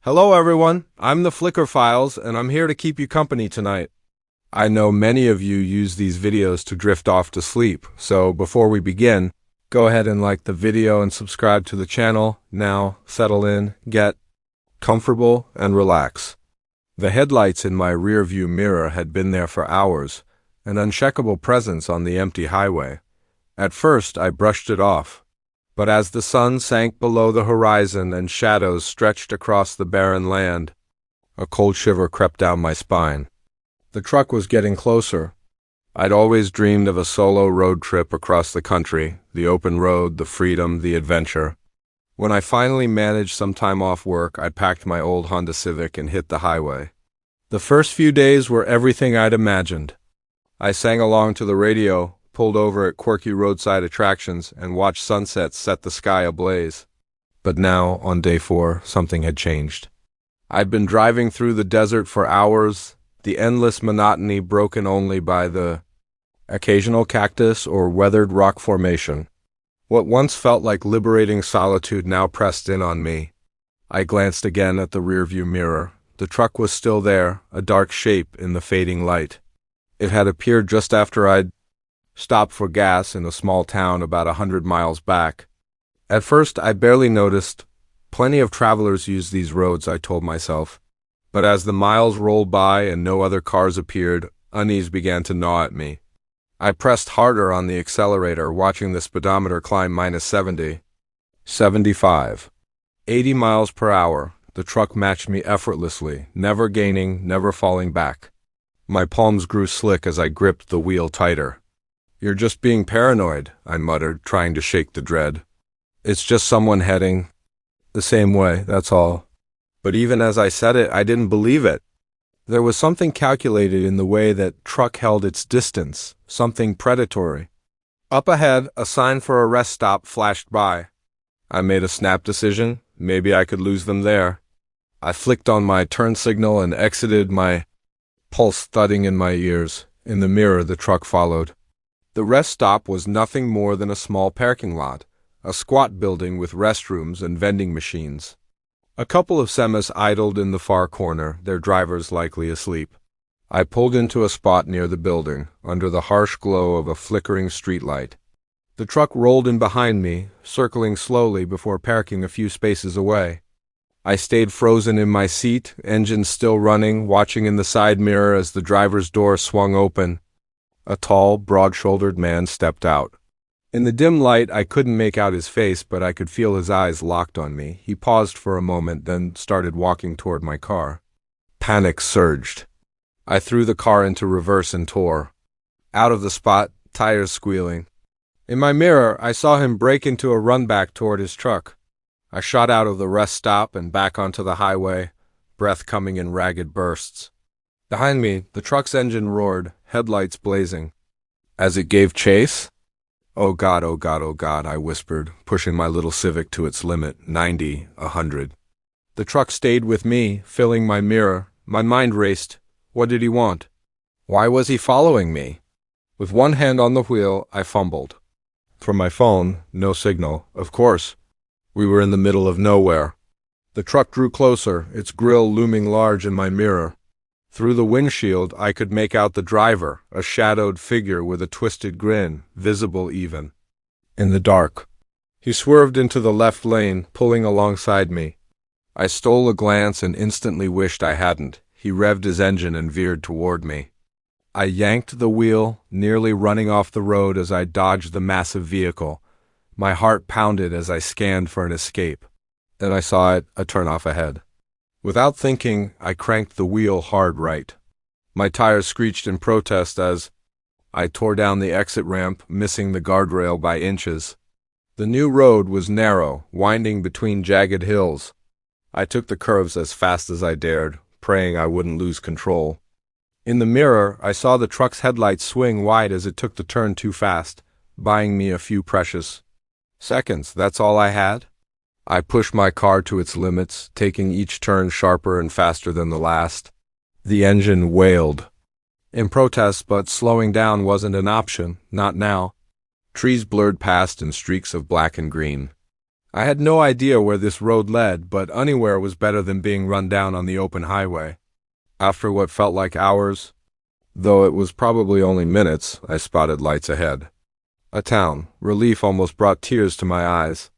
Hello everyone, I'm the Flickr Files and I'm here to keep you company tonight. I know many of you use these videos to drift off to sleep, so before we begin, go ahead and like the video and subscribe to the channel. Now, settle in, get comfortable, and relax. The headlights in my rearview mirror had been there for hours, an uncheckable presence on the empty highway. At first, I brushed it off. But as the sun sank below the horizon and shadows stretched across the barren land, a cold shiver crept down my spine. The truck was getting closer. I'd always dreamed of a solo road trip across the country, the open road, the freedom, the adventure. When I finally managed some time off work, I packed my old Honda Civic and hit the highway. The first few days were everything I'd imagined. I sang along to the radio, pulled over at quirky roadside attractions, and watched sunsets set the sky ablaze. But now, on day 4, something had changed. I'd been driving through the desert for hours, the endless monotony broken only by the occasional cactus or weathered rock formation. What once felt like liberating solitude now pressed in on me. I glanced again at the rearview mirror. The truck was still there, a dark shape in the fading light. It had appeared just after I'd stopped for gas in a small town about 100 miles back. At first, I barely noticed. Plenty of travelers use these roads, I told myself. But as the miles rolled by and no other cars appeared, unease began to gnaw at me. I pressed harder on the accelerator, watching the speedometer climb -70, 75, 80 miles per hour. The truck matched me effortlessly, never gaining, never falling back. My palms grew slick as I gripped the wheel tighter. "You're just being paranoid," I muttered, trying to shake the dread. "It's just someone heading the same way, that's all." But even as I said it, I didn't believe it. There was something calculated in the way that truck held its distance, something predatory. Up ahead, a sign for a rest stop flashed by. I made a snap decision. Maybe I could lose them there. I flicked on my turn signal and exited, my pulse thudding in my ears. In the mirror, the truck followed. The rest stop was nothing more than a small parking lot, a squat building with restrooms and vending machines. A couple of semis idled in the far corner, their drivers likely asleep. I pulled into a spot near the building, under the harsh glow of a flickering streetlight. The truck rolled in behind me, circling slowly before parking a few spaces away. I stayed frozen in my seat, engine still running, watching in the side mirror as the driver's door swung open. A tall, broad-shouldered man stepped out. In the dim light, I couldn't make out his face, but I could feel his eyes locked on me. He paused for a moment, then started walking toward my car. Panic surged. I threw the car into reverse and tore. Out of the spot, tires squealing. In my mirror, I saw him break into a run back toward his truck. I shot out of the rest stop and back onto the highway, breath coming in ragged bursts. Behind me, the truck's engine roared, headlights blazing. As it gave chase? "Oh God, oh God, oh God," I whispered, pushing my little Civic to its limit, 90, 100. The truck stayed with me, filling my mirror. My mind raced. What did he want? Why was he following me? With one hand on the wheel, I fumbled. For my phone, no signal. Of course. We were in the middle of nowhere. The truck drew closer, its grille looming large in my mirror. Through the windshield, I could make out the driver, a shadowed figure with a twisted grin, visible even in the dark. He swerved into the left lane, pulling alongside me. I stole a glance and instantly wished I hadn't. He revved his engine and veered toward me. I yanked the wheel, nearly running off the road as I dodged the massive vehicle. My heart pounded as I scanned for an escape. Then I saw it, a turnoff ahead. Without thinking, I cranked the wheel hard right. My tires screeched in protest as I tore down the exit ramp, missing the guardrail by inches. The new road was narrow, winding between jagged hills. I took the curves as fast as I dared, praying I wouldn't lose control. In the mirror, I saw the truck's headlights swing wide as it took the turn too fast, buying me a few precious seconds. That's all I had? I pushed my car to its limits, taking each turn sharper and faster than the last. The engine wailed in protest, but slowing down wasn't an option, not now. Trees blurred past in streaks of black and green. I had no idea where this road led, but anywhere was better than being run down on the open highway. After what felt like hours, though it was probably only minutes, I spotted lights ahead. A town. Relief almost brought tears to my eyes.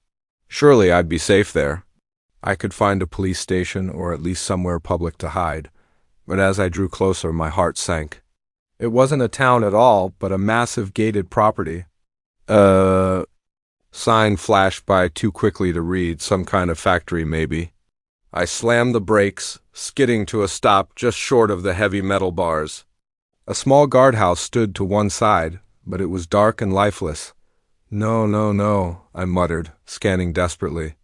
Surely I'd be safe there. I could find a police station or at least somewhere public to hide. But as I drew closer, my heart sank. It wasn't a town at all, but a massive gated property. Sign flashed by too quickly to read, some kind of factory maybe. I slammed the brakes, skidding to a stop just short of the heavy metal bars. A small guardhouse stood to one side, but it was dark and lifeless. No, no, no, I muttered, scanning desperately.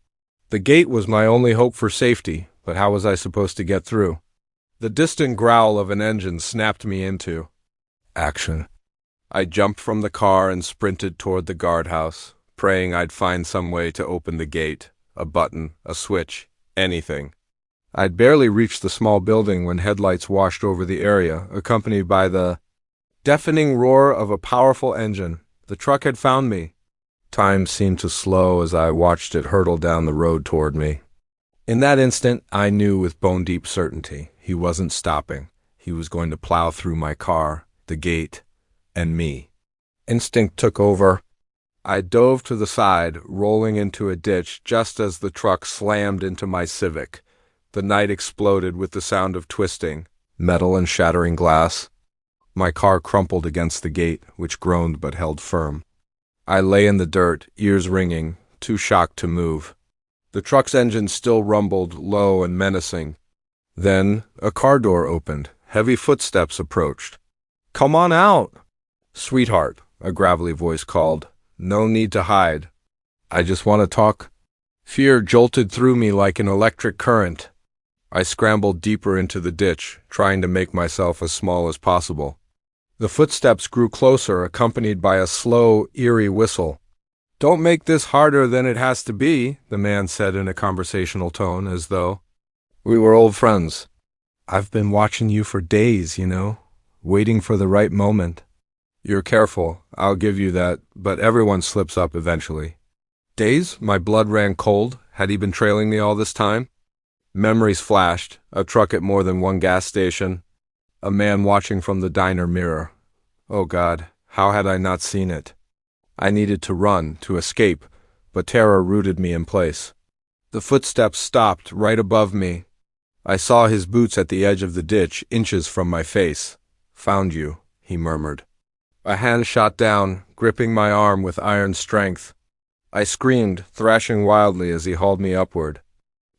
The gate was my only hope for safety, but how was I supposed to get through? The distant growl of an engine snapped me into action. I jumped from the car and sprinted toward the guardhouse, praying I'd find some way to open the gate, a button, a switch, anything. I'd barely reached the small building when headlights washed over the area, accompanied by the deafening roar of a powerful engine. The truck had found me. Time seemed to slow as I watched it hurtle down the road toward me. In that instant, I knew with bone-deep certainty he wasn't stopping. He was going to plow through my car, the gate, and me. Instinct took over. I dove to the side, rolling into a ditch just as the truck slammed into my Civic. The night exploded with the sound of twisting, metal and shattering glass. My car crumpled against the gate, which groaned but held firm. I lay in the dirt, ears ringing, too shocked to move. The truck's engine still rumbled, low and menacing. Then a car door opened. Heavy footsteps approached. "Come on out!" "Sweetheart," a gravelly voice called. "No need to hide. I just want to talk." Fear jolted through me like an electric current. I scrambled deeper into the ditch, trying to make myself as small as possible. The footsteps grew closer, accompanied by a slow, eerie whistle. "Don't make this harder than it has to be," the man said in a conversational tone, as though we were old friends. "I've been watching you for days, waiting for the right moment." "You're careful, I'll give you that, but everyone slips up eventually." Days? My blood ran cold. Had he been trailing me all this time? Memories flashed, a truck at more than one gas station, a man watching from the diner mirror. Oh God, how had I not seen it? I needed to run, to escape, but terror rooted me in place. The footsteps stopped right above me. I saw his boots at the edge of the ditch, inches from my face. "Found you," he murmured. A hand shot down, gripping my arm with iron strength. I screamed, thrashing wildly as he hauled me upward.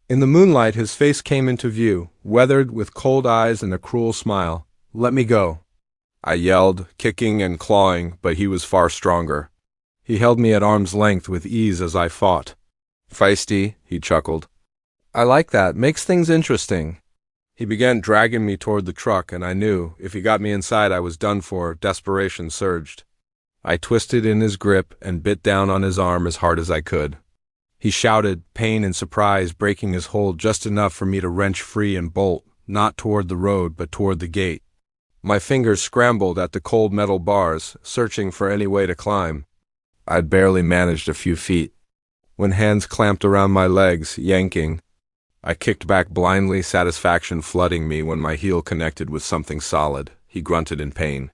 In the moonlight, his face came into view, weathered with cold eyes and a cruel smile. "Let me go." I yelled, kicking and clawing, but he was far stronger. He held me at arm's length with ease as I fought. "Feisty," he chuckled. "I like that. Makes things interesting." He began dragging me toward the truck, and I knew, if he got me inside I was done for. Desperation surged. I twisted in his grip and bit down on his arm as hard as I could. He shouted, pain and surprise breaking his hold just enough for me to wrench free and bolt, not toward the road but toward the gate. My fingers scrambled at the cold metal bars, searching for any way to climb. I'd barely managed a few feet. When hands clamped around my legs, yanking, I kicked back blindly, satisfaction flooding me when my heel connected with something solid. He grunted in pain.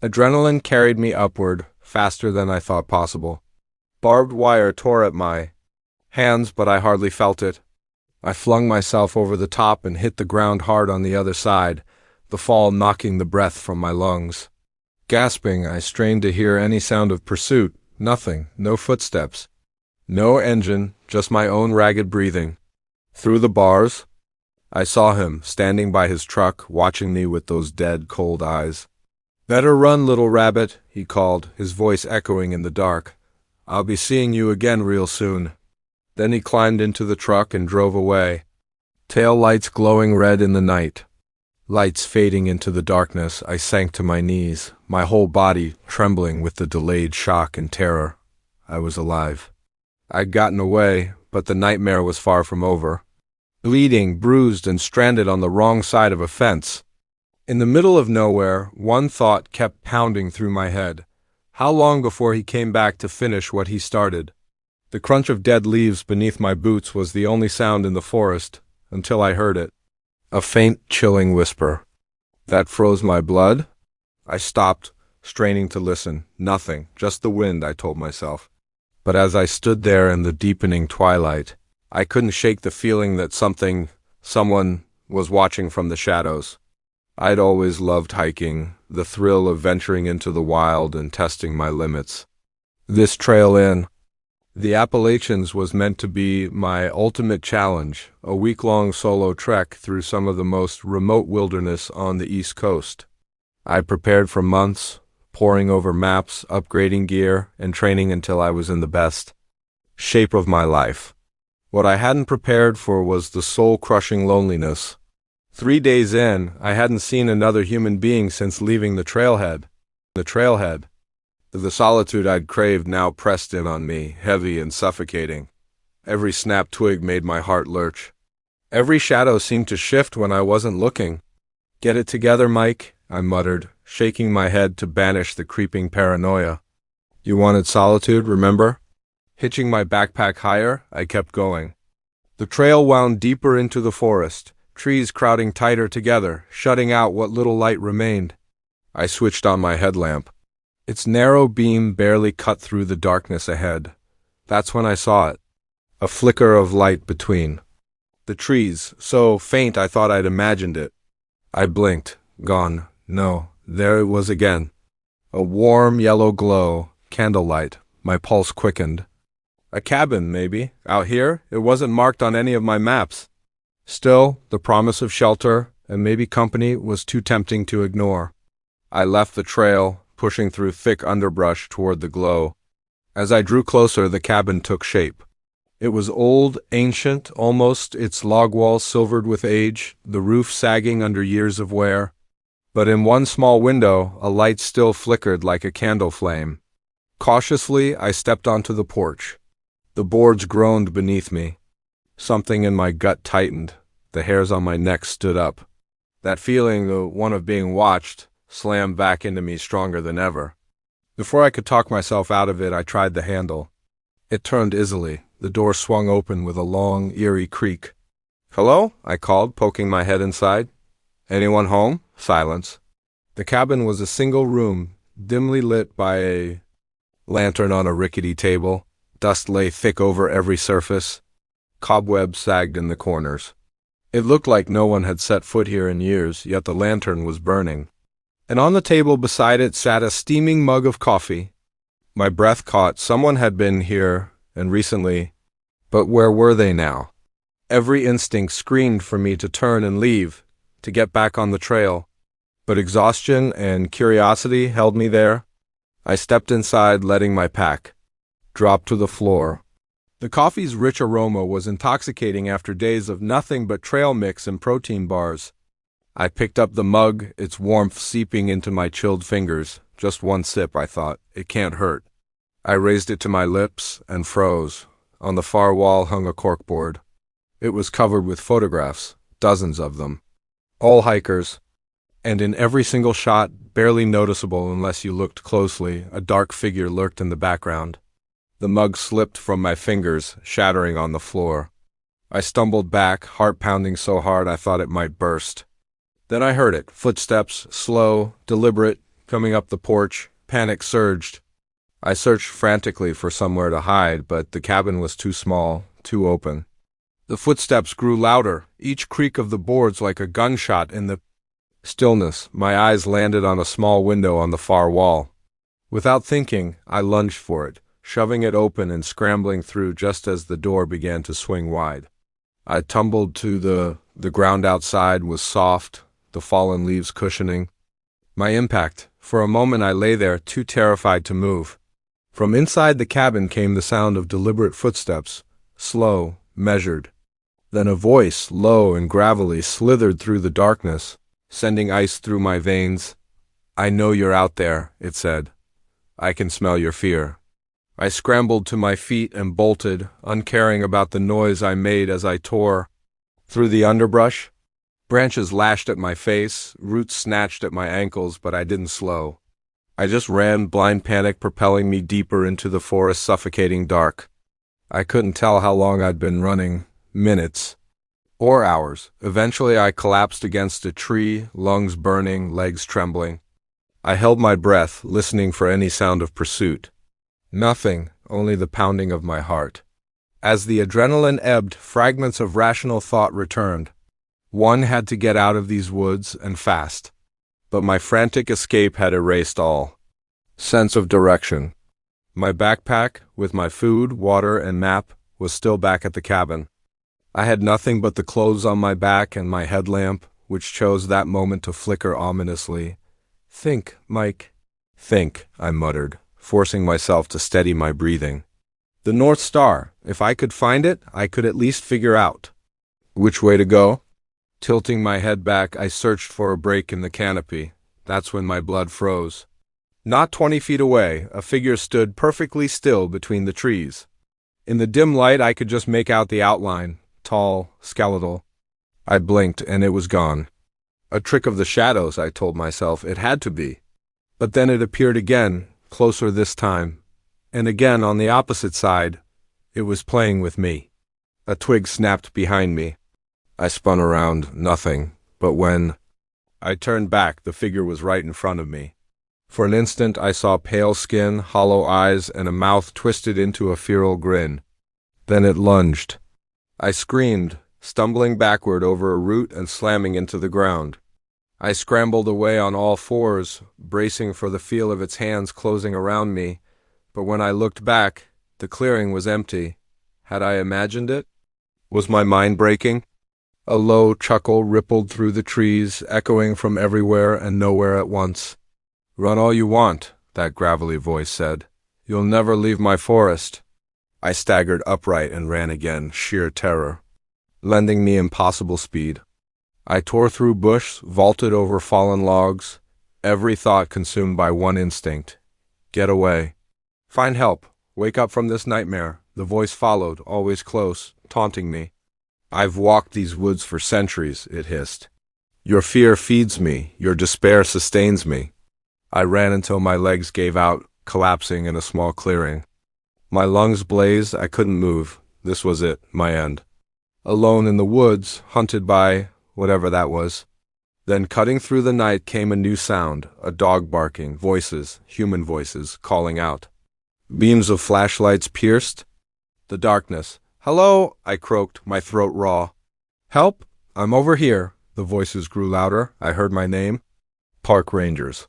Adrenaline carried me upward, faster than I thought possible. Barbed wire tore at my hands, but I hardly felt it. I flung myself over the top and hit the ground hard on the other side, the fall knocking the breath from my lungs. Gasping, I strained to hear any sound of pursuit. Nothing, no footsteps. No engine, just my own ragged breathing. Through the bars, I saw him, standing by his truck, watching me with those dead, cold eyes. "Better run, little rabbit," he called, his voice echoing in the dark. "I'll be seeing you again real soon." Then he climbed into the truck and drove away, tail lights glowing red in the night. Lights fading into the darkness, I sank to my knees, my whole body trembling with the delayed shock and terror. I was alive. I'd gotten away, but the nightmare was far from over. Bleeding, bruised, and stranded on the wrong side of a fence. In the middle of nowhere, one thought kept pounding through my head. How long before he came back to finish what he started? The crunch of dead leaves beneath my boots was the only sound in the forest, until I heard it. A faint, chilling whisper. That froze my blood. I stopped, straining to listen. Nothing, just the wind, I told myself. But as I stood there in the deepening twilight, I couldn't shake the feeling that someone was watching from the shadows. I'd always loved hiking, the thrill of venturing into the wild and testing my limits. This trail in the Appalachians was meant to be my ultimate challenge, a week-long solo trek through some of the most remote wilderness on the East Coast. I prepared for months, poring over maps, upgrading gear, and training until I was in the best shape of my life. What I hadn't prepared for was the soul-crushing loneliness. 3 days in, I hadn't seen another human being since leaving the trailhead. The solitude I'd craved now pressed in on me, heavy and suffocating. Every snapped twig made my heart lurch. Every shadow seemed to shift when I wasn't looking. "Get it together, Mike," I muttered, shaking my head to banish the creeping paranoia. "You wanted solitude, remember?" Hitching my backpack higher, I kept going. The trail wound deeper into the forest, trees crowding tighter together, shutting out what little light remained. I switched on my headlamp. Its narrow beam barely cut through the darkness ahead. That's when I saw it. A flicker of light between the trees, so faint I thought I'd imagined it. I blinked. Gone. No, there it was again. A warm yellow glow, candlelight. My pulse quickened. A cabin, maybe. Out here? It wasn't marked on any of my maps. Still, the promise of shelter and maybe company was too tempting to ignore. I left the trail, pushing through thick underbrush toward the glow. As I drew closer, the cabin took shape. It was old, ancient, almost, its log walls silvered with age, the roof sagging under years of wear. But in one small window, a light still flickered like a candle flame. Cautiously, I stepped onto the porch. The boards groaned beneath me. Something in my gut tightened. The hairs on my neck stood up. That feeling, the one of being watched, slammed back into me stronger than ever. Before I could talk myself out of it, I tried the handle. It turned easily. The door swung open with a long, eerie creak. "Hello?" I called, poking my head inside. "Anyone home?" Silence. The cabin was a single room, dimly lit by a lantern on a rickety table. Dust lay thick over every surface. Cobwebs sagged in the corners. It looked like no one had set foot here in years, yet the lantern was burning. And on the table beside it sat a steaming mug of coffee. My breath caught. Someone had been here, and recently. But where were they now? Every instinct screamed for me to turn and leave, to get back on the trail. But exhaustion and curiosity held me there. I stepped inside, letting my pack drop to the floor. The coffee's rich aroma was intoxicating after days of nothing but trail mix and protein bars. I picked up the mug, its warmth seeping into my chilled fingers. Just one sip, I thought. It can't hurt. I raised it to my lips and froze. On the far wall hung a corkboard. It was covered with photographs, dozens of them. All hikers. And in every single shot, barely noticeable unless you looked closely, a dark figure lurked in the background. The mug slipped from my fingers, shattering on the floor. I stumbled back, heart pounding so hard I thought it might burst. Then I heard it, footsteps, slow, deliberate, coming up the porch. Panic surged. I searched frantically for somewhere to hide, but the cabin was too small, too open. The footsteps grew louder, each creak of the boards like a gunshot in the stillness. My eyes landed on a small window on the far wall. Without thinking, I lunged for it, shoving it open and scrambling through just as the door began to swing wide. I tumbled to the ground outside was soft, the fallen leaves cushioning my impact. For a moment I lay there, too terrified to move. From inside the cabin came the sound of deliberate footsteps, slow, measured. Then a voice, low and gravelly, slithered through the darkness, sending ice through my veins. "I know you're out there," it said. "I can smell your fear." I scrambled to my feet and bolted, uncaring about the noise I made as I tore through the underbrush. Branches lashed at my face, roots snatched at my ankles, but I didn't slow. I just ran, blind panic propelling me deeper into the forest's suffocating dark. I couldn't tell how long I'd been running, minutes or hours. Eventually, I collapsed against a tree, lungs burning, legs trembling. I held my breath, listening for any sound of pursuit. Nothing, only the pounding of my heart. As the adrenaline ebbed, fragments of rational thought returned. One had to get out of these woods, and fast. But my frantic escape had erased all sense of direction. My backpack, with my food, water, and map, was still back at the cabin. I had nothing but the clothes on my back and my headlamp, which chose that moment to flicker ominously. "Think, Mike." "Think," I muttered, forcing myself to steady my breathing. The North Star. If I could find it, I could at least figure out which way to go. Tilting my head back, I searched for a break in the canopy. That's when my blood froze. Not 20 feet away, a figure stood perfectly still between the trees. In the dim light, I could just make out the outline, tall, skeletal. I blinked, and it was gone. A trick of the shadows, I told myself. It had to be. But then it appeared again, closer this time. And again, on the opposite side, it was playing with me. A twig snapped behind me. I spun around, nothing. But when I turned back, the figure was right in front of me. For an instant, I saw pale skin, hollow eyes, and a mouth twisted into a feral grin. Then it lunged. I screamed, stumbling backward over a root and slamming into the ground. I scrambled away on all fours, bracing for the feel of its hands closing around me, but when I looked back, the clearing was empty. Had I imagined it? Was my mind breaking? A low chuckle rippled through the trees, echoing from everywhere and nowhere at once. "Run all you want," that gravelly voice said. "You'll never leave my forest." I staggered upright and ran again, sheer terror lending me impossible speed. I tore through bush, vaulted over fallen logs, every thought consumed by one instinct: get away. "Find help. Wake up from this nightmare." The voice followed, always close, taunting me. "I've walked these woods for centuries," it hissed. "Your fear feeds me. Your despair sustains me." I ran until my legs gave out, collapsing in a small clearing. My lungs blazed. I couldn't move. This was it, my end. Alone in the woods, hunted by whatever that was. Then cutting through the night came a new sound, a dog barking, voices, human voices, calling out. Beams of flashlights pierced the darkness. "Hello," I croaked, my throat raw. "Help? I'm over here." The voices grew louder. I heard my name. Park rangers.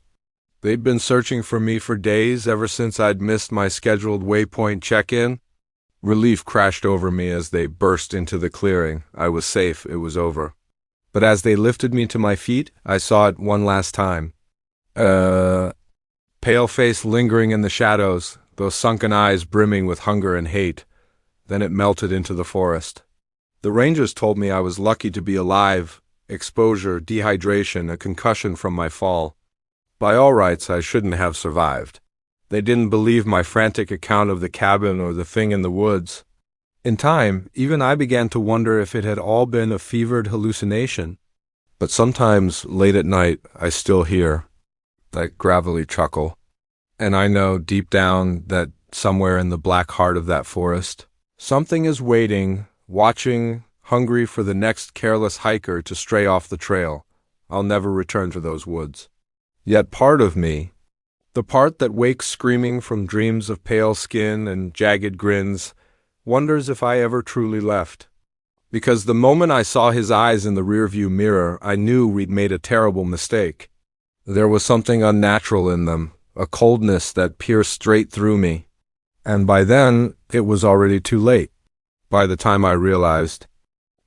They'd been searching for me for days, ever since I'd missed my scheduled waypoint check-in. Relief crashed over me as they burst into the clearing. I was safe. It was over. But as they lifted me to my feet, I saw it one last time. Pale face lingering in the shadows, those sunken eyes brimming with hunger and hate. Then it melted into the forest. The rangers told me I was lucky to be alive. Exposure, dehydration, a concussion from my fall. By all rights, I shouldn't have survived. They didn't believe my frantic account of the cabin or the thing in the woods. In time, even I began to wonder if it had all been a fevered hallucination. But sometimes, late at night, I still hear that gravelly chuckle. And I know deep down that somewhere in the black heart of that forest, something is waiting, watching, hungry for the next careless hiker to stray off the trail. I'll never return to those woods. Yet part of me, the part that wakes screaming from dreams of pale skin and jagged grins, wonders if I ever truly left. Because the moment I saw his eyes in the rearview mirror, I knew we'd made a terrible mistake. There was something unnatural in them, a coldness that pierced straight through me. And by then, it was already too late. By the time I realized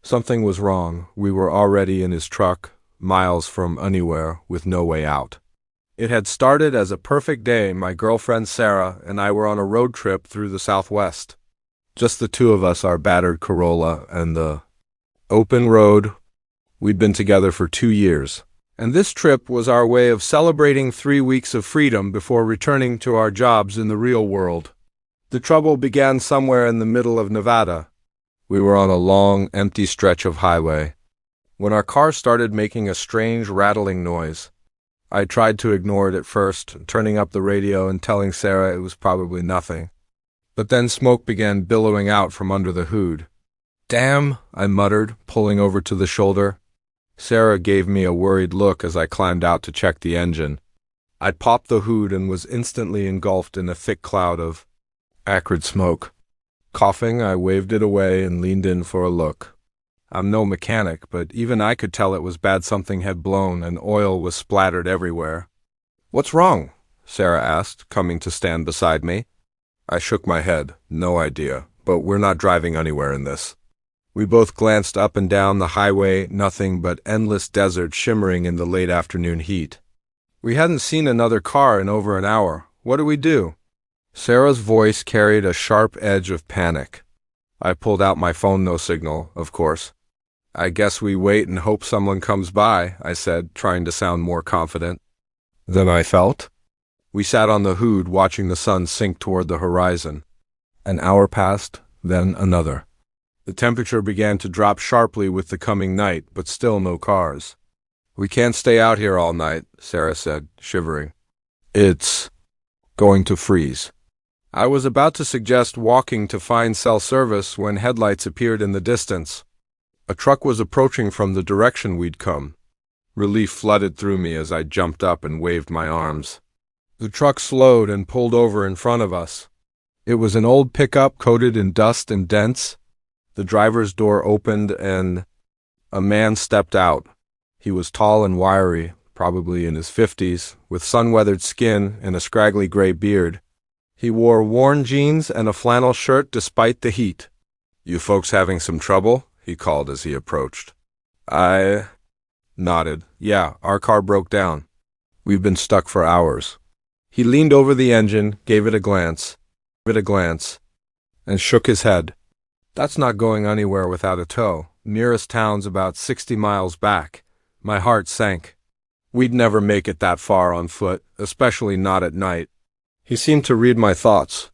something was wrong, we were already in his truck, miles from anywhere, with no way out. It had started as a perfect day. My girlfriend Sarah and I were on a road trip through the Southwest. Just the two of us, our battered Corolla, and the open road. We'd been together for 2 years. And this trip was our way of celebrating 3 weeks of freedom before returning to our jobs in the real world. The trouble began somewhere in the middle of Nevada. We were on a long, empty stretch of highway when our car started making a strange, rattling noise. I tried to ignore it at first, turning up the radio and telling Sarah it was probably nothing. But then smoke began billowing out from under the hood. "Damn," I muttered, pulling over to the shoulder. Sarah gave me a worried look as I climbed out to check the engine. I popped the hood and was instantly engulfed in a thick cloud of acrid smoke. Coughing, I waved it away and leaned in for a look. I'm no mechanic, but even I could tell it was bad. Something had blown and oil was splattered everywhere. "What's wrong?" Sarah asked, coming to stand beside me. I shook my head. "No idea, but we're not driving anywhere in this." We both glanced up and down the highway, nothing but endless desert shimmering in the late afternoon heat. We hadn't seen another car in over an hour. What do we do? Sarah's voice carried a sharp edge of panic. I pulled out my phone. No signal, of course. "I guess we wait and hope someone comes by," I said, trying to sound more confident than I felt. We sat on the hood, watching the sun sink toward the horizon. An hour passed, then another. The temperature began to drop sharply with the coming night, but still no cars. "We can't stay out here all night," Sarah said, shivering. "It's going to freeze." I was about to suggest walking to find cell service when headlights appeared in the distance. A truck was approaching from the direction we'd come. Relief flooded through me as I jumped up and waved my arms. The truck slowed and pulled over in front of us. It was an old pickup coated in dust and dents. The driver's door opened and a man stepped out. He was tall and wiry, probably in his 50s, with sun-weathered skin and a scraggly gray beard. He wore worn jeans and a flannel shirt despite the heat. "You folks having some trouble?" he called as he approached. I nodded. "Yeah, our car broke down. We've been stuck for hours." He leaned over the engine, gave it a glance, and shook his head. "That's not going anywhere without a tow. Nearest town's about 60 miles back." My heart sank. We'd never make it that far on foot, especially not at night. He seemed to read my thoughts.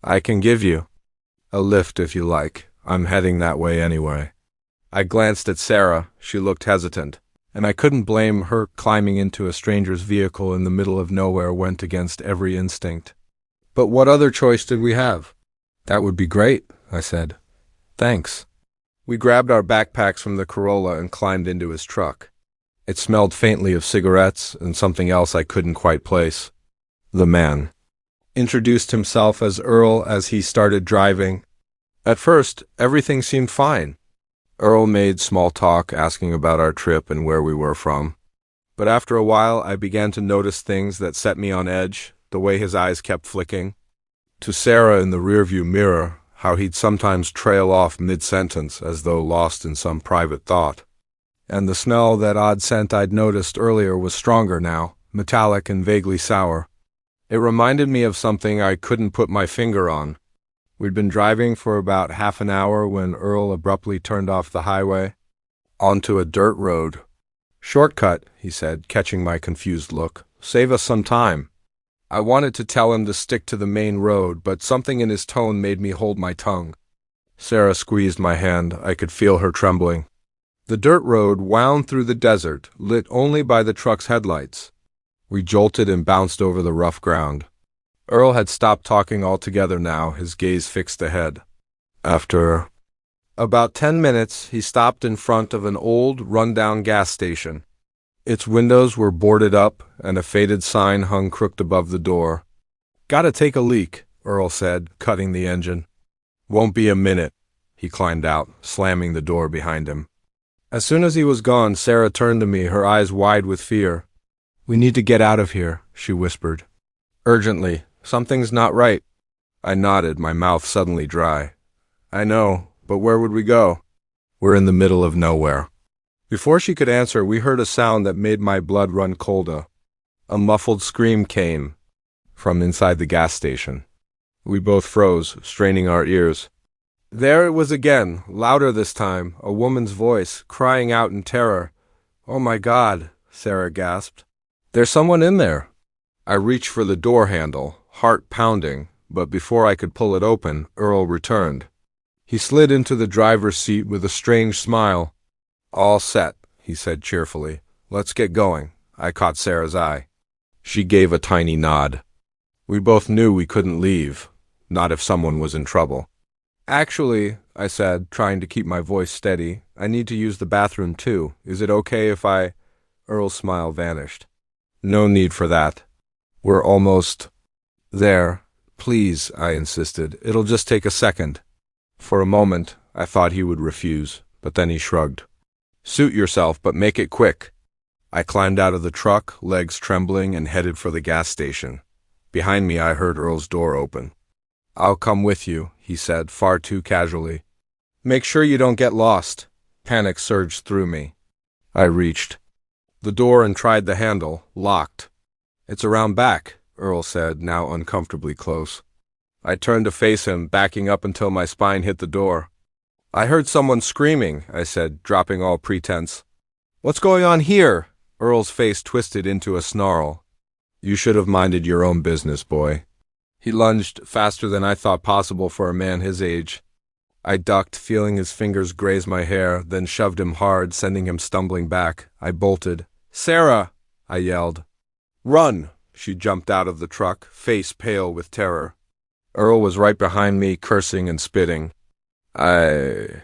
"I can give you a lift if you like. I'm heading that way anyway." I glanced at Sarah. She looked hesitant, and I couldn't blame her. Climbing into a stranger's vehicle in the middle of nowhere went against every instinct. But what other choice did we have? "That would be great," I said. "Thanks." We grabbed our backpacks from the Corolla and climbed into his truck. It smelled faintly of cigarettes and something else I couldn't quite place. The man introduced himself as Earl as he started driving. At first, everything seemed fine. Earl made small talk, asking about our trip and where we were from. But after a while, I began to notice things that set me on edge, the way his eyes kept flicking. To Sarah in the rearview mirror, how he'd sometimes trail off mid-sentence as though lost in some private thought. And the smell, that odd scent I'd noticed earlier, was stronger now, metallic and vaguely sour. It reminded me of something I couldn't put my finger on. We'd been driving for about half an hour when Earl abruptly turned off the highway onto a dirt road. "Shortcut," he said, catching my confused look. "Save us some time." I wanted to tell him to stick to the main road, but something in his tone made me hold my tongue. Sarah squeezed my hand. I could feel her trembling. The dirt road wound through the desert, lit only by the truck's headlights. We jolted and bounced over the rough ground. Earl had stopped talking altogether now, his gaze fixed ahead. After about 10 minutes, he stopped in front of an old, run-down gas station. Its windows were boarded up, and a faded sign hung crooked above the door. "Gotta take a leak," Earl said, cutting the engine. "Won't be a minute." He climbed out, slamming the door behind him. As soon as he was gone, Sarah turned to me, her eyes wide with fear. "We need to get out of here," she whispered. "Urgently. Something's not right." I nodded, my mouth suddenly dry. "I know, but where would we go?" "We're in the middle of nowhere." Before she could answer, we heard a sound that made my blood run colder. A muffled scream came from inside the gas station. We both froze, straining our ears. There it was again, louder this time, a woman's voice, crying out in terror. "Oh my God," Sarah gasped. "There's someone in there." I reached for the door handle, heart pounding, but before I could pull it open, Earl returned. He slid into the driver's seat with a strange smile. "All set," he said cheerfully. "Let's get going." I caught Sarah's eye. She gave a tiny nod. We both knew we couldn't leave. not if someone was in trouble. Actually, I said, trying to keep my voice steady, I need to use the bathroom too. Is it okay if I... Earl's smile vanished. No need for that. We're almost there. Please, I insisted. It'll just take a second. For a moment, I thought he would refuse, but then he shrugged. Suit yourself, but make it quick. I climbed out of the truck, legs trembling, and headed for the gas station. Behind me, I heard Earl's door open. I'll come with you, he said, far too casually. Make sure you don't get lost. Panic surged through me. I reached the door and tried the handle, locked. It's around back, Earl said, now uncomfortably close. I turned to face him, backing up until my spine hit the door. I heard someone screaming, I said, dropping all pretense. What's going on here? Earl's face twisted into a snarl. You should have minded your own business, boy. He lunged faster than I thought possible for a man his age. I ducked, feeling his fingers graze my hair, then shoved him hard, sending him stumbling back. I bolted. Sarah! I yelled. Run! She jumped out of the truck, face pale with terror. Earl was right behind me, cursing and spitting. I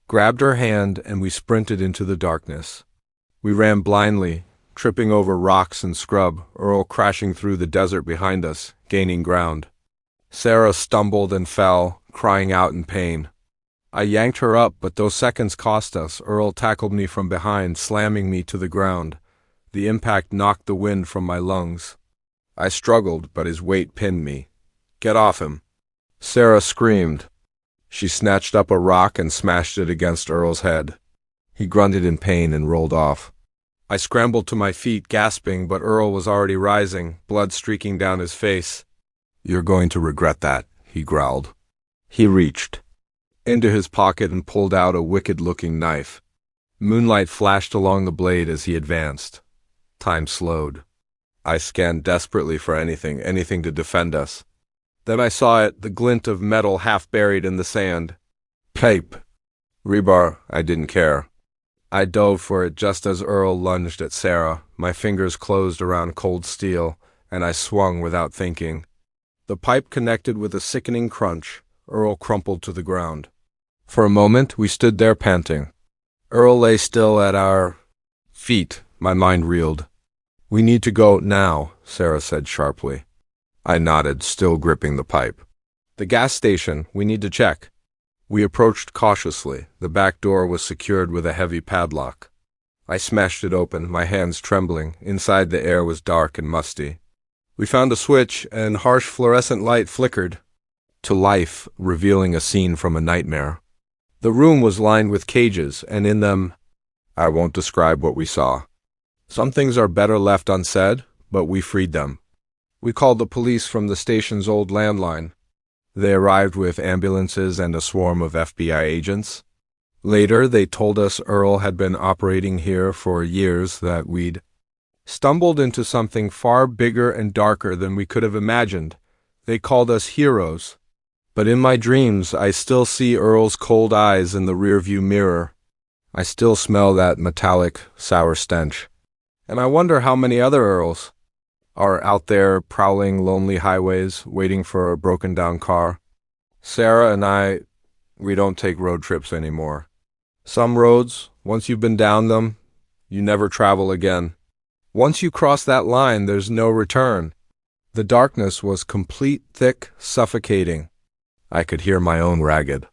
grabbed her hand and we sprinted into the darkness. We ran blindly, tripping over rocks and scrub, Earl crashing through the desert behind us, gaining ground. Sarah stumbled and fell, crying out in pain. I yanked her up, but those seconds cost us. Earl tackled me from behind, slamming me to the ground. The impact knocked the wind from my lungs. I struggled, but his weight pinned me. Get off him. Sarah screamed. She snatched up a rock and smashed it against Earl's head. He grunted in pain and rolled off. I scrambled to my feet, gasping, but Earl was already rising, blood streaking down his face. You're going to regret that, he growled. He reached into his pocket and pulled out a wicked-looking knife. Moonlight flashed along the blade as he advanced. Time slowed. I scanned desperately for anything to defend us. Then I saw it, the glint of metal half buried in the sand. Pipe. Rebar, I didn't care. I dove for it just as Earl lunged at Sarah. My fingers closed around cold steel, and I swung without thinking. The pipe connected with a sickening crunch. Earl crumpled to the ground. For a moment, we stood there panting. Earl lay still at our feet. My mind reeled. We need to go now, Sarah said sharply. I nodded, still gripping the pipe. The gas station, we need to check. We approached cautiously. The back door was secured with a heavy padlock. I smashed it open, my hands trembling. Inside the air was dark and musty. We found a switch, and harsh fluorescent light flickered to life, revealing a scene from a nightmare. The room was lined with cages, and in them, I won't describe what we saw. Some things are better left unsaid, but we freed them. We called the police from the station's old landline. They arrived with ambulances and a swarm of FBI agents. Later, they told us Earl had been operating here for years, that we'd stumbled into something far bigger and darker than we could have imagined. They called us heroes. But in my dreams, I still see Earl's cold eyes in the rearview mirror. I still smell that metallic, sour stench. And I wonder how many other Earls are out there prowling lonely highways, waiting for a broken-down car. Sarah and I, we don't take road trips anymore. Some roads, once you've been down them, you never travel again. Once you cross that line, there's no return. The darkness was complete, thick, suffocating. I could hear my own ragged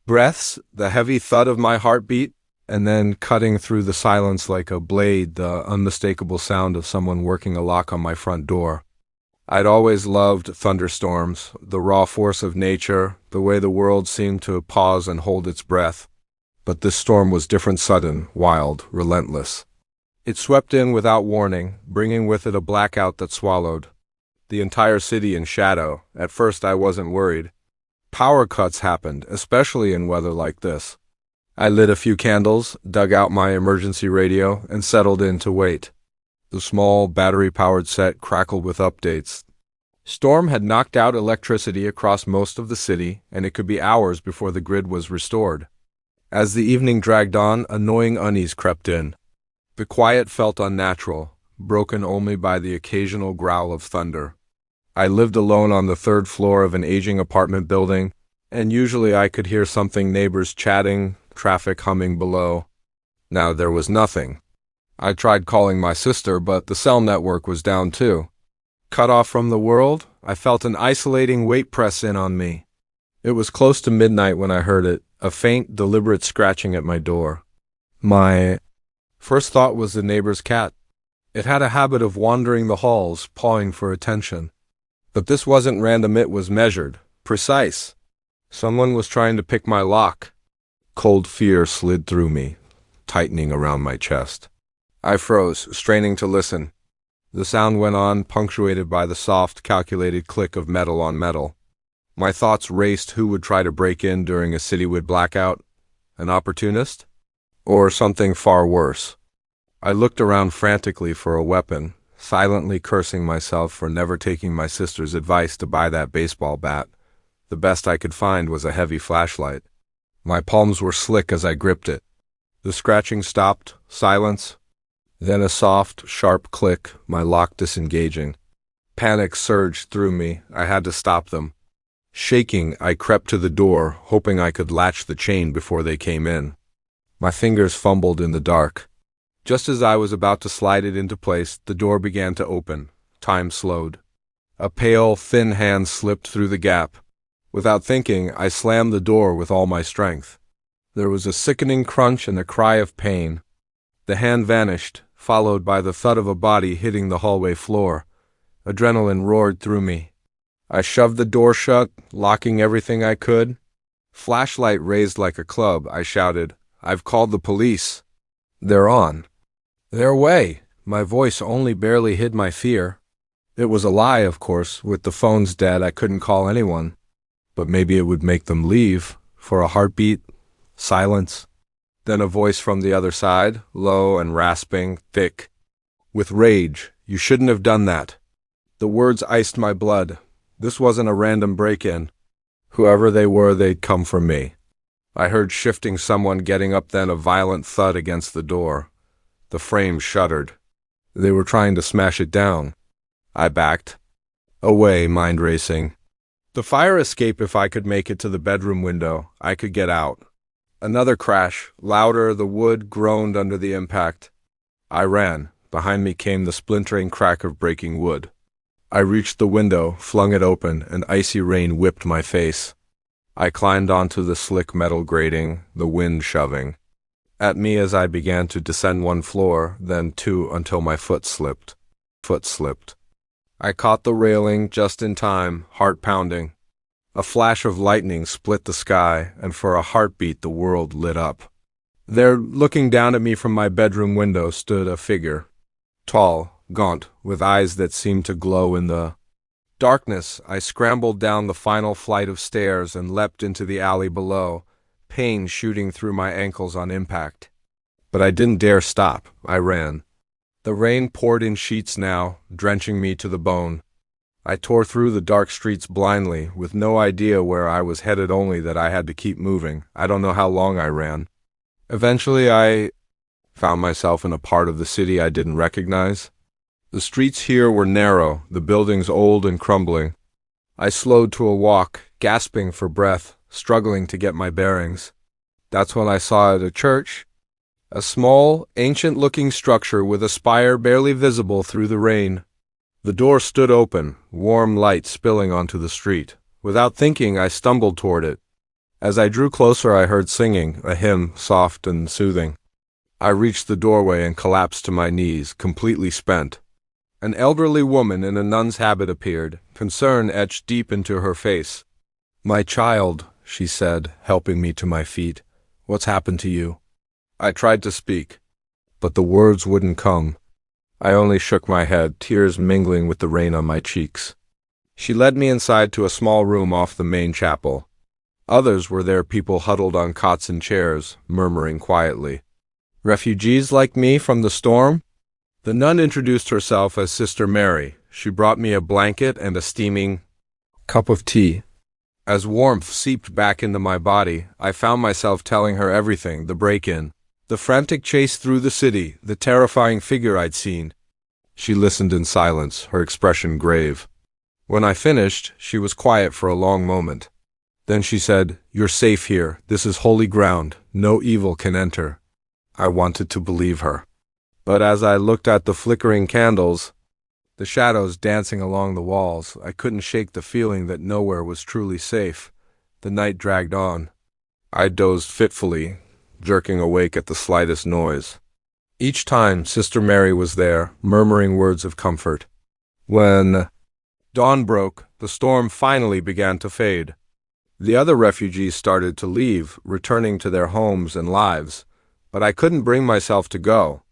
breaths, the heavy thud of my heartbeat, and then cutting through the silence like a blade, the unmistakable sound of someone working a lock on my front door. I'd always loved thunderstorms, the raw force of nature, the way the world seemed to pause and hold its breath. But this storm was different, sudden, wild, relentless. It swept in without warning, bringing with it a blackout that swallowed the entire city in shadow. At first I wasn't worried. Power cuts happened, especially in weather like this. I lit a few candles, dug out my emergency radio, and settled in to wait. The small, battery-powered set crackled with updates. Storm had knocked out electricity across most of the city, and it could be hours before the grid was restored. As the evening dragged on, annoying unease crept in. The quiet felt unnatural, broken only by the occasional growl of thunder. I lived alone on the third floor of an aging apartment building, and usually I could hear something: neighbors chatting, traffic humming below. Now there was nothing. I tried calling my sister, but the cell network was down too. Cut off from the world, I felt an isolating weight press in on me. It was close to midnight when I heard it, a faint, deliberate scratching at my door. My first thought was the neighbor's cat. It had a habit of wandering the halls, pawing for attention. But this wasn't random, it was measured, precise. Someone was trying to pick my lock. Cold fear slid through me, tightening around my chest. I froze, straining to listen. The sound went on, punctuated by the soft, calculated click of metal on metal. My thoughts raced. Who would try to break in during a citywide blackout? An opportunist? Or something far worse? I looked around frantically for a weapon, silently cursing myself for never taking my sister's advice to buy that baseball bat. The best I could find was a heavy flashlight. My palms were slick as I gripped it. The scratching stopped, silence, then a soft, sharp click, my lock disengaging. Panic surged through me. I had to stop them. Shaking, I crept to the door, hoping I could latch the chain before they came in. My fingers fumbled in the dark. Just as I was about to slide it into place, the door began to open. Time slowed. A pale, thin hand slipped through the gap. Without thinking, I slammed the door with all my strength. There was a sickening crunch and a cry of pain. The hand vanished, followed by the thud of a body hitting the hallway floor. Adrenaline roared through me. I shoved the door shut, locking everything I could. Flashlight raised like a club, I shouted, "I've called the police." "They're on." "Their way." My voice only barely hid my fear. It was a lie, of course. With the phones dead, I couldn't call anyone. But maybe it would make them leave. For a heartbeat, silence. Then a voice from the other side, low and rasping, thick. With rage, "You shouldn't have done that." The words iced my blood. This wasn't a random break-in. Whoever they were, they'd come for me. I heard shifting, someone getting up, then a violent thud against the door. The frame shuddered. They were trying to smash it down. I backed. Away, mind racing. The fire escape, if I could make it to the bedroom window, I could get out. Another crash, louder, the wood groaned under the impact. I ran. Behind me came the splintering crack of breaking wood. I reached the window, flung it open, and icy rain whipped my face. I climbed onto the slick metal grating, the wind shoving at me as I began to descend one floor, then two, until my foot slipped. I caught the railing just in time, heart pounding. A flash of lightning split the sky, and for a heartbeat the world lit up. There, looking down at me from my bedroom window, stood a figure. Tall, gaunt, with eyes that seemed to glow in the darkness. I scrambled down the final flight of stairs and leapt into the alley below, pain shooting through my ankles on impact. But I didn't dare stop. I ran. The rain poured in sheets now, drenching me to the bone. I tore through the dark streets blindly, with no idea where I was headed, only that I had to keep moving. I don't know how long I ran. Eventually I found myself in a part of the city I didn't recognize. The streets here were narrow, the buildings old and crumbling. I slowed to a walk, gasping for breath, struggling to get my bearings. That's when I saw it, a church. A small, ancient-looking structure with a spire barely visible through the rain. The door stood open, warm light spilling onto the street. Without thinking, I stumbled toward it. As I drew closer, I heard singing, a hymn, soft and soothing. I reached the doorway and collapsed to my knees, completely spent. An elderly woman in a nun's habit appeared, concern etched deep into her face. "My child," she said, helping me to my feet. "What's happened to you?" I tried to speak, but the words wouldn't come. I only shook my head, tears mingling with the rain on my cheeks. She led me inside to a small room off the main chapel. Others were there, people huddled on cots and chairs, murmuring quietly. "Refugees like me from the storm?" The nun introduced herself as Sister Mary. She brought me a blanket and a steaming cup of tea. As warmth seeped back into my body, I found myself telling her everything: the break-in, the frantic chase through the city, the terrifying figure I'd seen. She listened in silence, her expression grave. When I finished, she was quiet for a long moment. Then she said, "You're safe here. This is holy ground. No evil can enter." I wanted to believe her. But as I looked at the flickering candles, the shadows dancing along the walls, I couldn't shake the feeling that nowhere was truly safe. The night dragged on. I dozed fitfully, jerking awake at the slightest noise. Each time, Sister Mary was there, murmuring words of comfort. When dawn broke, the storm finally began to fade. The other refugees started to leave, returning to their homes and lives, but I couldn't bring myself to go.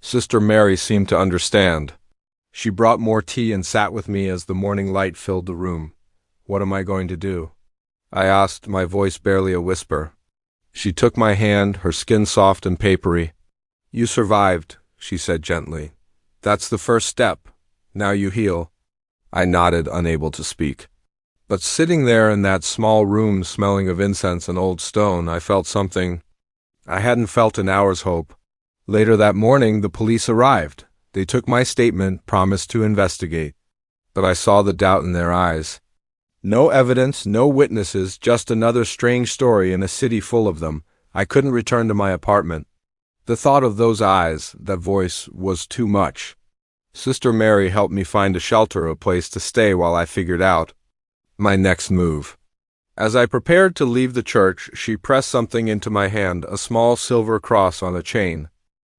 Sister Mary seemed to understand. She brought more tea and sat with me as the morning light filled the room. "What am I going to do?" I asked, my voice barely a whisper. She took my hand, her skin soft and papery. "You survived," she said gently. "That's the first step. Now you heal." I nodded, unable to speak. But sitting there in that small room smelling of incense and old stone, I felt something I hadn't felt in hours. Hope. Later that morning, the police arrived. They took my statement, promised to investigate. But I saw the doubt in their eyes. No evidence, no witnesses, just another strange story in a city full of them. I couldn't return to my apartment. The thought of those eyes, that voice, was too much. Sister Mary helped me find a shelter, a place to stay while I figured out my next move. As I prepared to leave the church, she pressed something into my hand, a small silver cross on a chain.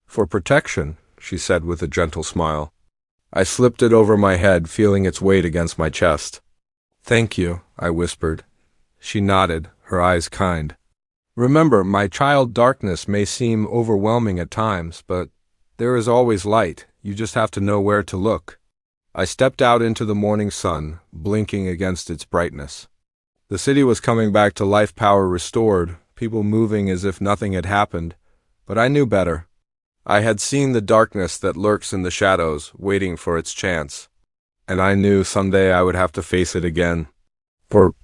"For protection," she said with a gentle smile. I slipped it over my head, feeling its weight against my chest. "Thank you," I whispered. She nodded, her eyes kind. "Remember, my child, darkness may seem overwhelming at times, but there is always light. You just have to know where to look." I stepped out into the morning sun, blinking against its brightness. The city was coming back to life, power restored, people moving as if nothing had happened, but I knew better. I had seen the darkness that lurks in the shadows, waiting for its chance, and I knew someday I would have to face it again. For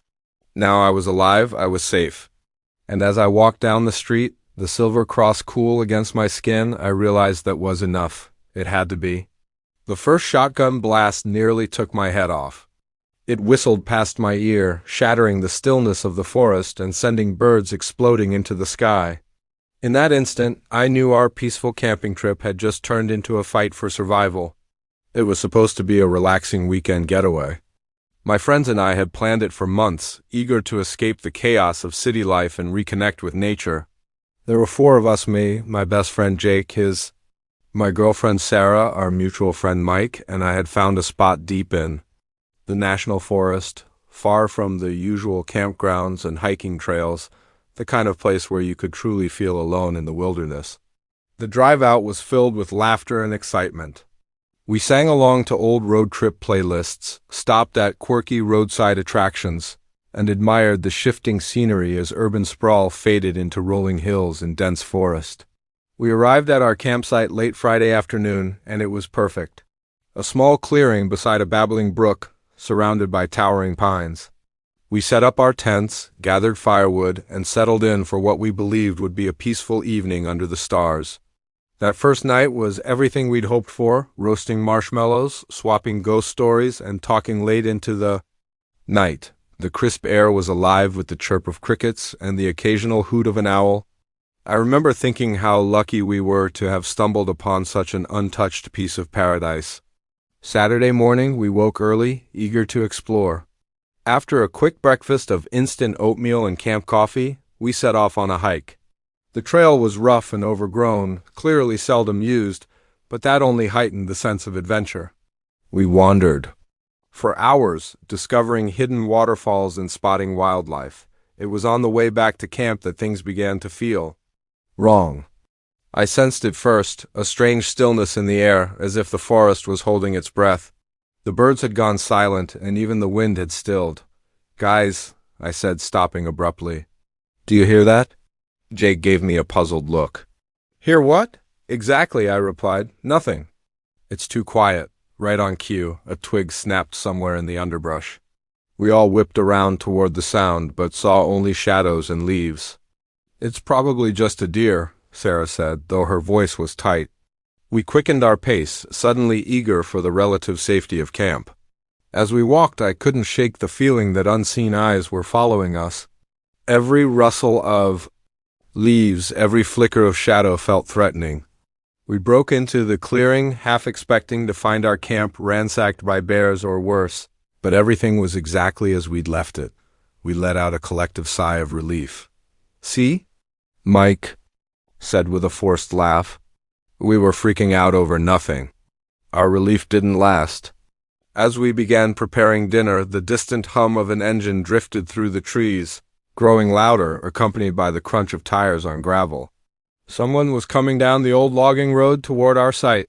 now I was alive, I was safe. And as I walked down the street, the silver cross cool against my skin, I realized that was enough. It had to be. The first shotgun blast nearly took my head off. It whistled past my ear, shattering the stillness of the forest and sending birds exploding into the sky. In that instant, I knew our peaceful camping trip had just turned into a fight for survival. It was supposed to be a relaxing weekend getaway. My friends and I had planned it for months, eager to escape the chaos of city life and reconnect with nature. There were 4 of us, me, my best friend Jake, my girlfriend Sarah, our mutual friend Mike, and I had found a spot deep in the national forest, far from the usual campgrounds and hiking trails, the kind of place where you could truly feel alone in the wilderness. The drive out was filled with laughter and excitement. We sang along to old road trip playlists, stopped at quirky roadside attractions, and admired the shifting scenery as urban sprawl faded into rolling hills and dense forest. We arrived at our campsite late Friday afternoon, and it was perfect. A small clearing beside a babbling brook, surrounded by towering pines. We set up our tents, gathered firewood, and settled in for what we believed would be a peaceful evening under the stars. That first night was everything we'd hoped for, roasting marshmallows, swapping ghost stories, and talking late into the night. The crisp air was alive with the chirp of crickets and the occasional hoot of an owl. I remember thinking how lucky we were to have stumbled upon such an untouched piece of paradise. Saturday morning, we woke early, eager to explore. After a quick breakfast of instant oatmeal and camp coffee, we set off on a hike. The trail was rough and overgrown, clearly seldom used, but that only heightened the sense of adventure. We wandered for hours, discovering hidden waterfalls and spotting wildlife. It was on the way back to camp that things began to feel wrong. I sensed it first, a strange stillness in the air, as if the forest was holding its breath. The birds had gone silent, and even the wind had stilled. "Guys," I said, stopping abruptly. "Do you hear that?" Jake gave me a puzzled look. "Hear what?" "Exactly," I replied. "Nothing." "It's too quiet." Right on cue, a twig snapped somewhere in the underbrush. We all whipped around toward the sound, but saw only shadows and leaves. "It's probably just a deer," Sarah said, though her voice was tight. We quickened our pace, suddenly eager for the relative safety of camp. As we walked, I couldn't shake the feeling that unseen eyes were following us. Every rustle of leaves, every flicker of shadow felt threatening. We broke into the clearing, half expecting to find our camp ransacked by bears or worse, but everything was exactly as we'd left it. We let out a collective sigh of relief. "See?" Mike said with a forced laugh. We were freaking out over nothing. Our relief didn't last. As we began preparing dinner, the distant hum of an engine drifted through the trees, growing louder, accompanied by the crunch of tires on gravel. Someone was coming down the old logging road toward our site.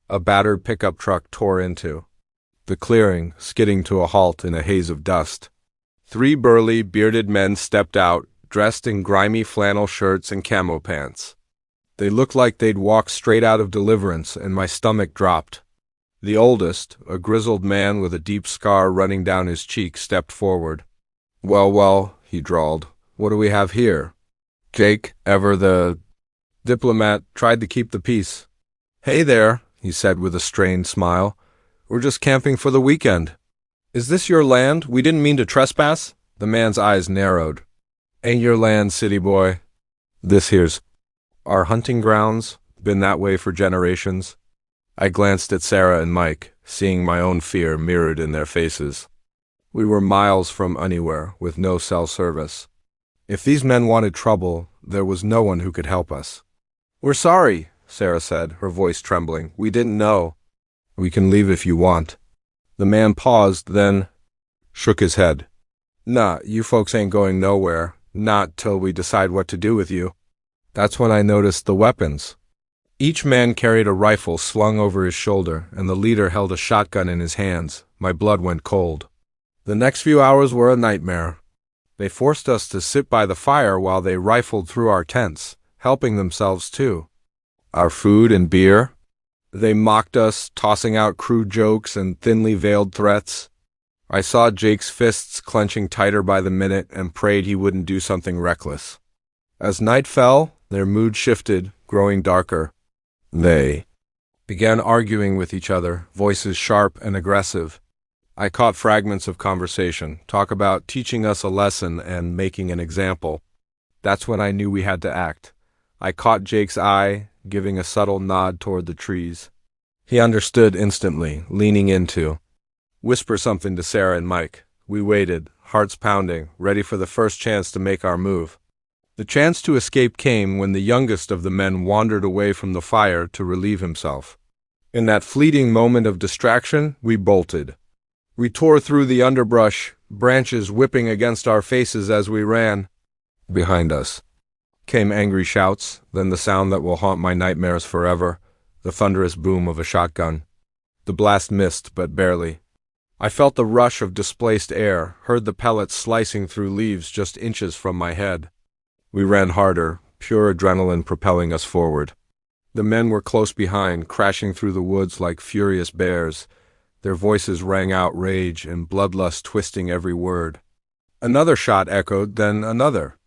A battered pickup truck tore into the clearing, skidding to a halt in a haze of dust. 3 burly, bearded men stepped out, dressed in grimy flannel shirts and camo pants. They looked like they'd walked straight out of Deliverance, and my stomach dropped. The oldest, a grizzled man with a deep scar running down his cheek, stepped forward. Well, he drawled. "What do we have here?" Jake, ever the diplomat, tried to keep the peace. "Hey there," he said with a strained smile. "We're just camping for the weekend." "Is this your land? We didn't mean to trespass." The man's eyes narrowed. "Ain't your land, city boy. This here's our hunting grounds, been that way for generations." I glanced at Sarah and Mike, seeing my own fear mirrored in their faces. We were miles from anywhere, with no cell service. If these men wanted trouble, there was no one who could help us. "We're sorry," Sarah said, her voice trembling. "We didn't know." "We can leave if you want." The man paused, then shook his head. "Nah, you folks ain't going nowhere, not till we decide what to do with you." That's when I noticed the weapons. Each man carried a rifle slung over his shoulder, and the leader held a shotgun in his hands. My blood went cold. The next few hours were a nightmare. They forced us to sit by the fire while they rifled through our tents, helping themselves too. Our food and beer. They mocked us, tossing out crude jokes and thinly veiled threats. I saw Jake's fists clenching tighter by the minute and prayed he wouldn't do something reckless. As night fell, their mood shifted, growing darker. They began arguing with each other, voices sharp and aggressive. I caught fragments of conversation, talk about teaching us a lesson and making an example. That's when I knew we had to act. I caught Jake's eye, giving a subtle nod toward the trees. He understood instantly, leaning into. Whisper something to Sarah and Mike. We waited, hearts pounding, ready for the first chance to make our move. The chance to escape came when the youngest of the men wandered away from the fire to relieve himself. In that fleeting moment of distraction, we bolted. We tore through the underbrush, branches whipping against our faces as we ran. Behind us came angry shouts, then the sound that will haunt my nightmares forever, the thunderous boom of a shotgun. The blast missed, but barely. I felt the rush of displaced air, heard the pellets slicing through leaves just inches from my head. We ran harder, pure adrenaline propelling us forward. The men were close behind, crashing through the woods like furious bears. Their voices rang out rage and bloodlust twisting every word. Another shot echoed, then another.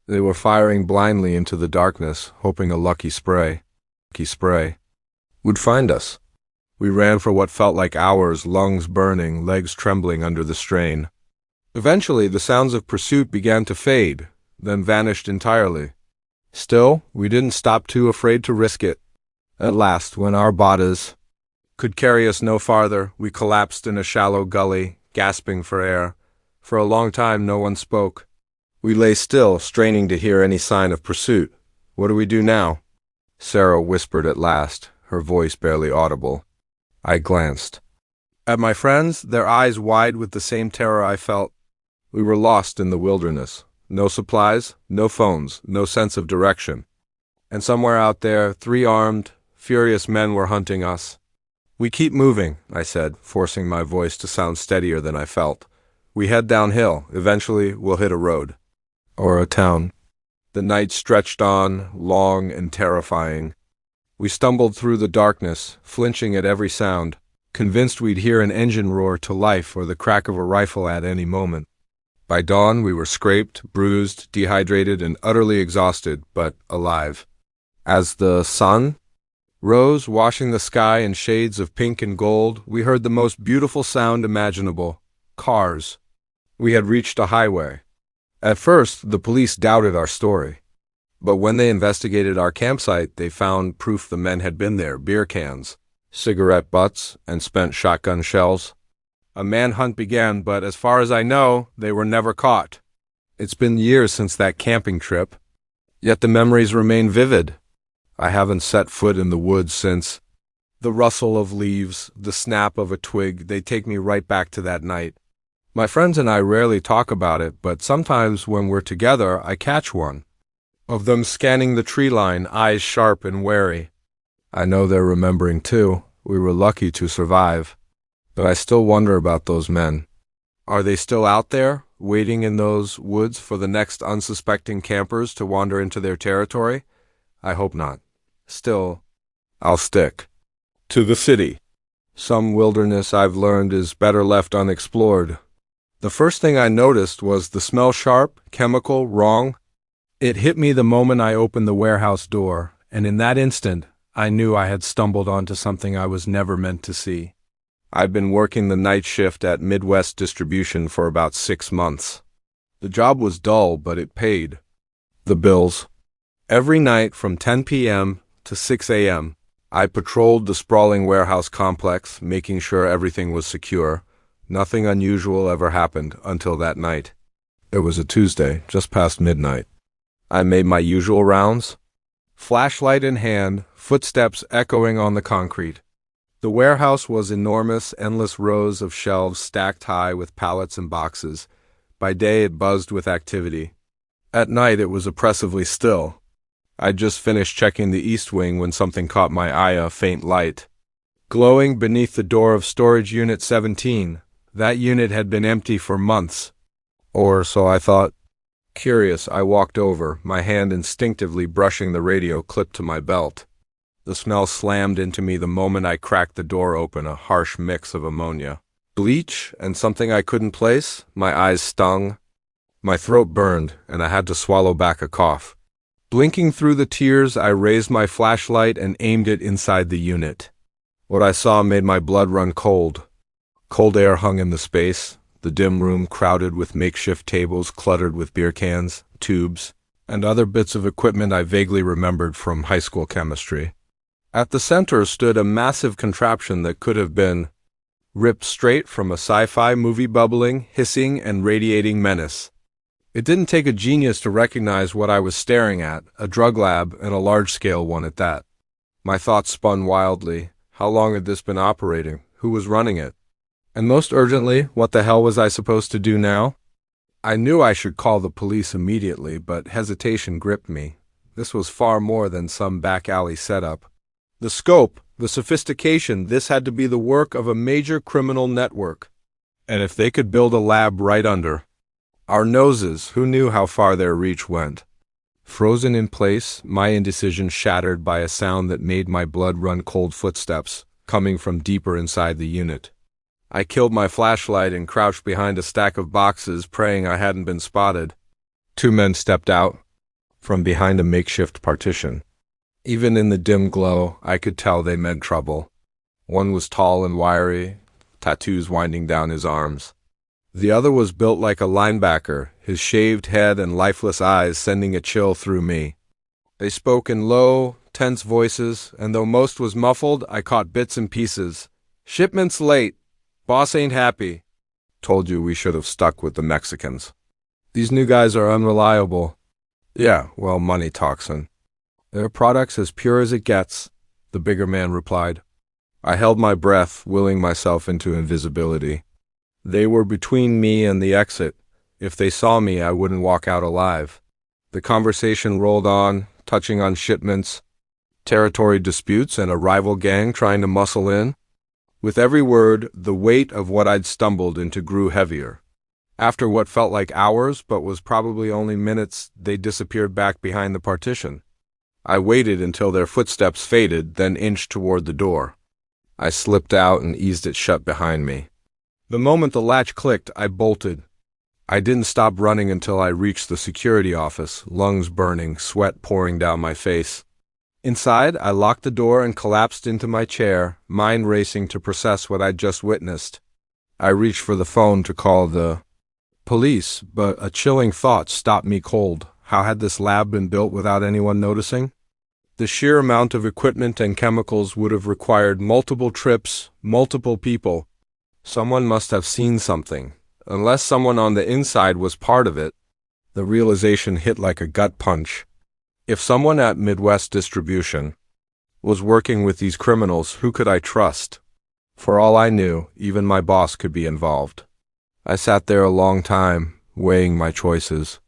They were firing blindly into the darkness, hoping a lucky spray would find us. We ran for what felt like hours, lungs burning, legs trembling under the strain. Eventually, the sounds of pursuit began to fade, then vanished entirely. Still, we didn't stop, too afraid to risk it. At last, when our bodies could carry us no farther, we collapsed in a shallow gully, gasping for air. For a long time, no one spoke. We lay still, straining to hear any sign of pursuit. "What do we do now?" Sarah whispered at last, her voice barely audible. I glanced at my friends, their eyes wide with the same terror I felt. We were lost in the wilderness. No supplies, no phones, no sense of direction. And somewhere out there, 3 armed, furious men were hunting us. "We keep moving," I said, forcing my voice to sound steadier than I felt. "We head downhill. Eventually, we'll hit a road. Or a town." The night stretched on, long and terrifying. We stumbled through the darkness, flinching at every sound, convinced we'd hear an engine roar to life or the crack of a rifle at any moment. By dawn, we were scraped, bruised, dehydrated, and utterly exhausted, but alive. As the sun Rose washing the sky in shades of pink and gold, we heard the most beautiful sound imaginable. Cars. We had reached a highway. At first, the police doubted our story. But when they investigated our campsite, they found proof the men had been there: beer cans, cigarette butts, and spent shotgun shells. A manhunt began, but as far as I know, they were never caught. It's been years since that camping trip, yet the memories remain vivid. I haven't set foot in the woods since. The rustle of leaves, the snap of a twig, they take me right back to that night. My friends and I rarely talk about it, but sometimes when we're together, I catch one of them scanning the tree line, eyes sharp and wary. I know they're remembering too. We were lucky to survive. But I still wonder about those men. Are they still out there, waiting in those woods for the next unsuspecting campers to wander into their territory? I hope not. Still, I'll stick to the city. Some wilderness, I've learned, is better left unexplored. The first thing I noticed was the smell: sharp, chemical, wrong. It hit me the moment I opened the warehouse door, and in that instant, I knew I had stumbled onto something I was never meant to see. I'd been working the night shift at Midwest Distribution for about 6 months. The job was dull, but it paid the bills. Every night from 10 p.m. to 6 a.m., I patrolled the sprawling warehouse complex, making sure everything was secure. Nothing unusual ever happened until that night. It was a Tuesday, just past midnight. I made my usual rounds, flashlight in hand, footsteps echoing on the concrete. The warehouse was enormous, endless rows of shelves stacked high with pallets and boxes. By day it buzzed with activity. At night it was oppressively still. I'd just finished checking the east wing when something caught my eye: a faint light glowing beneath the door of storage unit 17. That unit had been empty for months. Or so I thought. Curious, I walked over, my hand instinctively brushing the radio clipped to my belt. The smell slammed into me the moment I cracked the door open, a harsh mix of ammonia, bleach, and something I couldn't place. My eyes stung. My throat burned, and I had to swallow back a cough. Blinking through the tears, I raised my flashlight and aimed it inside the unit. What I saw made my blood run cold. Cold air hung in the space, the dim room crowded with makeshift tables cluttered with beer cans, tubes, and other bits of equipment I vaguely remembered from high school chemistry. At the center stood a massive contraption that could have been ripped straight from a sci-fi movie: bubbling, hissing, and radiating menace. It didn't take a genius to recognize what I was staring at: a drug lab, and a large-scale one at that. My thoughts spun wildly. How long had this been operating? Who was running it? And most urgently, what the hell was I supposed to do now? I knew I should call the police immediately, but hesitation gripped me. This was far more than some back-alley setup. The scope, the sophistication, this had to be the work of a major criminal network. And if they could build a lab right under our noses, who knew how far their reach went? Frozen in place, my indecision shattered by a sound that made my blood run cold: footsteps, coming from deeper inside the unit. I killed my flashlight and crouched behind a stack of boxes, praying I hadn't been spotted. 2 men stepped out from behind a makeshift partition. Even in the dim glow, I could tell they meant trouble. One was tall and wiry, tattoos winding down his arms. The other was built like a linebacker, his shaved head and lifeless eyes sending a chill through me. They spoke in low, tense voices, and though most was muffled, I caught bits and pieces. "Shipment's late. Boss ain't happy. Told you we should have stuck with the Mexicans. These new guys are unreliable." "Yeah, well, money talks, and their product's as pure as it gets," the bigger man replied. I held my breath, willing myself into invisibility. They were between me and the exit. If they saw me, I wouldn't walk out alive. The conversation rolled on, touching on shipments, territory disputes, and a rival gang trying to muscle in. With every word, the weight of what I'd stumbled into grew heavier. After what felt like hours, but was probably only minutes, they disappeared back behind the partition. I waited until their footsteps faded, then inched toward the door. I slipped out and eased it shut behind me. The moment the latch clicked, I bolted. I didn't stop running until I reached the security office, lungs burning, sweat pouring down my face. Inside, I locked the door and collapsed into my chair, mind racing to process what I'd just witnessed. I reached for the phone to call the police, but a chilling thought stopped me cold. How had this lab been built without anyone noticing? The sheer amount of equipment and chemicals would have required multiple trips, multiple people. Someone must have seen something. Unless someone on the inside was part of it. The realization hit like a gut punch. If someone at Midwest Distribution was working with these criminals, who could I trust? For all I knew, even my boss could be involved. I sat there a long time, weighing my choices.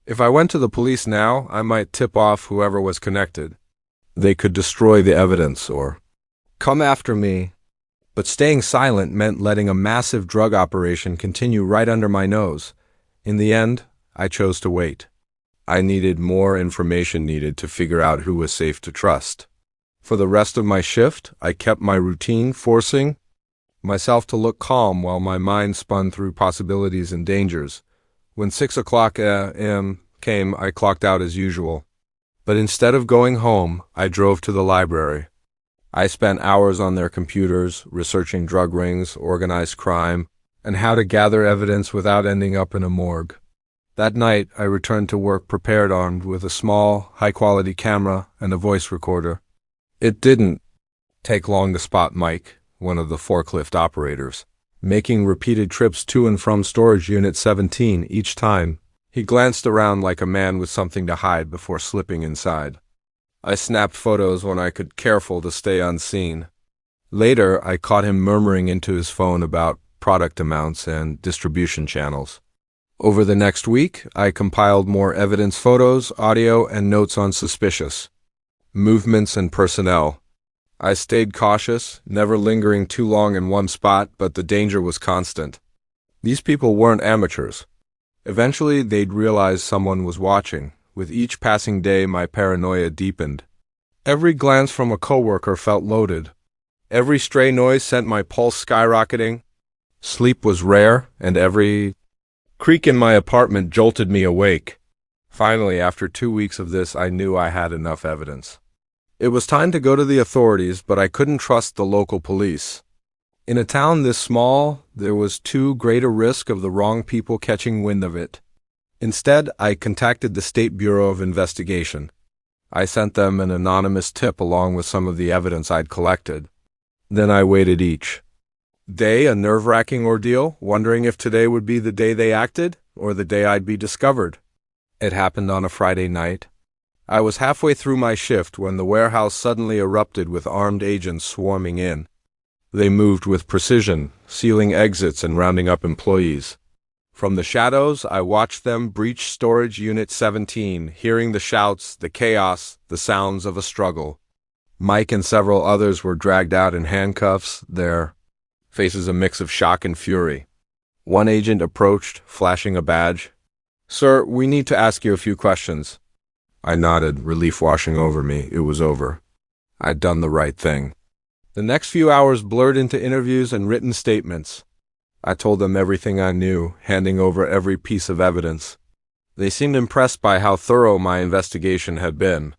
If I went to the police now, I might tip off whoever was connected. They could destroy the evidence or come after me. But staying silent meant letting a massive drug operation continue right under my nose. In the end, I chose to wait. I needed more information to figure out who was safe to trust. For the rest of my shift, I kept my routine, forcing myself to look calm while my mind spun through possibilities and dangers. When 6 o'clock a.m. came, I clocked out as usual. But instead of going home, I drove to the library. I spent hours on their computers, researching drug rings, organized crime, and how to gather evidence without ending up in a morgue. That night, I returned to work prepared, armed with a small, high-quality camera and a voice recorder. It didn't take long to spot Mike, one of the forklift operators, making repeated trips to and from storage unit 17 each time. He glanced around like a man with something to hide before slipping inside. I snapped photos when I could, careful to stay unseen. Later, I caught him murmuring into his phone about product amounts and distribution channels. Over the next week, I compiled more evidence, photos, audio, and notes on suspicious movements and personnel. I stayed cautious, never lingering too long in one spot, but the danger was constant. These people weren't amateurs. Eventually, they'd realize someone was watching. With each passing day, my paranoia deepened. Every glance from a coworker felt loaded. Every stray noise sent my pulse skyrocketing. Sleep was rare, and every creak in my apartment jolted me awake. Finally, after 2 weeks of this, I knew I had enough evidence. It was time to go to the authorities, but I couldn't trust the local police. In a town this small, there was too great a risk of the wrong people catching wind of it. Instead, I contacted the State Bureau of Investigation. I sent them an anonymous tip along with some of the evidence I'd collected. Then I waited each day, a nerve-wracking ordeal, wondering if today would be the day they acted or the day I'd be discovered. It happened on a Friday night. I was halfway through my shift when the warehouse suddenly erupted with armed agents swarming in. They moved with precision, sealing exits and rounding up employees. From the shadows, I watched them breach storage unit 17, hearing the shouts, the chaos, the sounds of a struggle. Mike and several others were dragged out in handcuffs, their faces a mix of shock and fury. One agent approached, flashing a badge. "Sir, we need to ask you a few questions." I nodded, relief washing over me. It was over. I'd done the right thing. The next few hours blurred into interviews and written statements. I told them everything I knew, handing over every piece of evidence. They seemed impressed by how thorough my investigation had been.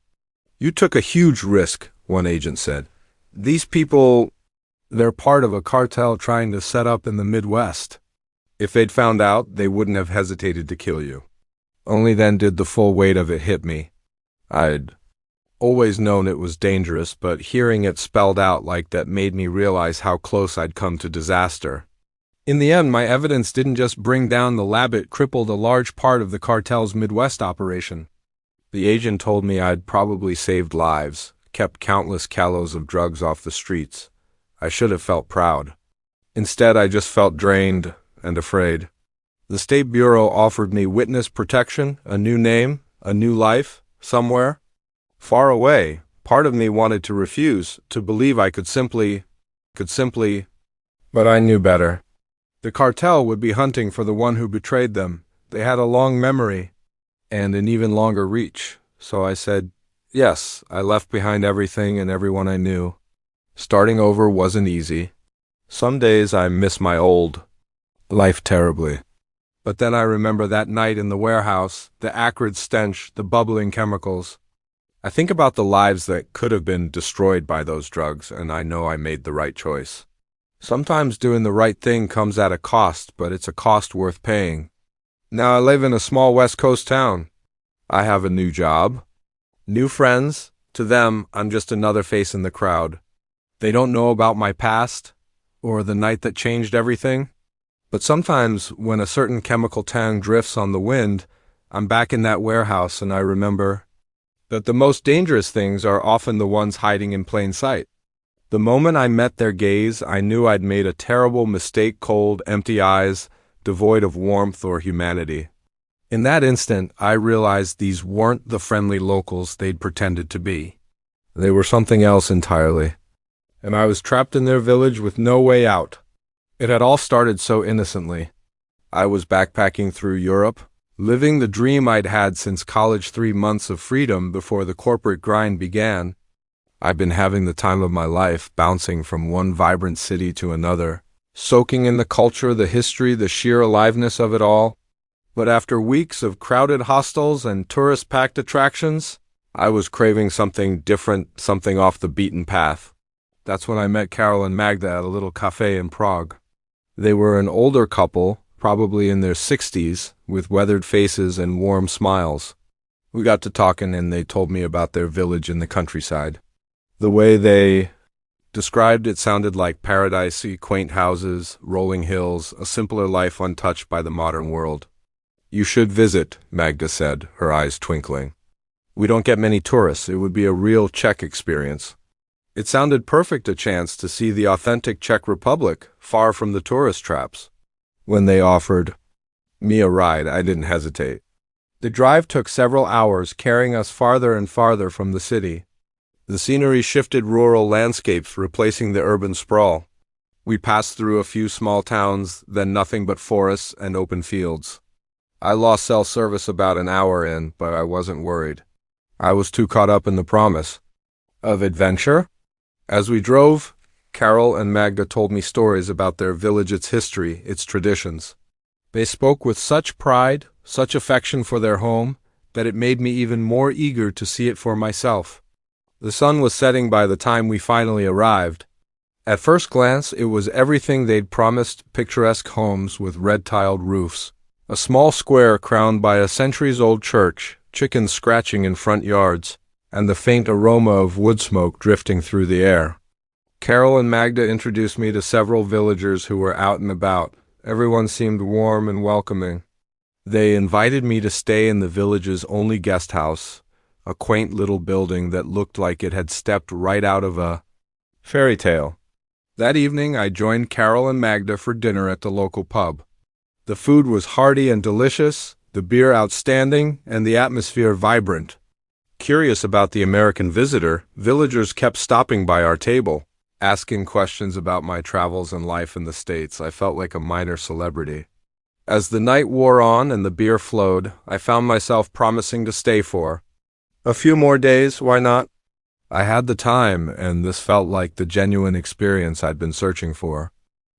"You took a huge risk," one agent said. "These people, they're part of a cartel trying to set up in the Midwest. If they'd found out, they wouldn't have hesitated to kill you." Only then did the full weight of it hit me. I'd always known it was dangerous, but hearing it spelled out like that made me realize how close I'd come to disaster. In the end, my evidence didn't just bring down the lab, it crippled a large part of the cartel's Midwest operation. The agent told me I'd probably saved lives, kept countless kilos of drugs off the streets. I should have felt proud. Instead, I just felt drained and afraid. The State Bureau offered me witness protection, a new name, a new life, somewhere far away. Part of me wanted to refuse, to believe I could simply, but I knew better. The cartel would be hunting for the one who betrayed them. They had a long memory and an even longer reach. So I said, yes. I left behind everything and everyone I knew. Starting over wasn't easy. Some days I miss my old life terribly. But then I remember that night in the warehouse, the acrid stench, the bubbling chemicals. I think about the lives that could have been destroyed by those drugs, and I know I made the right choice. Sometimes doing the right thing comes at a cost, but it's a cost worth paying. Now I live in a small West Coast town. I have a new job, new friends. To them, I'm just another face in the crowd. They don't know about my past, or the night that changed everything. But sometimes, when a certain chemical tang drifts on the wind, I'm back in that warehouse and I remember that the most dangerous things are often the ones hiding in plain sight. The moment I met their gaze, I knew I'd made a terrible mistake, cold, empty eyes, devoid of warmth or humanity. In that instant, I realized these weren't the friendly locals they'd pretended to be. They were something else entirely. And I was trapped in their village with no way out. It had all started so innocently. I was backpacking through Europe, living the dream I'd had since college, 3 months of freedom before the corporate grind began. I'd been having the time of my life, bouncing from one vibrant city to another, soaking in the culture, the history, the sheer aliveness of it all. But after weeks of crowded hostels and tourist-packed attractions, I was craving something different, something off the beaten path. That's when I met Carol and Magda at a little cafe in Prague. They were an older couple, probably in their 60s, with weathered faces and warm smiles. We got to talking and they told me about their village in the countryside. The way they described it sounded like paradisey, quaint houses, rolling hills, a simpler life untouched by the modern world. "You should visit," Magda said, her eyes twinkling. "We don't get many tourists. It would be a real Czech experience." It sounded perfect, a chance to see the authentic Czech Republic, far from the tourist traps. When they offered me a ride, I didn't hesitate. The drive took several hours, carrying us farther and farther from the city. The scenery shifted, rural landscapes replacing the urban sprawl. We passed through a few small towns, then nothing but forests and open fields. I lost cell service about an hour in, but I wasn't worried. I was too caught up in the promise of adventure. As we drove, Carol and Magda told me stories about their village, its history, its traditions. They spoke with such pride, such affection for their home, that it made me even more eager to see it for myself. The sun was setting by the time we finally arrived. At first glance, it was everything they'd promised: picturesque homes with red-tiled roofs, a small square crowned by a centuries-old church, chickens scratching in front yards, and the faint aroma of wood smoke drifting through the air. Carol and Magda introduced me to several villagers who were out and about. Everyone seemed warm and welcoming. They invited me to stay in the village's only guest house, a quaint little building that looked like it had stepped right out of a fairy tale. That evening, I joined Carol and Magda for dinner at the local pub. The food was hearty and delicious, the beer outstanding, and the atmosphere vibrant. Curious about the American visitor, villagers kept stopping by our table, asking questions about my travels and life in the States. I felt like a minor celebrity. As the night wore on and the beer flowed, I found myself promising to stay for a few more days. Why not? I had the time, and this felt like the genuine experience I'd been searching for.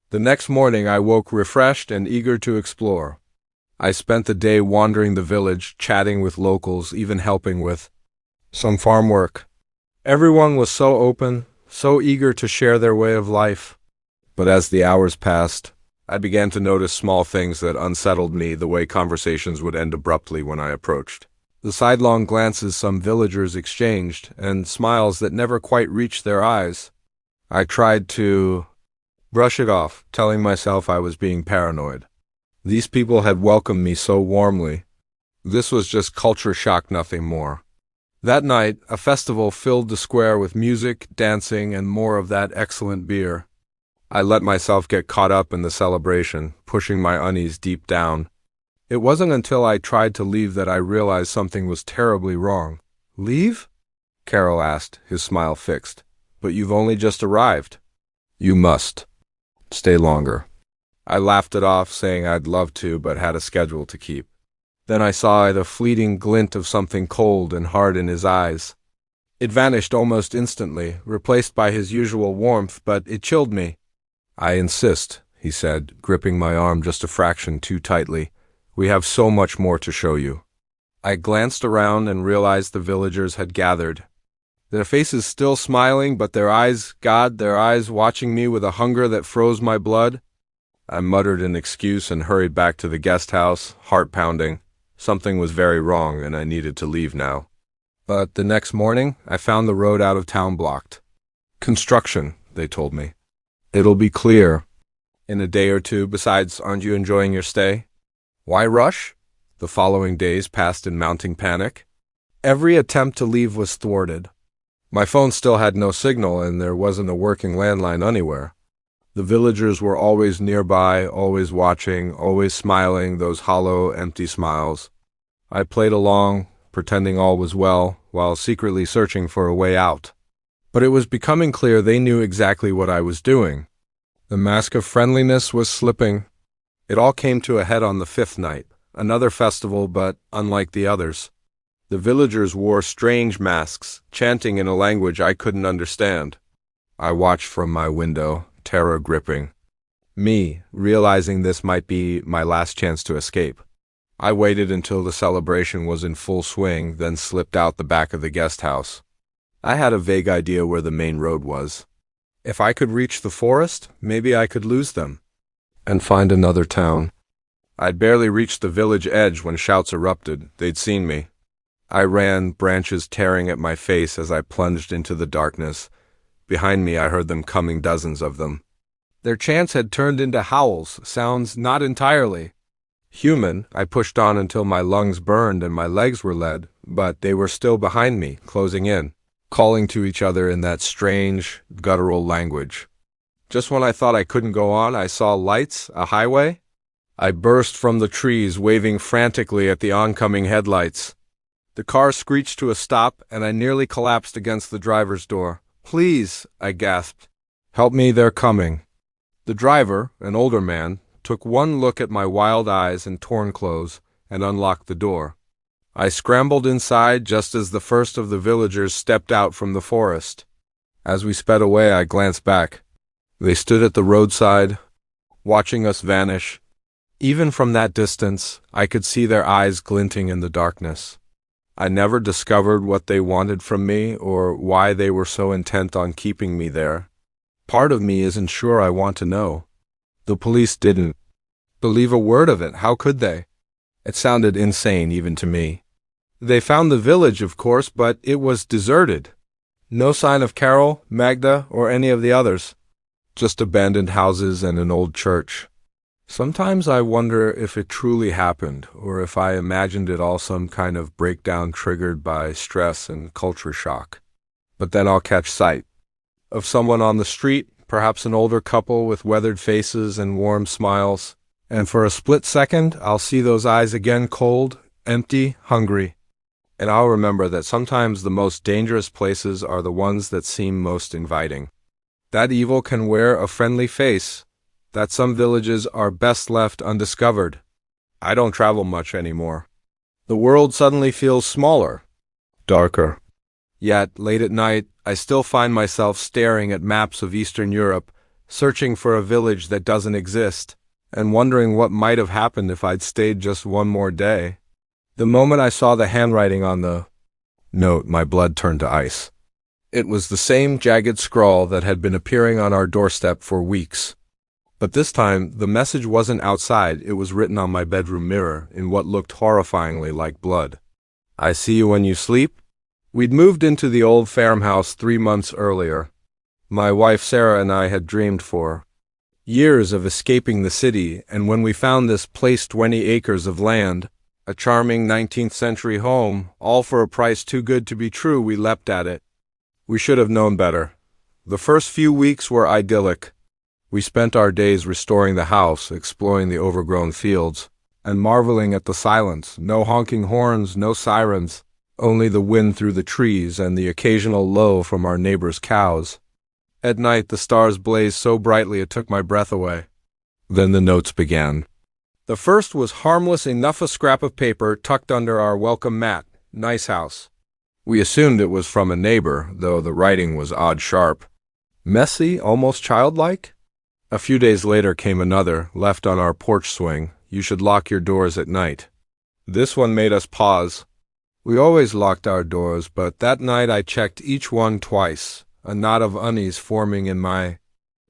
The next morning I woke refreshed and eager to explore. I spent the day wandering the village, chatting with locals, even helping with some farm work. Everyone was so open, so eager to share their way of life. But as the hours passed, I began to notice small things that unsettled me, the way conversations would end abruptly when I approached, the sidelong glances some villagers exchanged, and smiles that never quite reached their eyes. I tried to brush it off, telling myself I was being paranoid. These people had welcomed me so warmly. This was just culture shock, nothing more. That night, a festival filled the square with music, dancing, and more of that excellent beer. I let myself get caught up in the celebration, pushing my unease deep down. It wasn't until I tried to leave that I realized something was terribly wrong. "Leave?" Carol asked, his smile fixed. "But you've only just arrived." "You must stay longer." I laughed it off, saying I'd love to, but had a schedule to keep. Then I saw the fleeting glint of something cold and hard in his eyes. It vanished almost instantly, replaced by his usual warmth, but it chilled me. "I insist," he said, gripping my arm just a fraction too tightly. "We have so much more to show you." I glanced around and realized the villagers had gathered. Their faces still smiling, but their eyes watching me with a hunger that froze my blood. I muttered an excuse and hurried back to the guest house, heart pounding. Something was very wrong, and I needed to leave now. But the next morning, I found the road out of town blocked. Construction, they told me. It'll be clear in a day or two. Besides, aren't you enjoying your stay? Why rush? The following days passed in mounting panic. Every attempt to leave was thwarted. My phone still had no signal, and there wasn't a working landline anywhere. The villagers were always nearby, always watching, always smiling, those hollow, empty smiles. I played along, pretending all was well, while secretly searching for a way out. But it was becoming clear they knew exactly what I was doing. The mask of friendliness was slipping. It all came to a head on the fifth night, another festival, but unlike the others. The villagers wore strange masks, chanting in a language I couldn't understand. I watched from my window, terror gripping me, realizing this might be my last chance to escape. I waited until the celebration was in full swing, then slipped out the back of the guest house. I had a vague idea where the main road was. If I could reach the forest, maybe I could lose them and find another town. I'd barely reached the village edge when shouts erupted. They'd seen me. I ran, branches tearing at my face as I plunged into the darkness. Behind me, I heard them coming, dozens of them. Their chants had turned into howls, sounds not entirely human. I pushed on until my lungs burned and my legs were lead, but they were still behind me, closing in, calling to each other in that strange, guttural language. Just when I thought I couldn't go on, I saw lights, a highway. I burst from the trees, waving frantically at the oncoming headlights. The car screeched to a stop, and I nearly collapsed against the driver's door. "Please," I gasped. "Help me, they're coming." The driver, an older man, took one look at my wild eyes and torn clothes and unlocked the door. I scrambled inside just as the first of the villagers stepped out from the forest. As we sped away, I glanced back. They stood at the roadside, watching us vanish. Even from that distance, I could see their eyes glinting in the darkness. I never discovered what they wanted from me or why they were so intent on keeping me there. Part of me isn't sure I want to know. The police didn't believe a word of it. How could they? It sounded insane even to me. They found the village, of course, but it was deserted. No sign of Carol, Magda, or any of the others. Just abandoned houses and an old church. Sometimes I wonder if it truly happened, or if I imagined it all some kind of breakdown triggered by stress and culture shock. But then I'll catch sight of someone on the street, perhaps an older couple with weathered faces and warm smiles, and for a split second I'll see those eyes again, cold, empty, hungry. And I'll remember that sometimes the most dangerous places are the ones that seem most inviting. That evil can wear a friendly face, that some villages are best left undiscovered. I don't travel much anymore. The world suddenly feels smaller, darker. Yet, late at night, I still find myself staring at maps of Eastern Europe, searching for a village that doesn't exist, and wondering what might have happened if I'd stayed just one more day. The moment I saw the handwriting on the note, my blood turned to ice. It was the same jagged scrawl that had been appearing on our doorstep for weeks. But this time, the message wasn't outside. It was written on my bedroom mirror in what looked horrifyingly like blood. "I see you when you sleep." We'd moved into the old farmhouse 3 months earlier. My wife Sarah and I had dreamed for years of escaping the city, and when we found this place, 20 acres of land, a charming 19th century home, all for a price too good to be true, we leapt at it. We should have known better. The first few weeks were idyllic. We spent our days restoring the house, exploring the overgrown fields, and marveling at the silence. No honking horns, no sirens, only the wind through the trees and the occasional low from our neighbors' cows. At night, the stars blazed so brightly it took my breath away. Then the notes began. The first was harmless enough, a scrap of paper tucked under our welcome mat. "Nice house." We assumed it was from a neighbor, though the writing was odd sharp. Messy, almost childlike. A few days later came another, left on our porch swing. "You should lock your doors at night." This one made us pause. We always locked our doors, but that night I checked each one twice, a knot of unease forming in my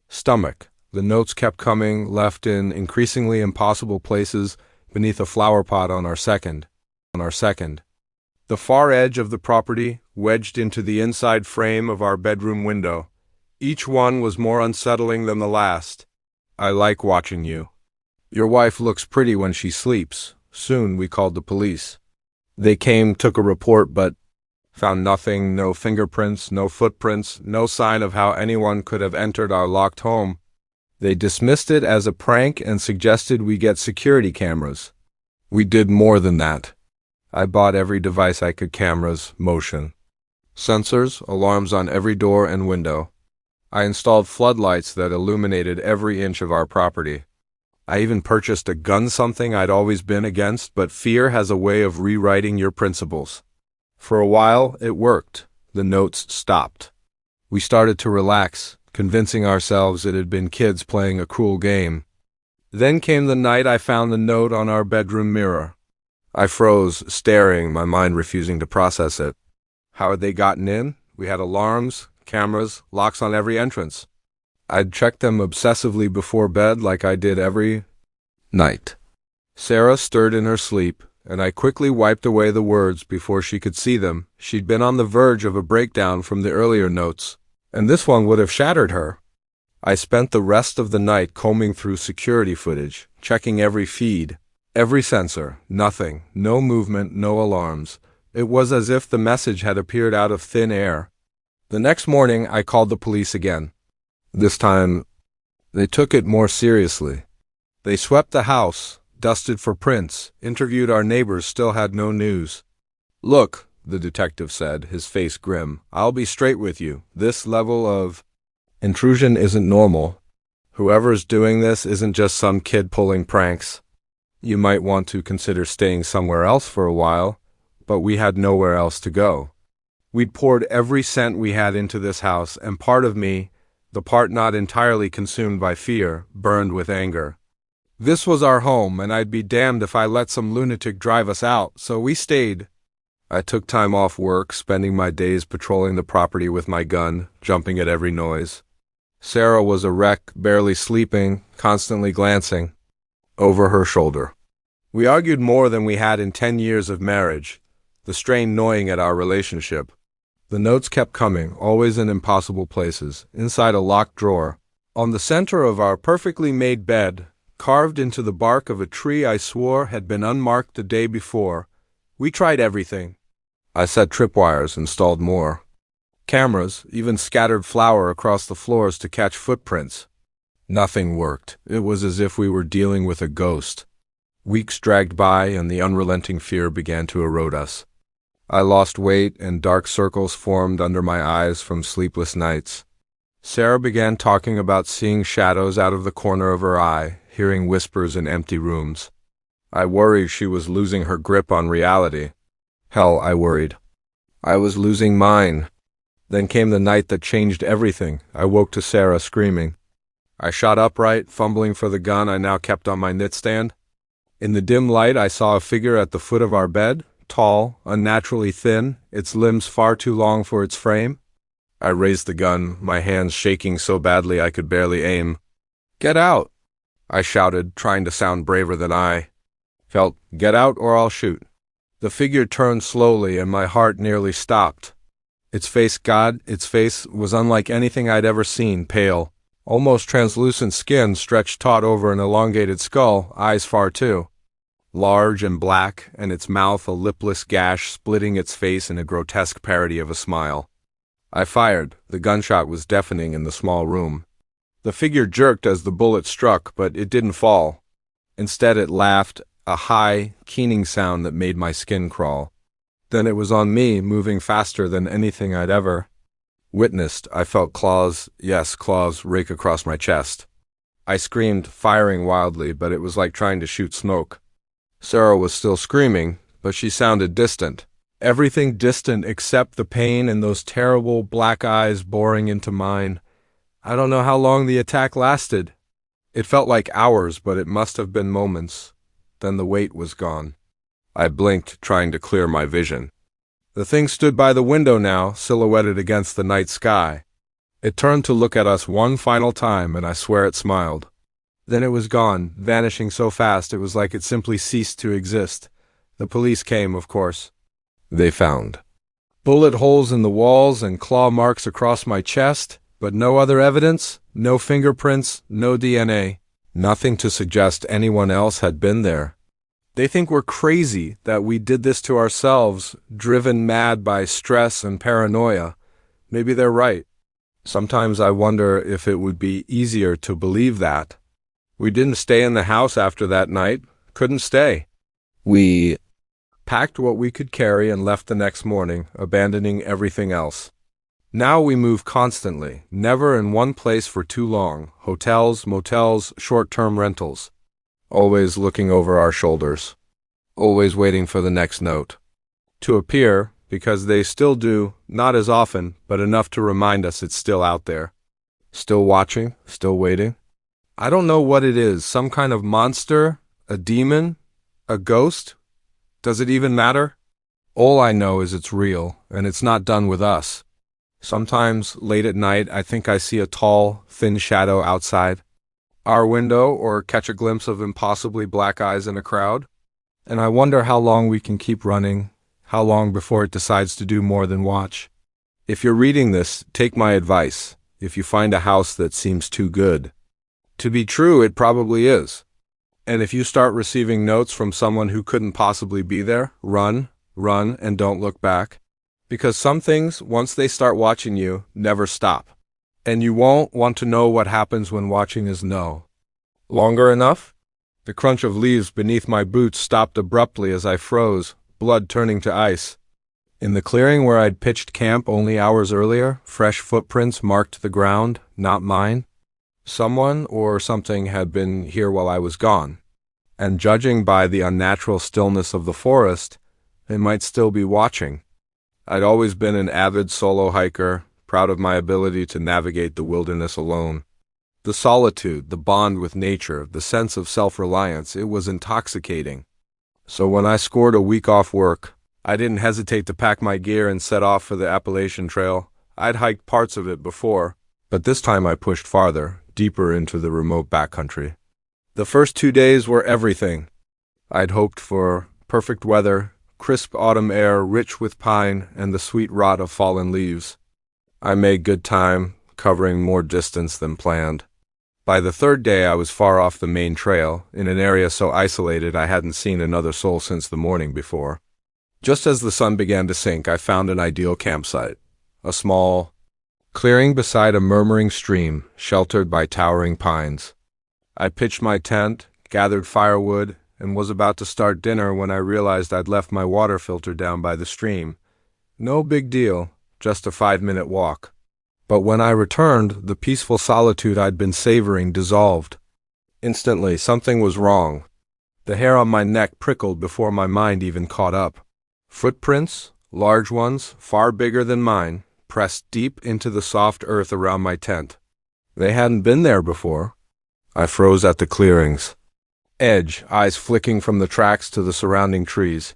stomach. The notes kept coming, left in increasingly impossible places beneath a flower pot on our second. The far edge of the property, wedged into the inside frame of our bedroom window. Each one was more unsettling than the last. I like watching you. Your wife looks pretty when she sleeps. Soon we called the police. They came, took a report, but found nothing, no fingerprints, no footprints, no sign of how anyone could have entered our locked home. They dismissed it as a prank and suggested we get security cameras. We did more than that. I bought every device I could: cameras, motion sensors, alarms on every door and window. I installed floodlights that illuminated every inch of our property. I even purchased a gun, something I'd always been against, but fear has a way of rewriting your principles. For a while, it worked. The notes stopped. We started to relax, convincing ourselves it had been kids playing a cruel game. Then came the night I found the note on our bedroom mirror. I froze, staring, my mind refusing to process it. How had they gotten in? We had alarms, cameras, locks on every entrance. I'd checked them obsessively before bed, like I did every night. Sarah stirred in her sleep, and I quickly wiped away the words before she could see them. She'd been on the verge of a breakdown from the earlier notes, and this one would have shattered her. I spent the rest of the night combing through security footage, checking every feed, every sensor. Nothing, no movement, no alarms. It was as if the message had appeared out of thin air. The next morning, I called the police again. This time, they took it more seriously. They swept the house, dusted for prints, interviewed our neighbors, still had no news. "Look," the detective said, his face grim, "I'll be straight with you. This level of intrusion isn't normal. Whoever's doing this isn't just some kid pulling pranks. You might want to consider staying somewhere else for a while." But we had nowhere else to go. We'd poured every cent we had into this house, and part of me, the part not entirely consumed by fear, burned with anger. This was our home, and I'd be damned if I let some lunatic drive us out, so we stayed. I took time off work, spending my days patrolling the property with my gun, jumping at every noise. Sarah was a wreck, barely sleeping, constantly glancing over her shoulder. We argued more than we had in 10 years of marriage, the strain gnawing at our relationship. The notes kept coming, always in impossible places, inside a locked drawer, on the center of our perfectly made bed, carved into the bark of a tree I swore had been unmarked the day before. We tried everything. I set tripwires, installed more cameras, even scattered flour across the floors to catch footprints. Nothing worked. It was as if we were dealing with a ghost. Weeks dragged by, and the unrelenting fear began to erode us. I lost weight, and dark circles formed under my eyes from sleepless nights. Sarah began talking about seeing shadows out of the corner of her eye, hearing whispers in empty rooms. I worried she was losing her grip on reality. Hell, I worried I was losing mine. Then came the night that changed everything. I woke to Sarah screaming. I shot upright, fumbling for the gun I now kept on my nightstand. In the dim light, I saw a figure at the foot of our bed, tall, unnaturally thin, its limbs far too long for its frame. I raised the gun, my hands shaking so badly I could barely aim. "Get out!" I shouted, trying to sound braver than I felt. "Get out or I'll shoot." The figure turned slowly, and my heart nearly stopped. Its face was unlike anything I'd ever seen: pale, almost translucent skin stretched taut over an elongated skull, eyes far too large and black, and its mouth a lipless gash splitting its face in a grotesque parody of a smile. I fired. The gunshot was deafening in the small room. The figure jerked as the bullet struck, but it didn't fall. Instead, it laughed, a high, keening sound that made my skin crawl. Then it was on me, moving faster than anything I'd ever witnessed. I felt claws rake across my chest. I screamed, firing wildly, but it was like trying to shoot smoke. Sarah was still screaming, but she sounded distant. Everything distant except the pain and those terrible black eyes boring into mine. I don't know how long the attack lasted. It felt like hours, but it must have been moments. Then the weight was gone. I blinked, trying to clear my vision. The thing stood by the window now, silhouetted against the night sky. It turned to look at us one final time, and I swear it smiled. Then it was gone, vanishing so fast it was like it simply ceased to exist. The police came, of course. They found bullet holes in the walls and claw marks across my chest, but no other evidence, no fingerprints, no DNA, nothing to suggest anyone else had been there. They think we're crazy, that we did this to ourselves, driven mad by stress and paranoia. Maybe they're right. Sometimes I wonder if it would be easier to believe that. We didn't stay in the house after that night. Couldn't stay. We packed what we could carry and left the next morning, abandoning everything else. Now we move constantly, never in one place for too long. Hotels, motels, short-term rentals. Always looking over our shoulders. Always waiting for the next note to appear, because they still do, not as often, but enough to remind us it's still out there. Still watching, still waiting. I don't know what it is, some kind of monster, a demon, a ghost? Does it even matter? All I know is it's real, and it's not done with us. Sometimes, late at night, I think I see a tall, thin shadow outside our window or catch a glimpse of impossibly black eyes in a crowd. And I wonder how long we can keep running, how long before it decides to do more than watch. If you're reading this, take my advice. If you find a house that seems too good to be true, it probably is. And if you start receiving notes from someone who couldn't possibly be there, run, and don't look back. Because some things, once they start watching you, never stop. And you won't want to know what happens when watching is no longer enough. The crunch of leaves beneath my boots stopped abruptly as I froze, blood turning to ice. In the clearing where I'd pitched camp only hours earlier, fresh footprints marked the ground, not mine. Someone or something had been here while I was gone, and judging by the unnatural stillness of the forest, they might still be watching. I'd always been an avid solo hiker, proud of my ability to navigate the wilderness alone. The solitude, the bond with nature, the sense of self-reliance, it was intoxicating. So when I scored a week off work, I didn't hesitate to pack my gear and set off for the Appalachian Trail. I'd hiked parts of it before, but this time I pushed farther, deeper into the remote backcountry. The first 2 days were everything. I'd hoped for perfect weather, crisp autumn air rich with pine and the sweet rot of fallen leaves. I made good time, covering more distance than planned. By the third day I was far off the main trail, in an area so isolated I hadn't seen another soul since the morning before. Just as the sun began to sink, I found an ideal campsite. A small clearing beside a murmuring stream, sheltered by towering pines. I pitched my tent, gathered firewood, and was about to start dinner when I realized I'd left my water filter down by the stream. No big deal, just a 5-minute walk. But when I returned, the peaceful solitude I'd been savoring dissolved. Instantly, something was wrong. The hair on my neck prickled before my mind even caught up. Footprints, large ones, far bigger than mine, pressed deep into the soft earth around my tent. They hadn't been there before. I froze at the clearing's edge, eyes flicking from the tracks to the surrounding trees.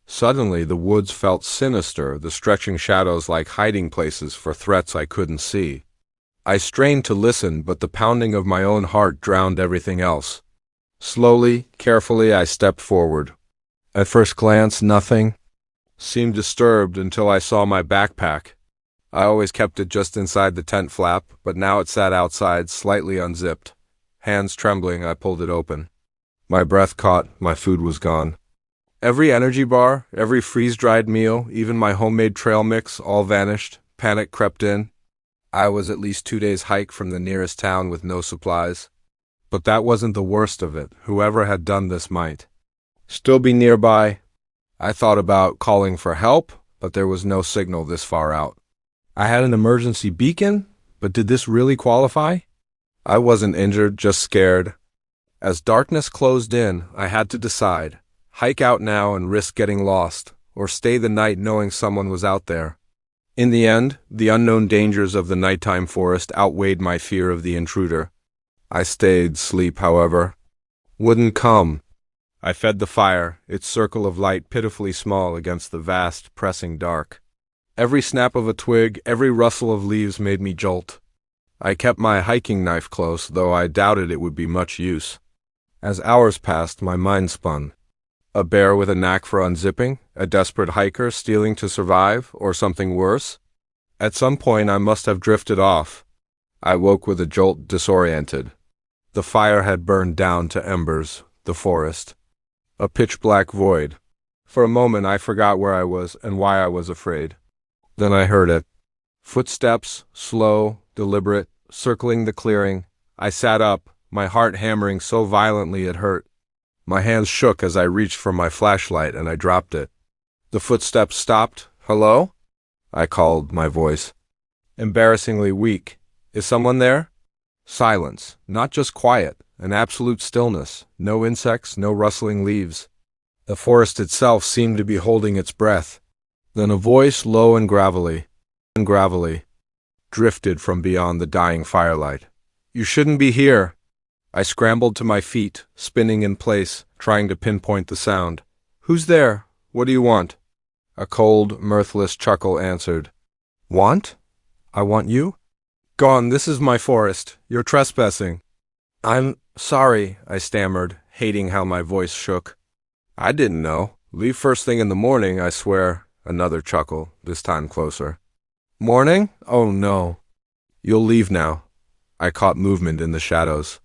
Suddenly, the woods felt sinister, the stretching shadows like hiding places for threats I couldn't see. I strained to listen, but the pounding of my own heart drowned everything else. Slowly, carefully, I stepped forward. At first glance, nothing seemed disturbed until I saw my backpack. I always kept it just inside the tent flap, but now it sat outside, slightly unzipped. Hands trembling, I pulled it open. My breath caught, my food was gone. Every energy bar, every freeze-dried meal, even my homemade trail mix, all vanished. Panic crept in. I was at least 2 days' hike from the nearest town with no supplies. But that wasn't the worst of it. Whoever had done this might still be nearby. I thought about calling for help, but there was no signal this far out. I had an emergency beacon, but did this really qualify? I wasn't injured, just scared. As darkness closed in, I had to decide. Hike out now and risk getting lost, or stay the night knowing someone was out there. In the end, the unknown dangers of the nighttime forest outweighed my fear of the intruder. I stayed. Sleep, however, wouldn't come. I fed the fire, its circle of light pitifully small against the vast, pressing dark. Every snap of a twig, every rustle of leaves made me jolt. I kept my hiking knife close, though I doubted it would be much use. As hours passed, my mind spun. A bear with a knack for unzipping? A desperate hiker stealing to survive? Or something worse? At some point I must have drifted off. I woke with a jolt, disoriented. The fire had burned down to embers, the forest. A pitch-black void. For a moment I forgot where I was and why I was afraid. Then I heard it. Footsteps, slow, deliberate, circling the clearing. I sat up, my heart hammering so violently it hurt. My hands shook as I reached for my flashlight and I dropped it. The footsteps stopped. "Hello?" I called, my voice embarrassingly weak. "Is someone there?" Silence, not just quiet, an absolute stillness, no insects, no rustling leaves. The forest itself seemed to be holding its breath. Then a voice, low and gravelly, drifted from beyond the dying firelight. "You shouldn't be here." I scrambled to my feet, spinning in place, trying to pinpoint the sound. "Who's there? What do you want?" A cold, mirthless chuckle answered. "Want? I want you? Gone, this is my forest. You're trespassing." "I'm sorry," I stammered, hating how my voice shook. "I didn't know. Leave first thing in the morning, I swear." Another chuckle, this time closer. "Morning? Oh no." "You'll leave now." I caught movement in the shadows.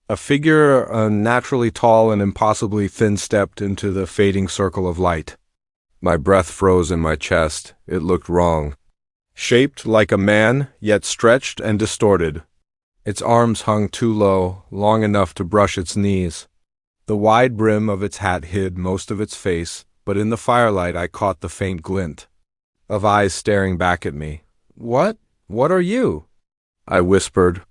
A figure, unnaturally tall and impossibly thin, stepped into the fading circle of light. My breath froze in my chest. It looked wrong. Shaped like a man, yet stretched and distorted. Its arms hung too low, long enough to brush its knees. The wide brim of its hat hid most of its face, but in the firelight I caught the faint glint of eyes staring back at me. What are you?" I whispered.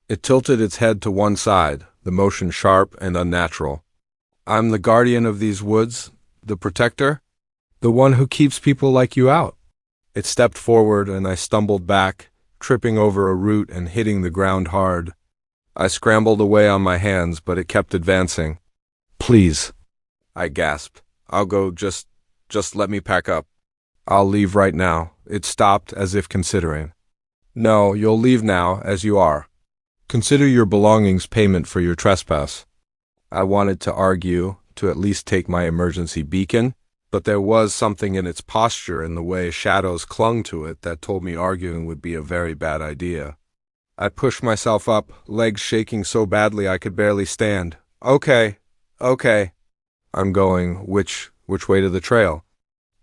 It tilted its head to one side, the motion sharp and unnatural. "I'm the guardian of these woods, the protector, the one who keeps people like you out." It stepped forward and I stumbled back, tripping over a root and hitting the ground hard. I scrambled away on my hands, but it kept advancing. "Please," I gasped. "I'll go, just let me pack up." "I'll leave right now." It stopped, as if considering. "No, you'll leave now, as you are. Consider your belongings payment for your trespass." I wanted to argue, to at least take my emergency beacon, but there was something in its posture and the way shadows clung to it that told me arguing would be a very bad idea. I pushed myself up, legs shaking so badly I could barely stand. Okay. I'm going, which way to the trail?"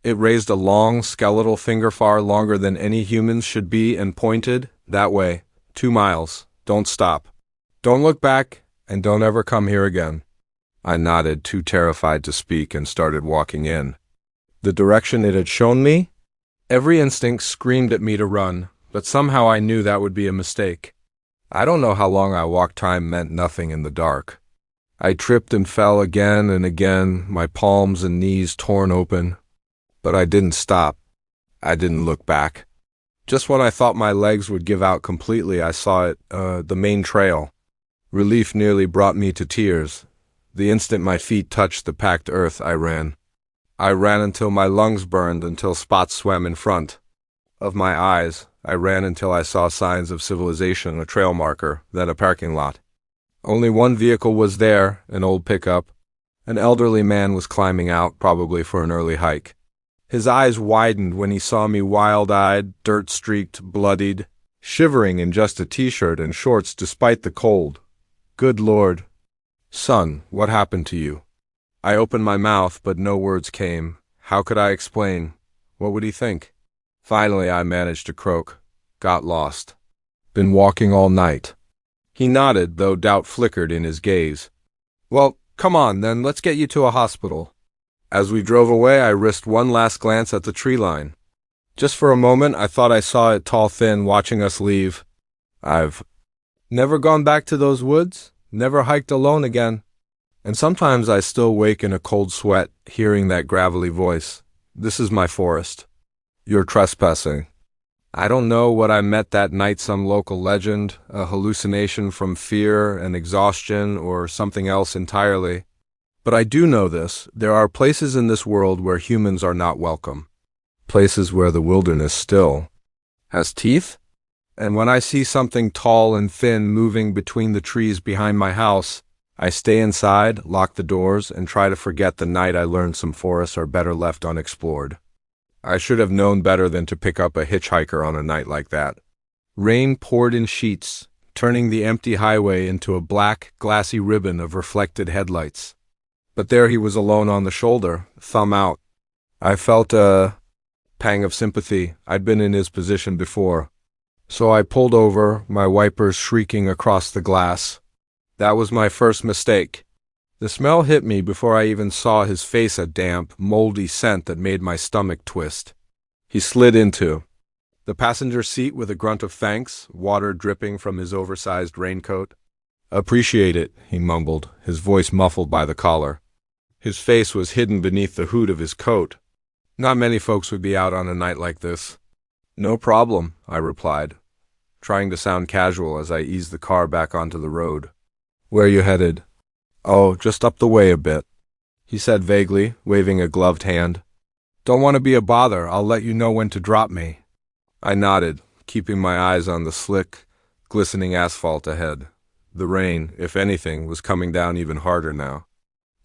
It raised a long, skeletal finger far longer than any humans should be and pointed, "That way. 2 miles. Don't stop. Don't look back, and don't ever come here again." I nodded, too terrified to speak, and started walking in. The direction it had shown me? Every instinct screamed at me to run, but somehow I knew that would be a mistake. I don't know how long I walked. Time meant nothing in the dark. I tripped and fell again and again, my palms and knees torn open. But I didn't stop. I didn't look back. Just when I thought my legs would give out completely, I saw it, the main trail. Relief nearly brought me to tears. The instant my feet touched the packed earth, I ran. I ran until my lungs burned, until spots swam in front of my eyes. I ran until I saw signs of civilization, a trail marker, then a parking lot. Only one vehicle was there, an old pickup. An elderly man was climbing out, probably for an early hike. His eyes widened when he saw me, wild-eyed, dirt-streaked, bloodied, shivering in just a t-shirt and shorts despite the cold. "Good Lord. Son, what happened to you?" I opened my mouth, but no words came. How could I explain? What would he think? Finally, I managed to croak. "Got lost. Been walking all night." He nodded, though doubt flickered in his gaze. "Well, come on, then, let's get you to a hospital." As we drove away, I risked one last glance at the tree line. Just for a moment, I thought I saw it, tall, thin, watching us leave. I've never gone back to those woods, never hiked alone again. And sometimes I still wake in a cold sweat, hearing that gravelly voice. "This is my forest. You're trespassing." I don't know what I met that night, some local legend, a hallucination from fear and exhaustion, or something else entirely. But I do know this. There are places in this world where humans are not welcome. Places where the wilderness still has teeth. And when I see something tall and thin moving between the trees behind my house, I stay inside, lock the doors, and try to forget the night I learned some forests are better left unexplored. I should have known better than to pick up a hitchhiker on a night like that. Rain poured in sheets, turning the empty highway into a black, glassy ribbon of reflected headlights. But there he was alone on the shoulder, thumb out. I felt a pang of sympathy. I'd been in his position before. So I pulled over, my wipers shrieking across the glass. That was my first mistake. The smell hit me before I even saw his face, a damp, moldy scent that made my stomach twist. He slid into the passenger seat with a grunt of thanks, water dripping from his oversized raincoat. "Appreciate it," he mumbled, his voice muffled by the collar. His face was hidden beneath the hood of his coat. Not many folks would be out on a night like this. "No problem," I replied, trying to sound casual as I eased the car back onto the road. "Where you headed?" "Oh, just up the way a bit," he said vaguely, waving a gloved hand. "Don't want to be a bother. I'll let you know when to drop me." I nodded, keeping my eyes on the slick, glistening asphalt ahead. The rain, if anything, was coming down even harder now.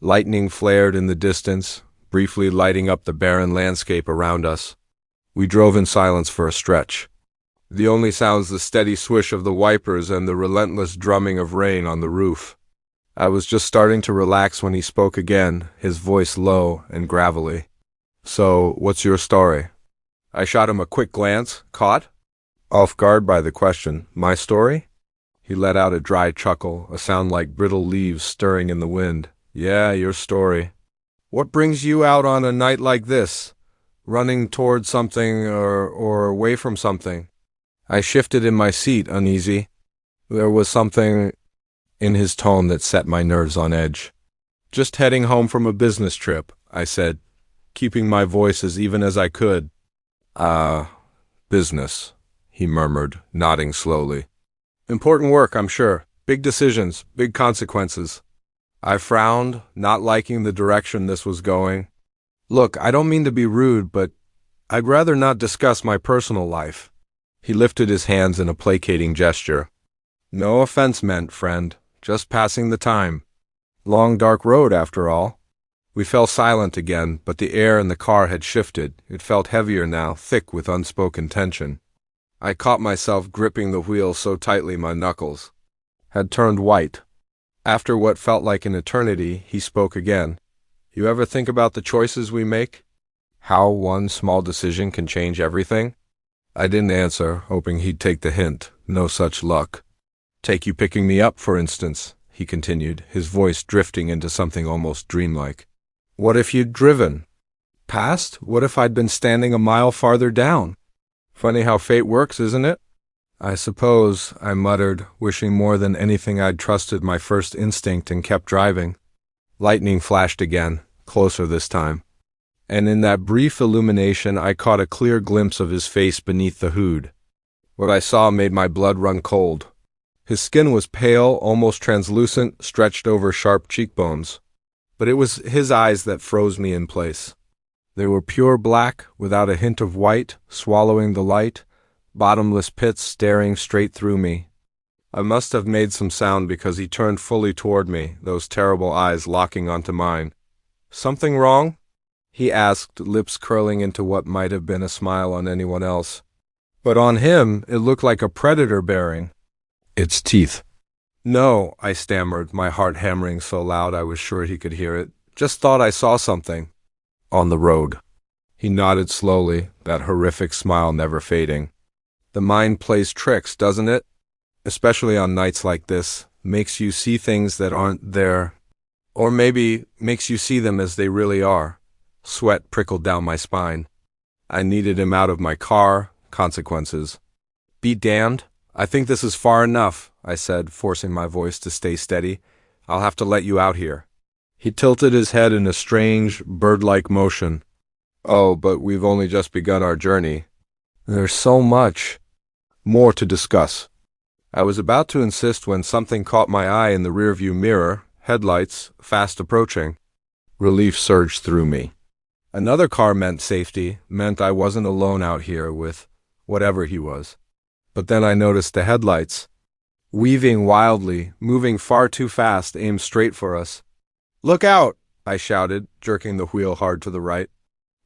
Lightning flared in the distance, briefly lighting up the barren landscape around us. We drove in silence for a stretch. The only sounds the steady swish of the wipers and the relentless drumming of rain on the roof. I was just starting to relax when he spoke again, his voice low and gravelly. "So, what's your story?" I shot him a quick glance, caught off guard by the question. "My story?" He let out a dry chuckle, a sound like brittle leaves stirring in the wind. "Yeah, your story. What brings you out on a night like this? Running toward something or away from something?" I shifted in my seat, uneasy. There was something in his tone that set my nerves on edge. "Just heading home from a business trip," I said, keeping my voice as even as I could. Business," he murmured, nodding slowly. "Important work, I'm sure. Big decisions, big consequences." I frowned, not liking the direction this was going. "Look, I don't mean to be rude, but I'd rather not discuss my personal life." He lifted his hands in a placating gesture. "No offense meant, friend. Just passing the time. Long, dark road, after all." We fell silent again, but the air in the car had shifted. It felt heavier now, thick with unspoken tension. I caught myself gripping the wheel so tightly my knuckles had turned white. After what felt like an eternity, he spoke again. "You ever think about the choices we make? How one small decision can change everything?" I didn't answer, hoping he'd take the hint. No such luck. "Take you picking me up, for instance," he continued, his voice drifting into something almost dreamlike. "What if you'd driven past? What if I'd been standing a mile farther down? Funny how fate works, isn't it?" "I suppose," I muttered, wishing more than anything I'd trusted my first instinct and kept driving. Lightning flashed again, closer this time. And in that brief illumination I caught a clear glimpse of his face beneath the hood. What I saw made my blood run cold. His skin was pale, almost translucent, stretched over sharp cheekbones. But it was his eyes that froze me in place. They were pure black, without a hint of white, swallowing the light, bottomless pits staring straight through me. I must have made some sound because he turned fully toward me, those terrible eyes locking onto mine. "Something wrong?" he asked, lips curling into what might have been a smile on anyone else. But on him, it looked like a predator bearing its teeth. "No," I stammered, my heart hammering so loud I was sure he could hear it. "Just thought I saw something on the road." He nodded slowly, that horrific smile never fading. "The mind plays tricks, doesn't it? Especially on nights like this. Makes you see things that aren't there. Or maybe makes you see them as they really are." Sweat prickled down my spine. I needed him out of my car. Consequences. "Be damned. I think this is far enough," I said, forcing my voice to stay steady. "I'll have to let you out here." He tilted his head in a strange, bird-like motion. "Oh, but we've only just begun our journey. There's so much more to discuss." I was about to insist when something caught my eye in the rearview mirror, headlights, fast approaching. Relief surged through me. Another car meant safety, meant I wasn't alone out here with whatever he was. But then I noticed the headlights, weaving wildly, moving far too fast, aimed straight for us. "Look out!" I shouted, jerking the wheel hard to the right.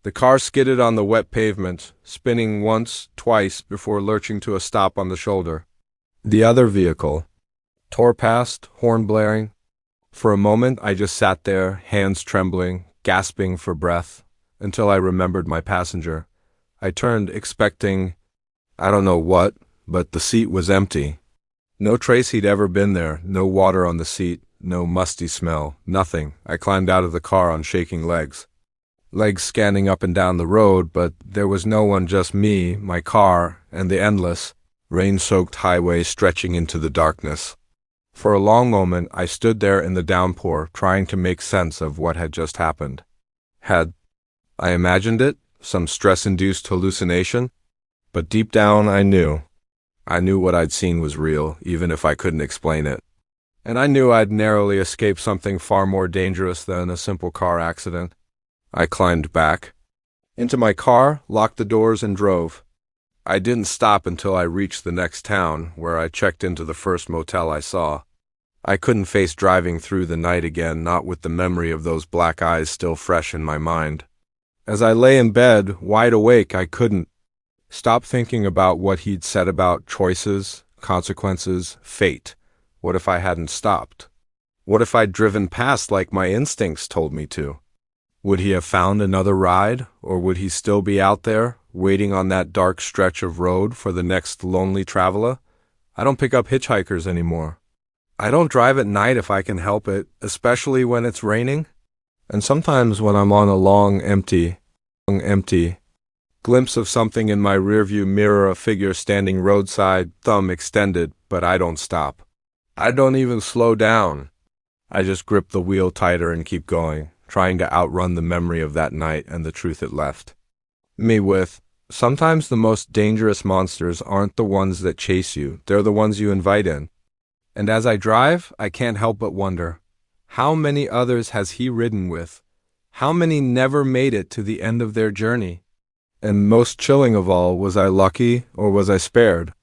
The car skidded on the wet pavement, spinning once, twice, before lurching to a stop on the shoulder. The other vehicle tore past, horn blaring. For a moment, I just sat there, hands trembling, gasping for breath, until I remembered my passenger. I turned, expecting, I don't know what, but the seat was empty. No trace he'd ever been there, no water on the seat, no musty smell, nothing. I climbed out of the car on shaking legs scanning up and down the road, but there was no one, just me, my car, and the endless, rain-soaked highway stretching into the darkness. For a long moment, I stood there in the downpour, trying to make sense of what had just happened. Had I imagined it? Some stress-induced hallucination? But deep down, I knew. I knew what I'd seen was real, even if I couldn't explain it. And I knew I'd narrowly escaped something far more dangerous than a simple car accident. I climbed back into my car, locked the doors, and drove. I didn't stop until I reached the next town, where I checked into the first motel I saw. I couldn't face driving through the night again, not with the memory of those black eyes still fresh in my mind. As I lay in bed, wide awake, I couldn't stop thinking about what he'd said about choices, consequences, fate. What if I hadn't stopped? What if I'd driven past like my instincts told me to? Would he have found another ride, or would he still be out there, waiting on that dark stretch of road for the next lonely traveler? I don't pick up hitchhikers anymore. I don't drive at night if I can help it, especially when it's raining. And sometimes when I'm on a long, empty glimpse of something in my rearview mirror, a figure standing roadside, thumb extended, but I don't stop. I don't even slow down. I just grip the wheel tighter and keep going, trying to outrun the memory of that night and the truth it left me with. Sometimes the most dangerous monsters aren't the ones that chase you, they're the ones you invite in. And as I drive, I can't help but wonder, how many others has he ridden with? How many never made it to the end of their journey? And most chilling of all, was I lucky or was I spared?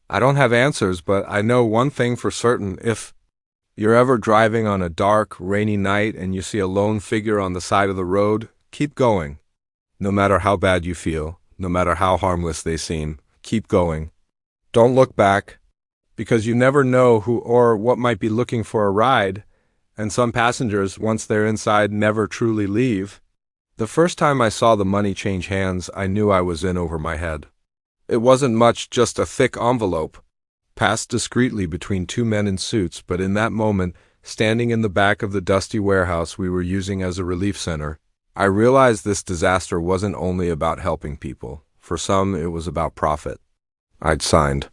I don't have answers, but I know one thing for certain. If you're ever driving on a dark, rainy night and you see a lone figure on the side of the road, keep going. No matter how bad you feel, no matter how harmless they seem, keep going. Don't look back, because you never know who or what might be looking for a ride, and some passengers, once they're inside, never truly leave. The first time I saw the money change hands, I knew I was in over my head. It wasn't much, just a thick envelope, passed discreetly between two men in suits, but in that moment, standing in the back of the dusty warehouse we were using as a relief center, I realized this disaster wasn't only about helping people. For some, it was about profit. I'd signed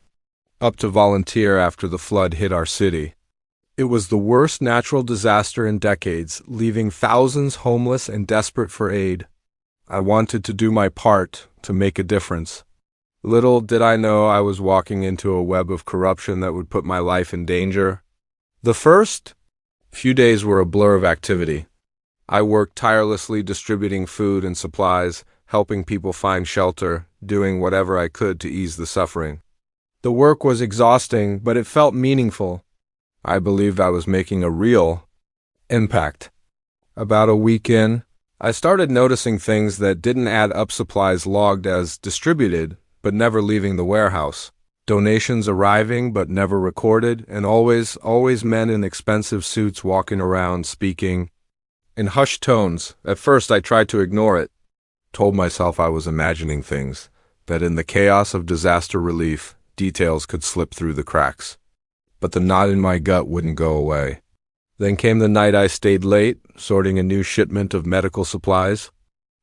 up to volunteer after the flood hit our city. It was the worst natural disaster in decades, leaving thousands homeless and desperate for aid. I wanted to do my part, to make a difference. Little did I know I was walking into a web of corruption that would put my life in danger. The first few days were a blur of activity. I worked tirelessly distributing food and supplies, helping people find shelter, doing whatever I could to ease the suffering. The work was exhausting, but it felt meaningful. I believed I was making a real impact. About a week in, I started noticing things that didn't add up: supplies logged as distributed, but never leaving the warehouse. Donations arriving, but never recorded, and always men in expensive suits walking around speaking in hushed tones. At first I tried to ignore it, told myself I was imagining things, that in the chaos of disaster relief, details could slip through the cracks. But the knot in my gut wouldn't go away. Then came the night I stayed late, sorting a new shipment of medical supplies.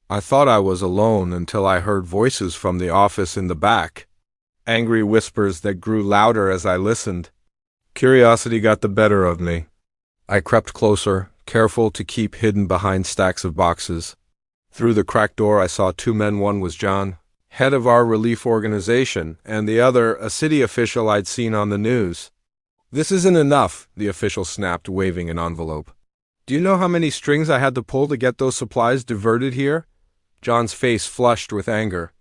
I thought I was alone until I heard voices from the office in the back, angry whispers that grew louder as I listened. Curiosity got the better of me. I crept closer, careful to keep hidden behind stacks of boxes. Through the cracked door I saw two men. One was John, head of our relief organization, and the other a city official I'd seen on the news. "This isn't enough," the official snapped, waving an envelope. Do you know how many strings I had to pull to get those supplies diverted here? John's face flushed with anger.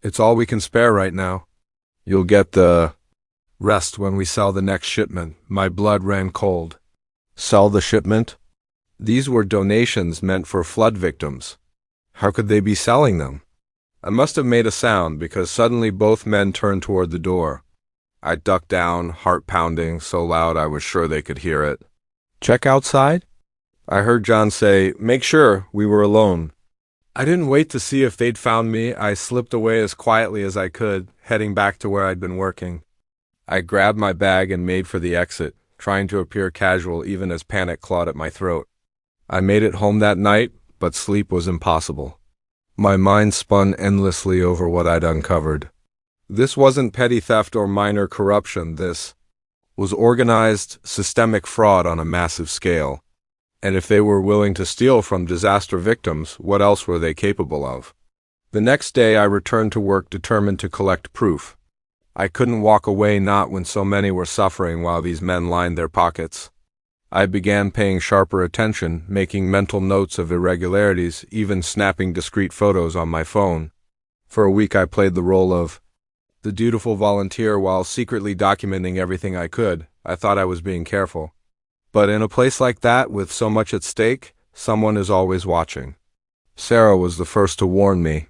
It's all we can spare right now. You'll get the rest when we sell the next shipment. My blood ran cold. Sell the shipment? These were donations meant for flood victims. How could they be selling them? I must have made a sound because suddenly both men turned toward the door. I ducked down, heart pounding, so loud I was sure they could hear it. Check outside? I heard John say, make sure we were alone. I didn't wait to see if they'd found me. I slipped away as quietly as I could, heading back to where I'd been working. I grabbed my bag and made for the exit, trying to appear casual even as panic clawed at my throat. I made it home that night, but sleep was impossible. My mind spun endlessly over what I'd uncovered. This wasn't petty theft or minor corruption. This was organized, systemic fraud on a massive scale. And if they were willing to steal from disaster victims, what else were they capable of? The next day I returned to work determined to collect proof. I couldn't walk away not when so many were suffering while these men lined their pockets. I began paying sharper attention, making mental notes of irregularities, even snapping discreet photos on my phone. For a week I played the role of the dutiful volunteer while secretly documenting everything I could. I thought I was being careful. But in a place like that, with so much at stake, someone is always watching. Sarah was the first to warn me.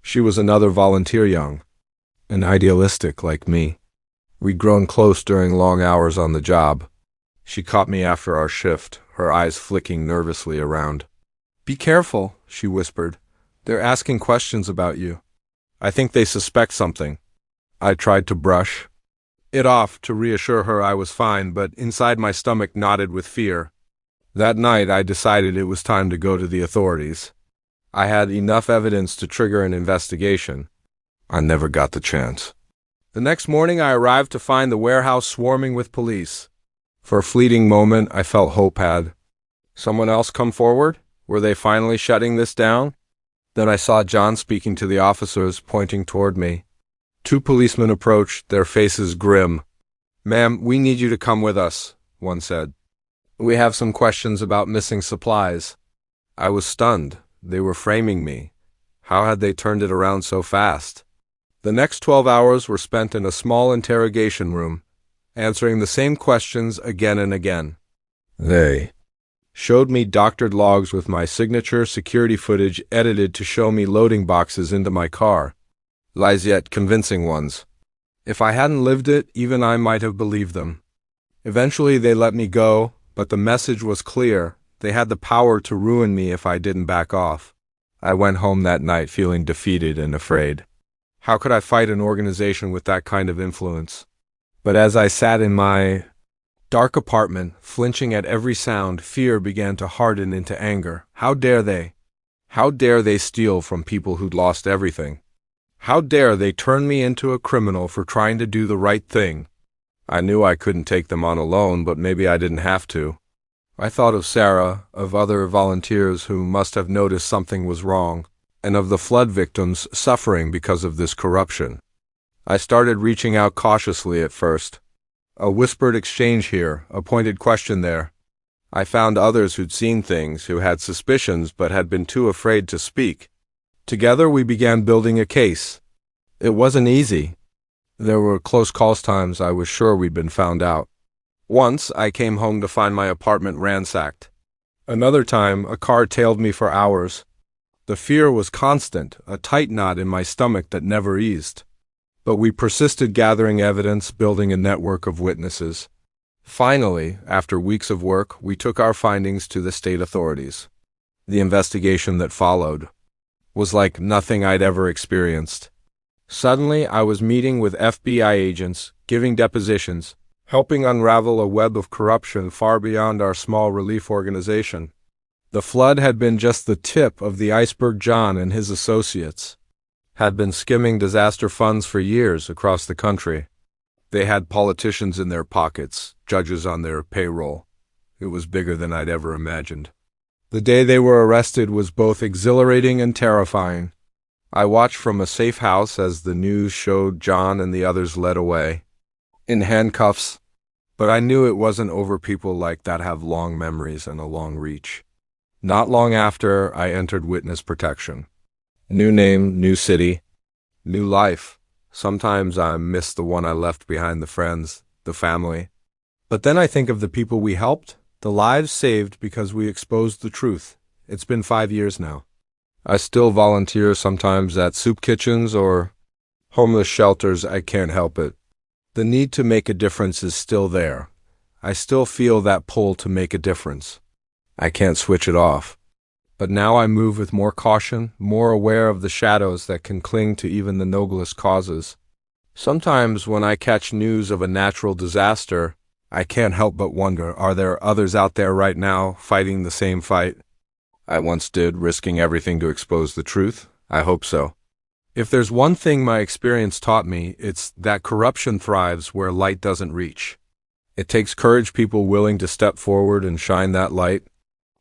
She was another volunteer young, and idealistic like me. We'd grown close during long hours on the job. She caught me after our shift, her eyes flicking nervously around. Be careful, she whispered. They're asking questions about you. I think they suspect something. I tried to brush it off to reassure her I was fine, but inside my stomach knotted with fear. That night I decided it was time to go to the authorities. I had enough evidence to trigger an investigation. I never got the chance. The next morning I arrived to find the warehouse swarming with police. For a fleeting moment I felt hope had someone else come forward. Were they finally shutting this down? Then I saw John speaking to the officers, pointing toward me. Two policemen approached, their faces grim. Ma'am, we need you to come with us, one said. We have some questions about missing supplies. I was stunned. They were framing me. How had they turned it around so fast? The next 12 hours were spent in a small interrogation room, answering the same questions again and again. They showed me doctored logs with my signature, security footage edited to show me loading boxes into my car. Lies yet convincing ones. If I hadn't lived it, even I might have believed them. Eventually they let me go, but the message was clear. They had the power to ruin me if I didn't back off. I went home that night feeling defeated and afraid. How could I fight an organization with that kind of influence? But as I sat in my dark apartment, flinching at every sound, fear began to harden into anger. How dare they? How dare they steal from people who'd lost everything? How dare they turn me into a criminal for trying to do the right thing? I knew I couldn't take them on alone, but maybe I didn't have to. I thought of Sarah, of other volunteers who must have noticed something was wrong, and of the flood victims suffering because of this corruption. I started reaching out cautiously at first. A whispered exchange here, a pointed question there. I found others who'd seen things, who had suspicions but had been too afraid to speak. Together we began building a case. It wasn't easy. There were close calls times I was sure we'd been found out. Once I came home to find my apartment ransacked. Another time a car tailed me for hours. The fear was constant, a tight knot in my stomach that never eased. But we persisted gathering evidence, building a network of witnesses. Finally, after weeks of work, we took our findings to the state authorities. The investigation that followed was like nothing I'd ever experienced. Suddenly, I was meeting with FBI agents, giving depositions, helping unravel a web of corruption far beyond our small relief organization. The flood had been just the tip of the iceberg. John and his associates had been skimming disaster funds for years across the country. They had politicians in their pockets, judges on their payroll. It was bigger than I'd ever imagined. The day they were arrested was both exhilarating and terrifying. I watched from a safe house as the news showed John and the others led away, in handcuffs, But I knew it wasn't over people like that have long memories and a long reach. Not long after, I entered witness protection. New name, new city, new life. Sometimes I miss the one I left behind, the friends, the family. But then I think of the people we helped, the lives saved because we exposed the truth. It's been 5 years now. I still volunteer sometimes at soup kitchens or homeless shelters. I can't help it. The need to make a difference is still there. I still feel that pull to make a difference. I can't switch it off. But now I move with more caution, more aware of the shadows that can cling to even the noblest causes. Sometimes when I catch news of a natural disaster, I can't help but wonder, are there others out there right now fighting the same fight I once did, risking everything to expose the truth? I hope so. If there's one thing my experience taught me, it's that corruption thrives where light doesn't reach. It takes courage, people willing to step forward and shine that light,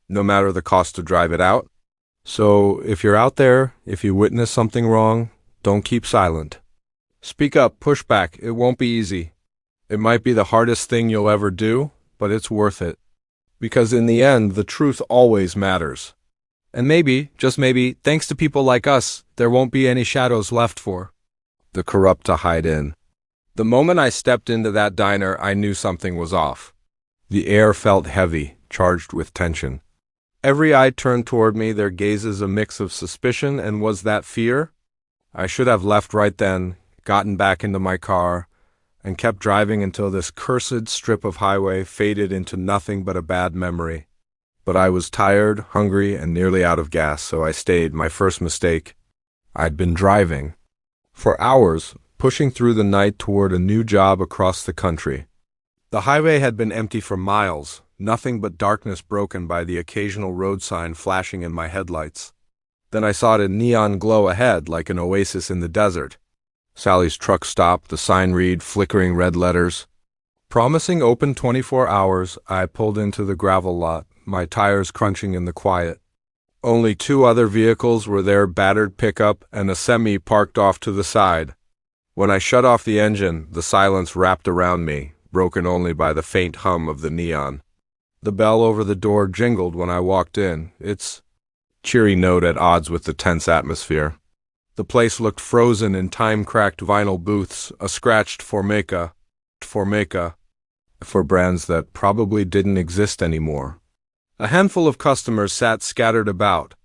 no matter the cost to drive it out. So if you're out there, if you witness something wrong, don't keep silent. Speak up, push back. It won't be easy. It might be the hardest thing you'll ever do, but it's worth it. Because in the end, the truth always matters. And maybe, just maybe, thanks to people like us, there won't be any shadows left for the corrupt to hide in. The moment I stepped into that diner, I knew something was off. The air felt heavy, charged with tension. Every eye turned toward me, their gazes a mix of suspicion, and was that fear? I should have left right then, gotten back into my car, and kept driving until this cursed strip of highway faded into nothing but a bad memory. But I was tired, hungry, and nearly out of gas, so I stayed. My first mistake. I'd been driving for hours, pushing through the night toward a new job across the country. The highway had been empty for miles, nothing but darkness broken by the occasional road sign flashing in my headlights. Then I saw a neon glow ahead, like an oasis in the desert. Sally's truck stopped, the sign read, flickering red letters. Promising open 24 hours, I pulled into the gravel lot, my tires crunching in the quiet. Only 2 other vehicles were there, battered pickup and a semi parked off to the side. When I shut off the engine, the silence wrapped around me, broken only by the faint hum of the neon. The bell over the door jingled when I walked in, its cheery note at odds with the tense atmosphere. The place looked frozen in time-cracked vinyl booths, a scratched Formica, for brands that probably didn't exist anymore. A handful of customers sat scattered about.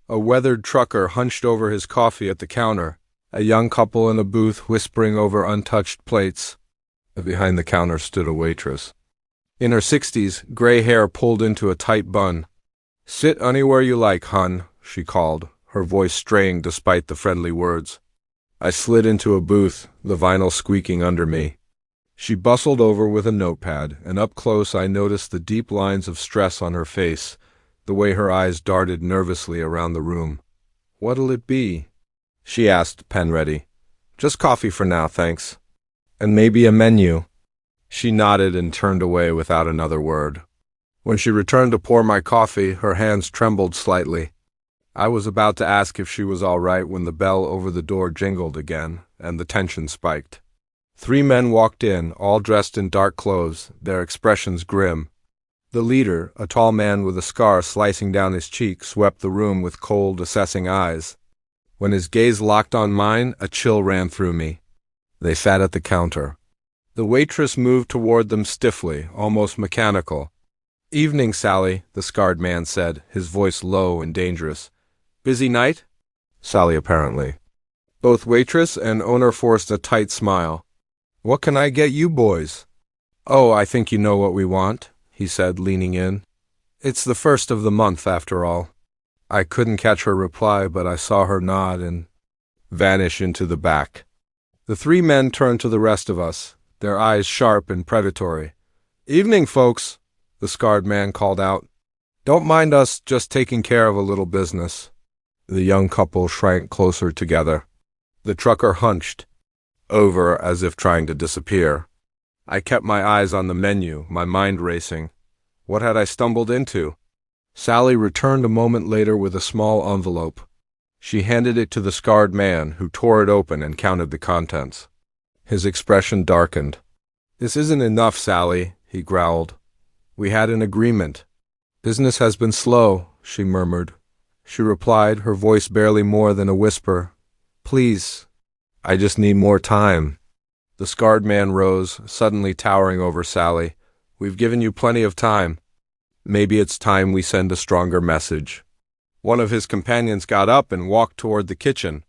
A weathered trucker hunched over his coffee at the counter, a young couple in a booth whispering over untouched plates. Behind the counter stood a waitress. In her 60s, gray hair pulled into a tight bun. "Sit anywhere you like, hun," she called, her voice straying despite the friendly words. I slid into a booth, the vinyl squeaking under me. She bustled over with a notepad, and up close I noticed the deep lines of stress on her face, the way her eyes darted nervously around the room. "What'll it be?" she asked, pen ready. "Just coffee for now, thanks. And maybe a menu." She nodded and turned away without another word. When she returned to pour my coffee, her hands trembled slightly. I was about to ask if she was all right when the bell over the door jingled again, and the tension spiked. 3 men walked in, all dressed in dark clothes, their expressions grim. The leader, a tall man with a scar slicing down his cheek, swept the room with cold, assessing eyes. When his gaze locked on mine, a chill ran through me. They sat at the counter. The waitress moved toward them stiffly, almost mechanical. "Evening, Sally," the scarred man said, his voice low and dangerous. "Busy night?" Sally, apparently. Both waitress and owner forced a tight smile. "What can I get you boys?" "Oh, I think you know what we want," he said, leaning in. "It's the 1st of the month, after all." I couldn't catch her reply, but I saw her nod and vanish into the back. The 3 men turned to the rest of us, their eyes sharp and predatory. "Evening, folks," the scarred man called out. "Don't mind us just taking care of a little business." The young couple shrank closer together. The trucker hunched over as if trying to disappear. I kept my eyes on the menu, my mind racing. What had I stumbled into? Sally returned a moment later with a small envelope. She handed it to the scarred man, who tore it open and counted the contents. His expression darkened. "This isn't enough, Sally," he growled. "We had an agreement." "Business has been slow," she murmured. She replied, her voice barely more than a whisper. "Please, I just need more time." The scarred man rose, suddenly towering over Sally. "We've given you plenty of time. Maybe it's time we send a stronger message." One of his companions got up and walked toward the kitchen.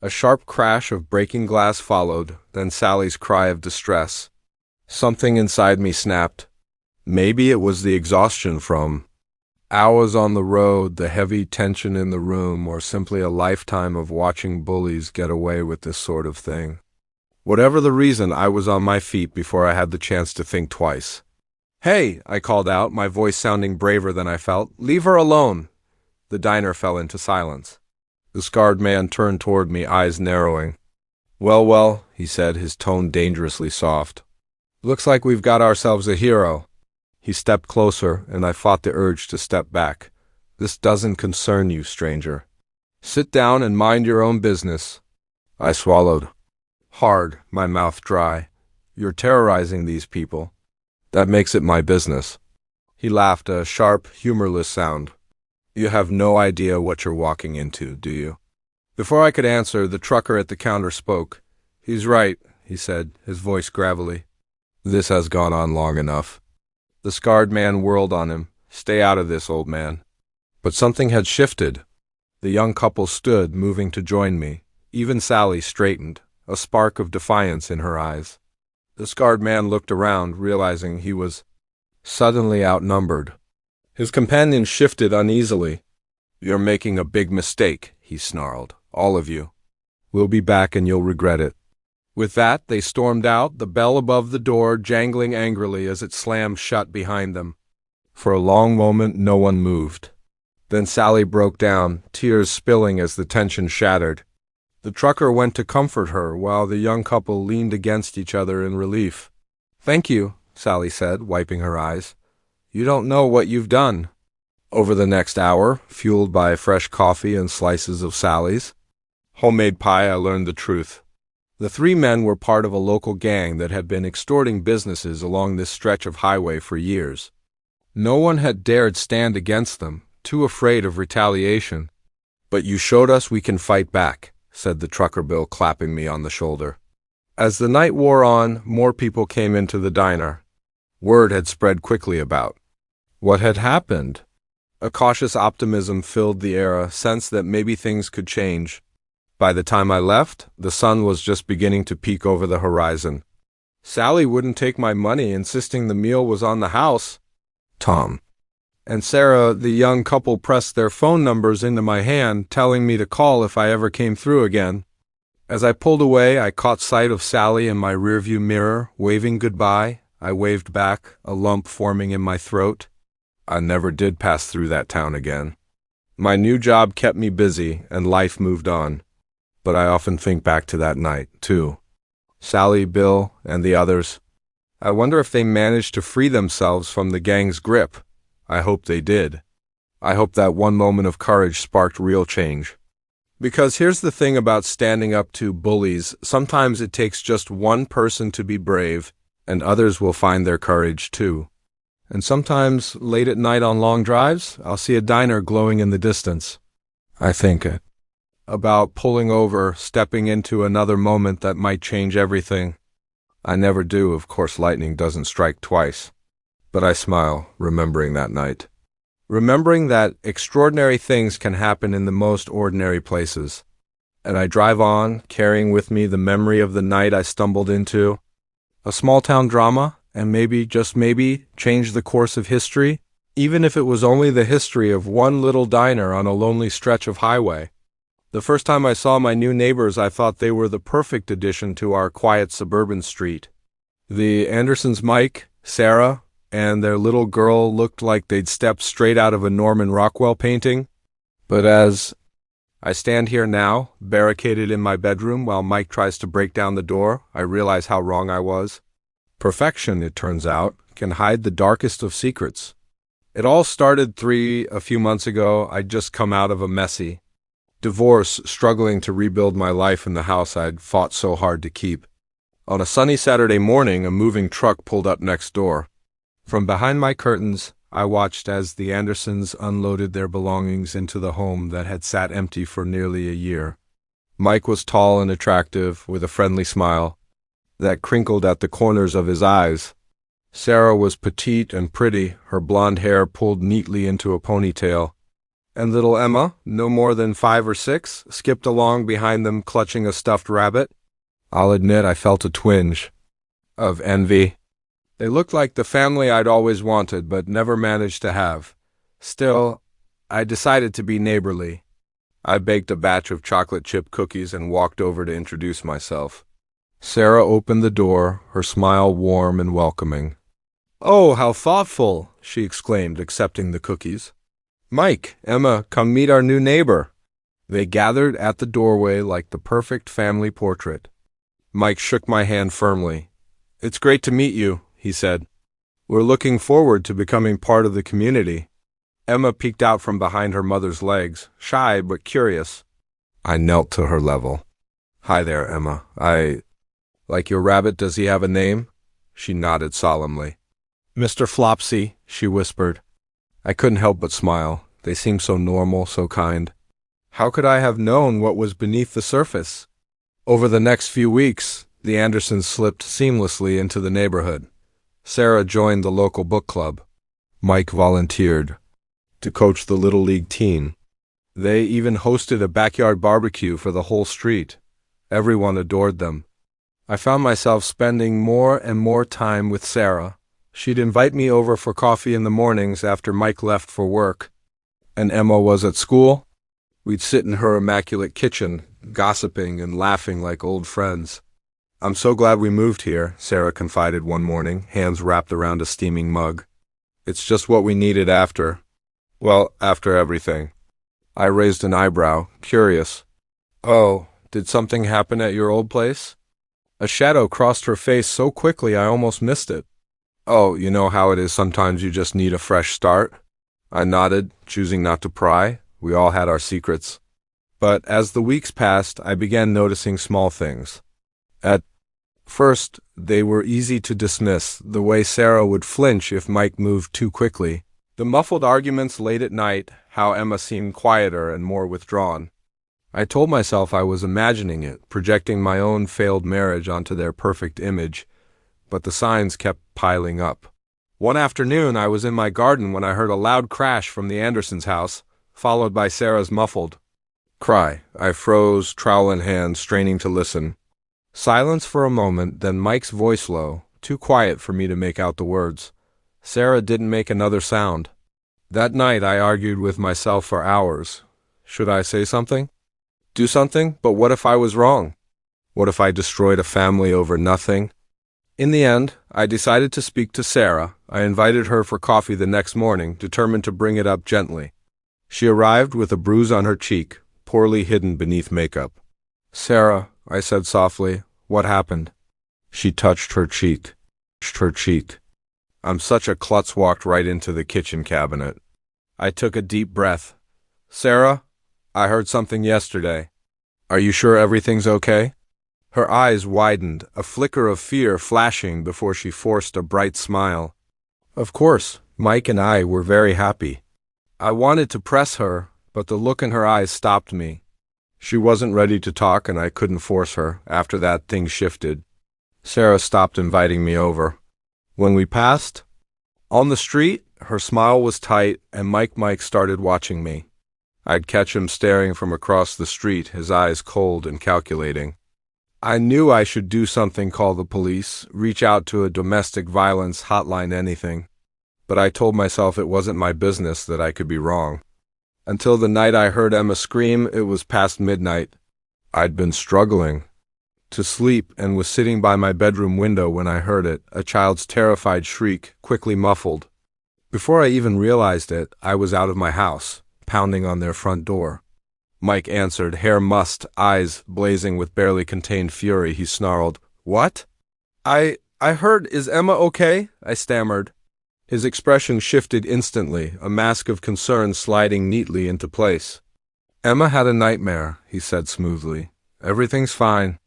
A sharp crash of breaking glass followed, then Sally's cry of distress. Something inside me snapped. Maybe it was the exhaustion from hours on the road, the heavy tension in the room, or simply a lifetime of watching bullies get away with this sort of thing. Whatever the reason, I was on my feet before I had the chance to think twice. "Hey," I called out, my voice sounding braver than I felt. "Leave her alone." The diner fell into silence. The scarred man turned toward me, eyes narrowing. Well, he said, his tone dangerously soft. "Looks like we've got ourselves a hero." He stepped closer, and I fought the urge to step back. "This doesn't concern you, stranger. Sit down and mind your own business." I swallowed. Hard, my mouth dry. "You're terrorizing these people. That makes it my business." He laughed, a sharp, humorless sound. "You have no idea what you're walking into, do you?" Before I could answer, the trucker at the counter spoke. "He's right," he said, his voice gravelly. "This has gone on long enough." The scarred man whirled on him. "Stay out of this, old man." But something had shifted. The young couple stood, moving to join me. Even Sally straightened, a spark of defiance in her eyes. The scarred man looked around, realizing he was suddenly outnumbered. His companions shifted uneasily. "You're making a big mistake," he snarled. "All of you. We'll be back and you'll regret it." With that, they stormed out, the bell above the door jangling angrily as it slammed shut behind them. For a long moment, no one moved. Then Sally broke down, tears spilling as the tension shattered. The trucker went to comfort her, while the young couple leaned against each other in relief. "Thank you," Sally said, wiping her eyes. "You don't know what you've done." Over the next hour, fueled by fresh coffee and slices of Sally's homemade pie, I learned the truth. The three men were part of a local gang that had been extorting businesses along this stretch of highway for years. No one had dared stand against them, too afraid of retaliation. "But you showed us we can fight back," said the trucker Bill, clapping me on the shoulder. As the night wore on, more people came into the diner. Word had spread quickly about what had happened. A cautious optimism filled the air, a sense that maybe things could change. By the time I left, the sun was just beginning to peek over the horizon. Sally wouldn't take my money, insisting the meal was on the house. Tom and Sarah, the young couple, pressed their phone numbers into my hand, telling me to call if I ever came through again. As I pulled away, I caught sight of Sally in my rearview mirror, waving goodbye. I waved back, a lump forming in my throat. I never did pass through that town again. My new job kept me busy, and life moved on. But I often think back to that night, too. Sally, Bill, and the others. I wonder if they managed to free themselves from the gang's grip. I hope they did. I hope that one moment of courage sparked real change. Because here's the thing about standing up to bullies. Sometimes it takes just one person to be brave, and others will find their courage, too. And sometimes, late at night on long drives, I'll see a diner glowing in the distance. I think about pulling over, stepping into another moment that might change everything. I never do, of course lightning doesn't strike twice. But I smile, remembering that night. Remembering that extraordinary things can happen in the most ordinary places. And I drive on, carrying with me the memory of the night I stumbled into. A small-town drama, and maybe, just maybe, change the course of history, even if it was only the history of one little diner on a lonely stretch of highway. The first time I saw my new neighbors, I thought they were the perfect addition to our quiet suburban street. The Andersons, Mike, Sarah, and their little girl looked like they'd stepped straight out of a Norman Rockwell painting. But as I stand here now, barricaded in my bedroom while Mike tries to break down the door, I realize how wrong I was. Perfection, it turns out, can hide the darkest of secrets. It all started a few months ago. I'd just come out of a messy divorce, struggling to rebuild my life in the house I'd fought so hard to keep. On a sunny Saturday morning, a moving truck pulled up next door. From behind my curtains, I watched as the Andersons unloaded their belongings into the home that had sat empty for nearly a year. Mike was tall and attractive, with a friendly smile that crinkled at the corners of his eyes. Sarah was petite and pretty, her blonde hair pulled neatly into a ponytail. And little Emma, no more than 5 or 6, skipped along behind them clutching a stuffed rabbit. I'll admit I felt a twinge of envy. They looked like the family I'd always wanted but never managed to have. Still, I decided to be neighborly. I baked a batch of chocolate chip cookies and walked over to introduce myself. Sarah opened the door, her smile warm and welcoming. "Oh, how thoughtful!" she exclaimed, accepting the cookies. "Mike, Emma, come meet our new neighbor." They gathered at the doorway like the perfect family portrait. Mike shook my hand firmly. "It's great to meet you," he said. "We're looking forward to becoming part of the community." Emma peeked out from behind her mother's legs, shy but curious. I knelt to her level. "Hi there, Emma. Like your rabbit, does he have a name?" She nodded solemnly. "Mr. Flopsy," she whispered. I couldn't help but smile. They seemed so normal, so kind. How could I have known what was beneath the surface? Over the next few weeks, the Andersons slipped seamlessly into the neighborhood. Sarah joined the local book club. Mike volunteered to coach the Little League team. They even hosted a backyard barbecue for the whole street. Everyone adored them. I found myself spending more and more time with Sarah. She'd invite me over for coffee in the mornings after Mike left for work, and Emma was at school. We'd sit in her immaculate kitchen, gossiping and laughing like old friends. "I'm so glad we moved here," Sarah confided one morning, hands wrapped around a steaming mug. "It's just what we needed after everything." I raised an eyebrow, curious. "Oh, did something happen at your old place?" A shadow crossed her face so quickly I almost missed it. "Oh, you know how it is, sometimes you just need a fresh start." I nodded, choosing not to pry. We all had our secrets. But as the weeks passed, I began noticing small things. At first, they were easy to dismiss, the way Sarah would flinch if Mike moved too quickly, the muffled arguments late at night, how Emma seemed quieter and more withdrawn. I told myself I was imagining it, projecting my own failed marriage onto their perfect image, but the signs kept piling up. One afternoon, I was in my garden when I heard a loud crash from the Andersons' house, followed by Sarah's muffled cry. I froze, trowel in hand, straining to listen. Silence for a moment, then Mike's voice low, too quiet for me to make out the words. Sarah didn't make another sound. That night, I argued with myself for hours. Should I say something? Do something? But what if I was wrong? What if I destroyed a family over nothing? In the end, I decided to speak to Sarah. I invited her for coffee the next morning, determined to bring it up gently. She arrived with a bruise on her cheek, poorly hidden beneath makeup. "Sarah," I said softly, "what happened?" She touched her cheek. I'm such a klutz, walked right into the kitchen cabinet. I took a deep breath. "Sarah, I heard something yesterday. Are you sure everything's okay?" Her eyes widened, a flicker of fear flashing before she forced a bright smile. Of course, Mike and I were very happy. I wanted to press her, but the look in her eyes stopped me. She wasn't ready to talk, and I couldn't force her. After that, things shifted. Sarah stopped inviting me over. When we passed on the street, her smile was tight, and Mike started watching me. I'd catch him staring from across the street, his eyes cold and calculating. I knew I should do something, call the police, reach out to a domestic violence hotline, anything. But I told myself it wasn't my business, that I could be wrong. Until the night I heard Emma scream, it was past midnight. I'd been struggling to sleep and was sitting by my bedroom window when I heard it, a child's terrified shriek, quickly muffled. Before I even realized it, I was out of my house, pounding on their front door. Mike answered, hair mussed, eyes blazing with barely contained fury. He snarled, "What?" I heard, is Emma okay?" I stammered. His expression shifted instantly, a mask of concern sliding neatly into place. "Emma had a nightmare," he said smoothly. "Everything's fine.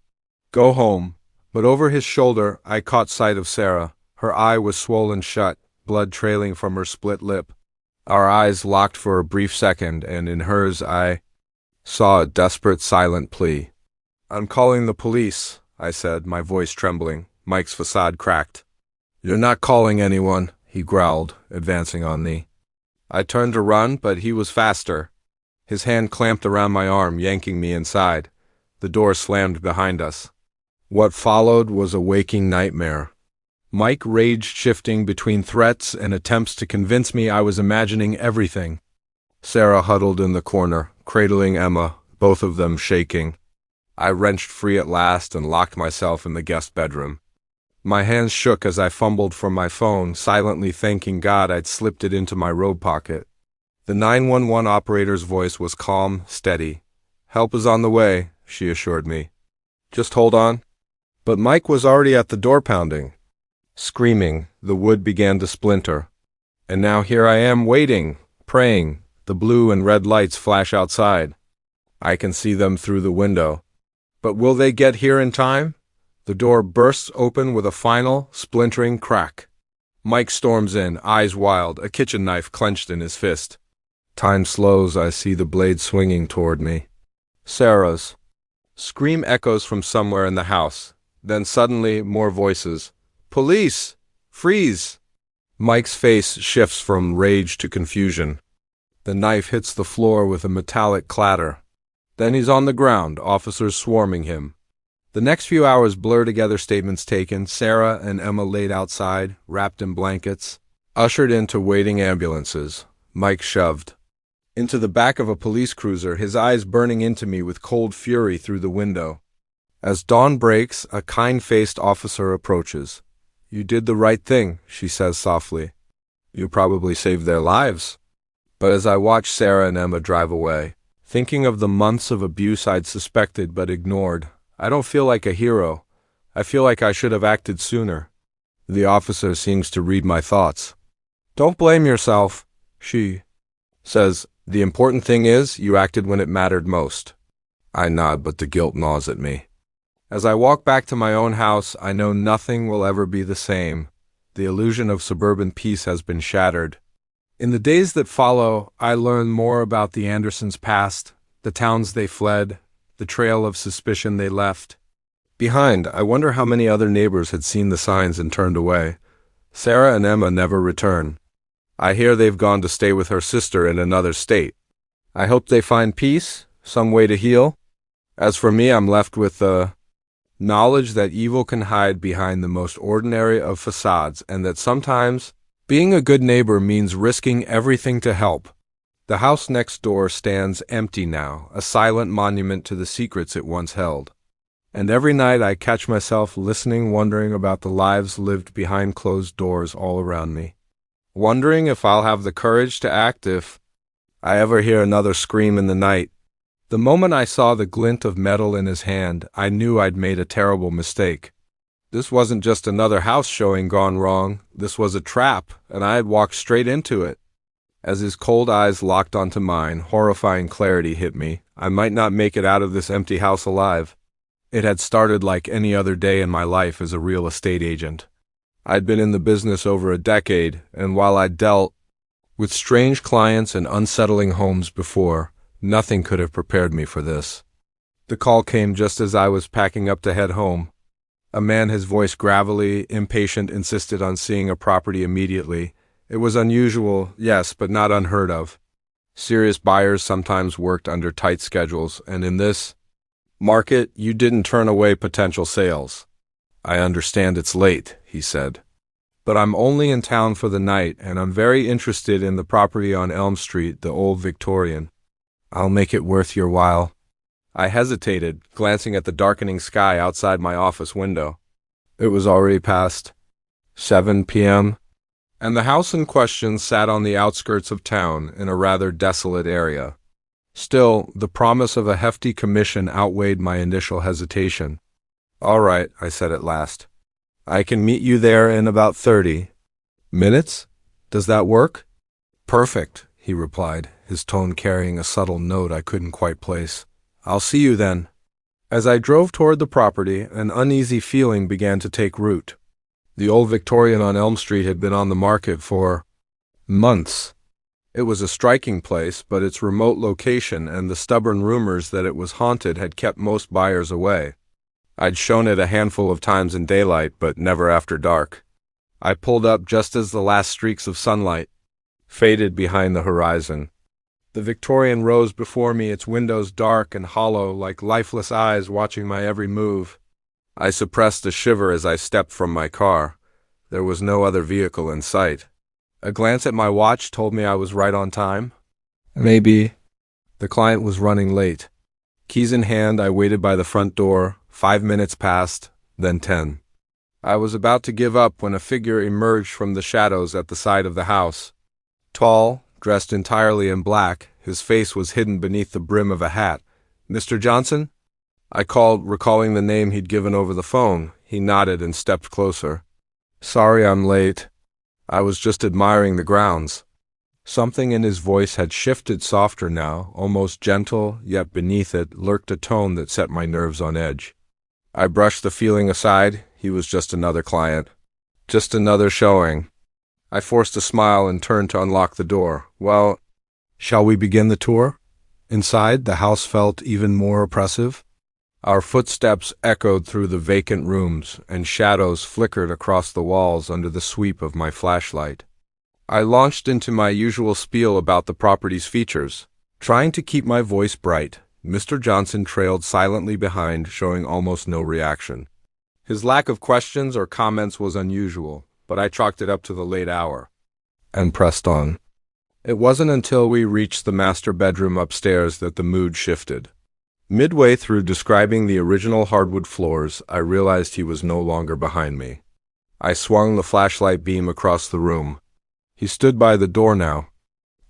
Go home." But over his shoulder, I caught sight of Sarah. Her eye was swollen shut, blood trailing from her split lip. Our eyes locked for a brief second, and in hers I saw a desperate, silent plea. "I'm calling the police," I said, my voice trembling. Mike's facade cracked. "You're not calling anyone," he growled, advancing on me. I turned to run, but he was faster. His hand clamped around my arm, yanking me inside. The door slammed behind us. What followed was a waking nightmare. Mike raged, shifting between threats and attempts to convince me I was imagining everything. Sarah huddled in the corner, cradling Emma, both of them shaking. I wrenched free at last and locked myself in the guest bedroom. My hands shook as I fumbled for my phone, silently thanking God I'd slipped it into my robe pocket. The 911 operator's voice was calm, steady. "Help is on the way," she assured me. "Just hold on." But Mike was already at the door pounding. Screaming, the wood began to splinter. And now here I am waiting, praying. The blue and red lights flash outside. I can see them through the window. But will they get here in time? The door bursts open with a final, splintering crack. Mike storms in, eyes wild, a kitchen knife clenched in his fist. Time slows, I see the blade swinging toward me. Sarah's scream echoes from somewhere in the house. Then suddenly, more voices. "Police! Freeze!" Mike's face shifts from rage to confusion. The knife hits the floor with a metallic clatter. Then he's on the ground, officers swarming him. The next few hours blur together, statements taken, Sarah and Emma laid outside, wrapped in blankets, ushered into waiting ambulances. Mike shoved into the back of a police cruiser, his eyes burning into me with cold fury through the window. As dawn breaks, a kind-faced officer approaches. "You did the right thing," she says softly. "You probably saved their lives." But as I watch Sarah and Emma drive away, thinking of the months of abuse I'd suspected but ignored, I don't feel like a hero. I feel like I should have acted sooner. The officer seems to read my thoughts. "Don't blame yourself," she says. "The important thing is, you acted when it mattered most." I nod, but the guilt gnaws at me. As I walk back to my own house, I know nothing will ever be the same. The illusion of suburban peace has been shattered. In the days that follow, I learn more about the Andersons' past, the towns they fled, the trail of suspicion they left behind. I wonder how many other neighbors had seen the signs and turned away. Sarah and Emma never return. I hear they've gone to stay with her sister in another state. I hope they find peace, some way to heal. As for me, I'm left with the knowledge that evil can hide behind the most ordinary of facades, and that sometimes being a good neighbor means risking everything to help. The house next door stands empty now, a silent monument to the secrets it once held. And every night I catch myself listening, wondering about the lives lived behind closed doors all around me. Wondering if I'll have the courage to act if I ever hear another scream in the night. The moment I saw the glint of metal in his hand, I knew I'd made a terrible mistake. This wasn't just another house showing gone wrong. This was a trap, and I had walked straight into it. As his cold eyes locked onto mine, horrifying clarity hit me. I might not make it out of this empty house alive. It had started like any other day in my life as a real estate agent. I'd been in the business over a decade, and while I'd dealt with strange clients and unsettling homes before, nothing could have prepared me for this. The call came just as I was packing up to head home. A man, his voice gravelly, impatient, insisted on seeing a property immediately. It was unusual, yes, but not unheard of. Serious buyers sometimes worked under tight schedules, and in this market, you didn't turn away potential sales. "I understand it's late," he said. "But I'm only in town for the night, and I'm very interested in the property on Elm Street, the old Victorian. I'll make it worth your while." I hesitated, glancing at the darkening sky outside my office window. It was already past 7 p.m., and the house in question sat on the outskirts of town in a rather desolate area. Still, the promise of a hefty commission outweighed my initial hesitation. "All right," I said at last. "I can meet you there in about 30 minutes? Does that work?" "Perfect," he replied, his tone carrying a subtle note I couldn't quite place. "I'll see you then." As I drove toward the property, an uneasy feeling began to take root. The old Victorian on Elm Street had been on the market for months. It was a striking place, but its remote location and the stubborn rumors that it was haunted had kept most buyers away. I'd shown it a handful of times in daylight, but never after dark. I pulled up just as the last streaks of sunlight faded behind the horizon. The Victorian rose before me, its windows dark and hollow like lifeless eyes watching my every move. I suppressed a shiver as I stepped from my car. There was no other vehicle in sight. A glance at my watch told me I was right on time. Maybe. The client was running late. Keys in hand, I waited by the front door. 5 minutes passed, then 10. I was about to give up when a figure emerged from the shadows at the side of the house. Tall, dressed entirely in black, his face was hidden beneath the brim of a hat. "Mr. Johnson?" I called, recalling the name he'd given over the phone. He nodded and stepped closer. "Sorry I'm late. I was just admiring the grounds." Something in his voice had shifted softer now, almost gentle, yet beneath it lurked a tone that set my nerves on edge. I brushed the feeling aside. He was just another client. Just another showing. I forced a smile and turned to unlock the door. "Well, shall we begin the tour?" Inside, the house felt even more oppressive. Our footsteps echoed through the vacant rooms, and shadows flickered across the walls under the sweep of my flashlight. I launched into my usual spiel about the property's features. Trying to keep my voice bright, Mr. Johnson trailed silently behind, showing almost no reaction. His lack of questions or comments was unusual, but I chalked it up to the late hour, and pressed on. It wasn't until we reached the master bedroom upstairs that the mood shifted. Midway through describing the original hardwood floors, I realized he was no longer behind me. I swung the flashlight beam across the room. He stood by the door now.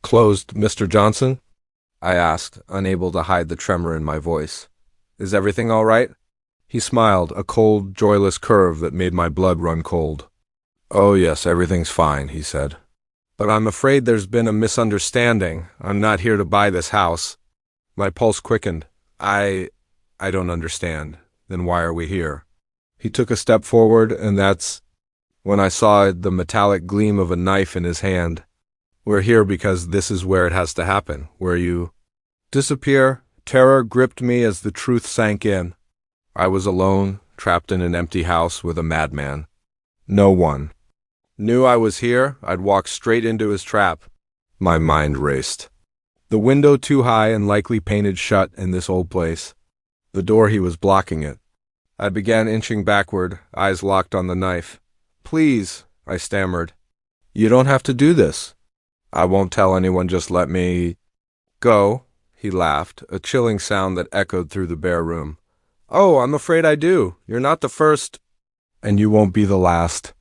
"Closed, Mr. Johnson?" I asked, unable to hide the tremor in my voice. "Is everything all right?" He smiled, a cold, joyless curve that made my blood run cold. "Oh yes, everything's fine," he said. "But I'm afraid there's been a misunderstanding. I'm not here to buy this house." My pulse quickened. I don't understand. Then why are we here?" He took a step forward, and that's when I saw the metallic gleam of a knife in his hand. "We're here because this is where it has to happen, where you disappear." Terror gripped me as the truth sank in. I was alone, trapped in an empty house with a madman. No one knew I was here. I'd walk straight into his trap. My mind raced. The window too high and likely painted shut in this old place. The door, he was blocking it. I began inching backward, eyes locked on the knife. "Please," I stammered. "You don't have to do this." "I won't tell anyone, just let me go." He laughed, a chilling sound that echoed through the bare room. "Oh, I'm afraid I do. You're not the first." "And you won't be the last.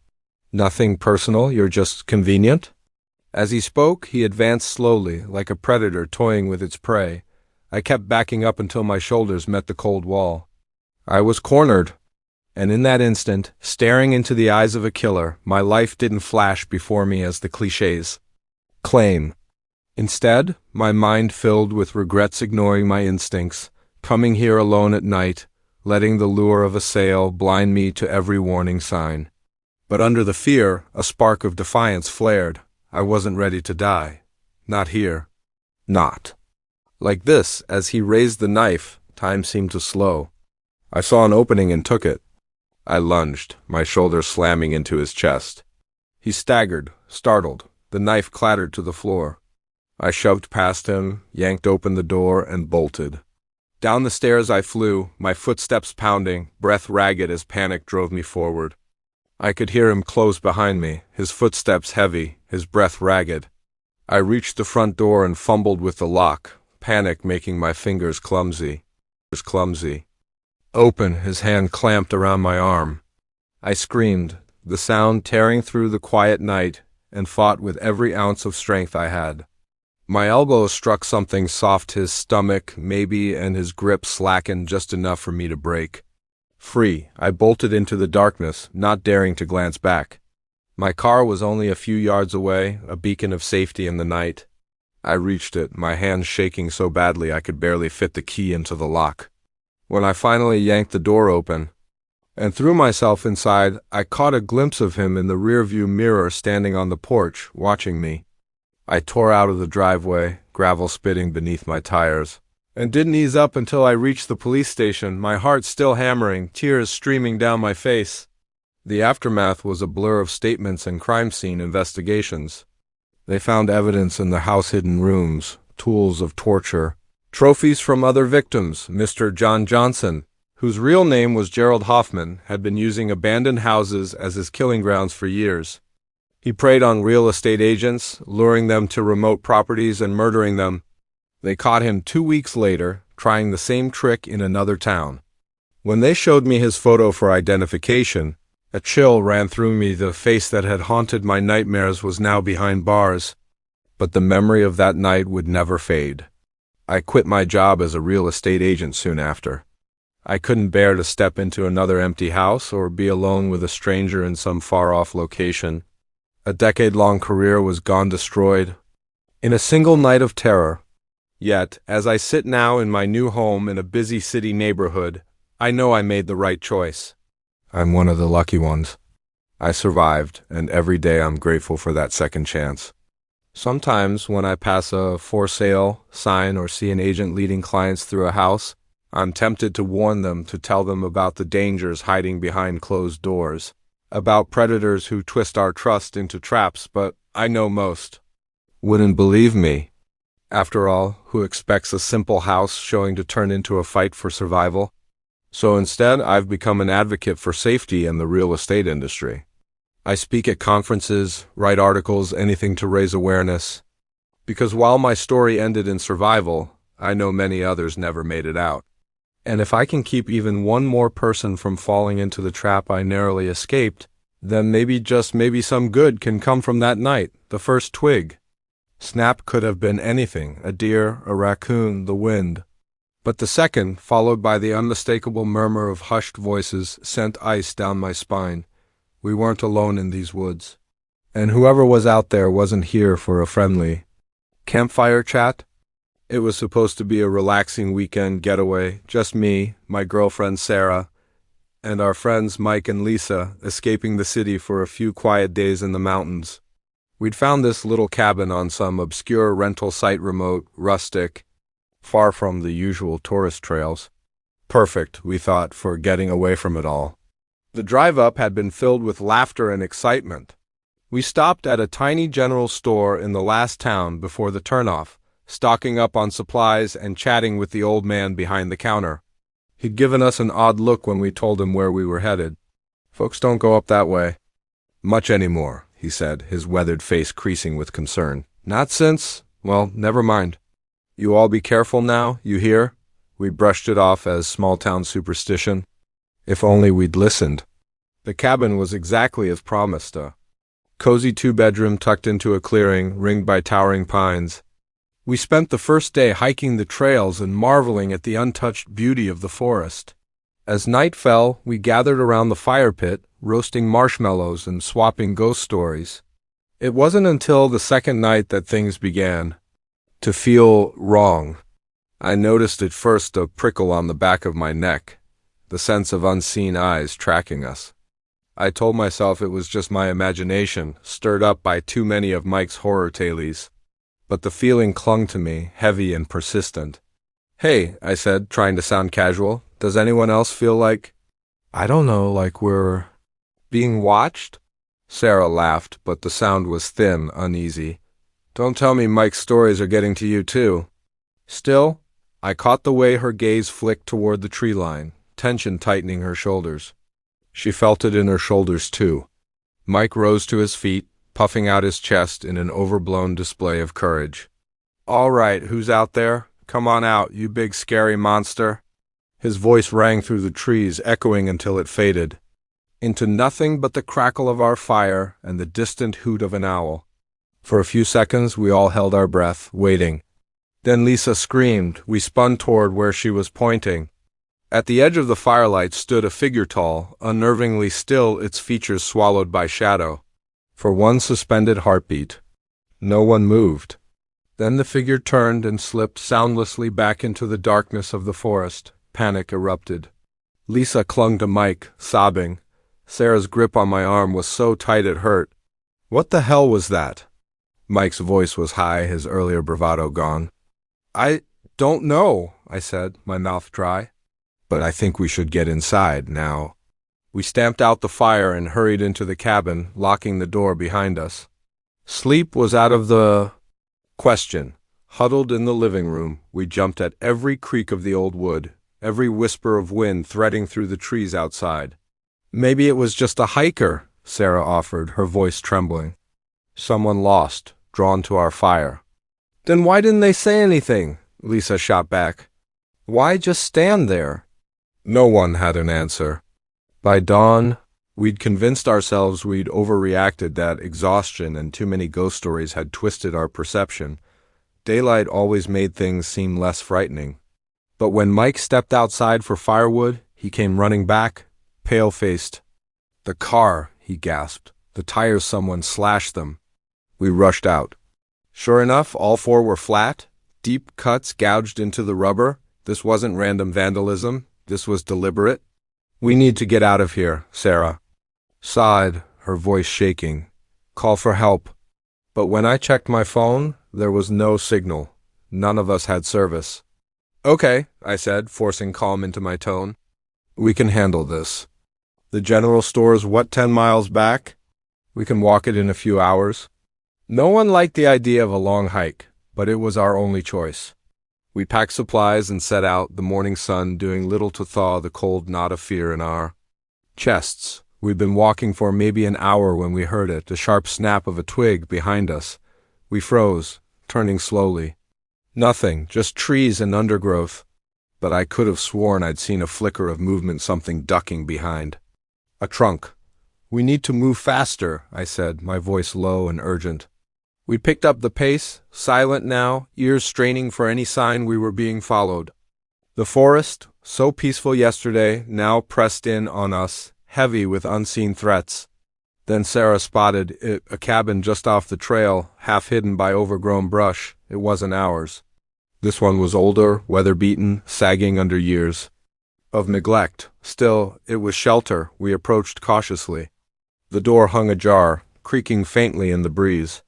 Nothing personal, you're just convenient?" As he spoke, he advanced slowly, like a predator toying with its prey. I kept backing up until my shoulders met the cold wall. I was cornered, and in that instant, staring into the eyes of a killer, my life didn't flash before me as the cliches claim. Instead, my mind filled with regrets, ignoring my instincts, coming here alone at night, letting the lure of a sale blind me to every warning sign. But under the fear, a spark of defiance flared. I wasn't ready to die. Not here. Not like this. As he raised the knife, time seemed to slow. I saw an opening and took it. I lunged, my shoulder slamming into his chest. He staggered, startled. The knife clattered to the floor. I shoved past him, yanked open the door, and bolted. Down the stairs I flew, my footsteps pounding, breath ragged as panic drove me forward. I could hear him close behind me, his footsteps heavy, his breath ragged. I reached the front door and fumbled with the lock, panic making my fingers clumsy. Open, his hand clamped around my arm. I screamed, the sound tearing through the quiet night, and fought with every ounce of strength I had. My elbow struck something soft, his stomach, maybe, and his grip slackened just enough for me to break. Free, I bolted into the darkness, not daring to glance back. My car was only a few yards away, a beacon of safety in the night. I reached it, my hands shaking so badly I could barely fit the key into the lock. When I finally yanked the door open, and threw myself inside. I caught a glimpse of him in the rearview mirror standing on the porch, watching me. I tore out of the driveway, gravel spitting beneath my tires, and didn't ease up until I reached the police station, my heart still hammering, tears streaming down my face. The aftermath was a blur of statements and crime scene investigations. They found evidence in the house-hidden rooms, tools of torture, trophies from other victims. Mr. John Johnson, whose real name was Gerald Hoffman, had been using abandoned houses as his killing grounds for years. He preyed on real estate agents, luring them to remote properties and murdering them. They caught him 2 weeks later, trying the same trick in another town. When they showed me his photo for identification, a chill ran through me. The face that had haunted my nightmares was now behind bars. But the memory of that night would never fade. I quit my job as a real estate agent soon after. I couldn't bear to step into another empty house or be alone with a stranger in some far-off location. A decade-long career was gone, destroyed in a single night of terror. Yet, as I sit now in my new home in a busy city neighborhood, I know I made the right choice. I'm one of the lucky ones. I survived, and every day I'm grateful for that second chance. Sometimes when I pass a for sale sign or see an agent leading clients through a house, I'm tempted to warn them, to tell them about the dangers hiding behind closed doors, about predators who twist our trust into traps, but I know most wouldn't believe me. After all, who expects a simple house showing to turn into a fight for survival? So instead, I've become an advocate for safety in the real estate industry. I speak at conferences, write articles, anything to raise awareness. Because while my story ended in survival, I know many others never made it out. And if I can keep even one more person from falling into the trap I narrowly escaped, then maybe, just maybe, some good can come from that night, the first twig. Snap could have been anything, a deer, a raccoon, the wind. But the second, followed by the unmistakable murmur of hushed voices, sent ice down my spine. We weren't alone in these woods. And whoever was out there wasn't here for a friendly campfire chat. It was supposed to be a relaxing weekend getaway, just me, my girlfriend Sarah, and our friends Mike and Lisa, escaping the city for a few quiet days in the mountains. We'd found this little cabin on some obscure rental site, remote, rustic, far from the usual tourist trails. Perfect, we thought, for getting away from it all. The drive up had been filled with laughter and excitement. We stopped at a tiny general store in the last town before the turnoff, stocking up on supplies and chatting with the old man behind the counter. He'd given us an odd look when we told him where we were headed. Folks don't go up that way much anymore, he said, his weathered face creasing with concern. Not since, well, never mind. You all be careful now, you hear? We brushed it off as small-town superstition. If only we'd listened. The cabin was exactly as promised, a cozy 2-bedroom tucked into a clearing, ringed by towering pines. We spent the first day hiking the trails and marveling at the untouched beauty of the forest. As night fell, we gathered around the fire pit, roasting marshmallows and swapping ghost stories. It wasn't until the second night that things began to feel wrong. I noticed at first a prickle on the back of my neck, the sense of unseen eyes tracking us. I told myself it was just my imagination, stirred up by too many of Mike's horror tales. But the feeling clung to me, heavy and persistent. Hey, I said, trying to sound casual, does anyone else feel like, I don't know, like we're being watched? Sarah laughed, but the sound was thin, uneasy. Don't tell me Mike's stories are getting to you too. Still, I caught the way her gaze flicked toward the tree line, tension tightening her shoulders. She felt it in her shoulders too. Mike rose to his feet, puffing out his chest in an overblown display of courage. All right, who's out there? Come on out, you big scary monster. His voice rang through the trees, echoing until it faded into nothing but the crackle of our fire and the distant hoot of an owl. For a few seconds we all held our breath, waiting. Then Lisa screamed. We spun toward where she was pointing. At the edge of the firelight stood a figure tall, unnervingly still, its features swallowed by shadow. For one suspended heartbeat, no one moved. Then the figure turned and slipped soundlessly back into the darkness of the forest. Panic erupted. Lisa clung to Mike, sobbing. Sarah's grip on my arm was so tight it hurt. What the hell was that? Mike's voice was high, his earlier bravado gone. I don't know, I said, my mouth dry. But I think we should get inside now. We stamped out the fire and hurried into the cabin, locking the door behind us. Sleep was out of the question. Huddled in the living room, we jumped at every creak of the old wood, every whisper of wind threading through the trees outside. Maybe it was just a hiker, Sarah offered, her voice trembling. Someone lost, drawn to our fire. Then why didn't they say anything? Lisa shot back. Why just stand there? No one had an answer. By dawn, we'd convinced ourselves we'd overreacted, that exhaustion and too many ghost stories had twisted our perception. Daylight always made things seem less frightening. But when Mike stepped outside for firewood, he came running back, pale-faced. The car, he gasped. The tires, someone slashed them. We rushed out. Sure enough, all four were flat, deep cuts gouged into the rubber. This wasn't random vandalism. This was deliberate. We need to get out of here, Sarah sighed, her voice shaking. Call for help. But when I checked my phone, there was no signal. None of us had service. Okay, I said, forcing calm into my tone. We can handle this. The general store's what, 10 miles back? We can walk it in a few hours. No one liked the idea of a long hike, but it was our only choice. We packed supplies and set out, the morning sun doing little to thaw the cold knot of fear in our chests. We'd been walking for maybe an hour when we heard it, the sharp snap of a twig behind us. We froze, turning slowly. Nothing, just trees and undergrowth. But I could have sworn I'd seen a flicker of movement, something ducking behind. A trunk. We need to move faster, I said, my voice low and urgent. We picked up the pace, silent now, ears straining for any sign we were being followed. The forest, so peaceful yesterday, now pressed in on us, heavy with unseen threats. Then Sarah spotted it, a cabin just off the trail, half hidden by overgrown brush. It wasn't ours. This one was older, weather-beaten, sagging under years of neglect. Still, it was shelter. We approached cautiously. The door hung ajar, creaking faintly in the breeze.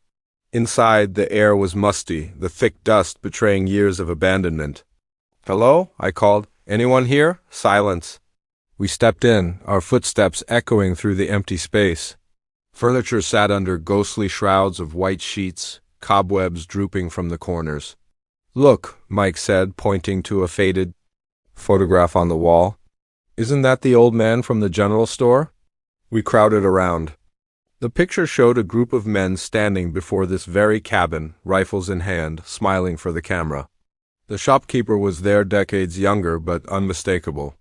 Inside, the air was musty, the thick dust betraying years of abandonment. Hello? I called. Anyone here? Silence. We stepped in, our footsteps echoing through the empty space. Furniture sat under ghostly shrouds of white sheets, cobwebs drooping from the corners. Look, Mike said, pointing to a faded photograph on the wall. Isn't that the old man from the general store? We crowded around. The picture showed a group of men standing before this very cabin, rifles in hand, smiling for the camera. The shopkeeper was there, decades younger, but unmistakable.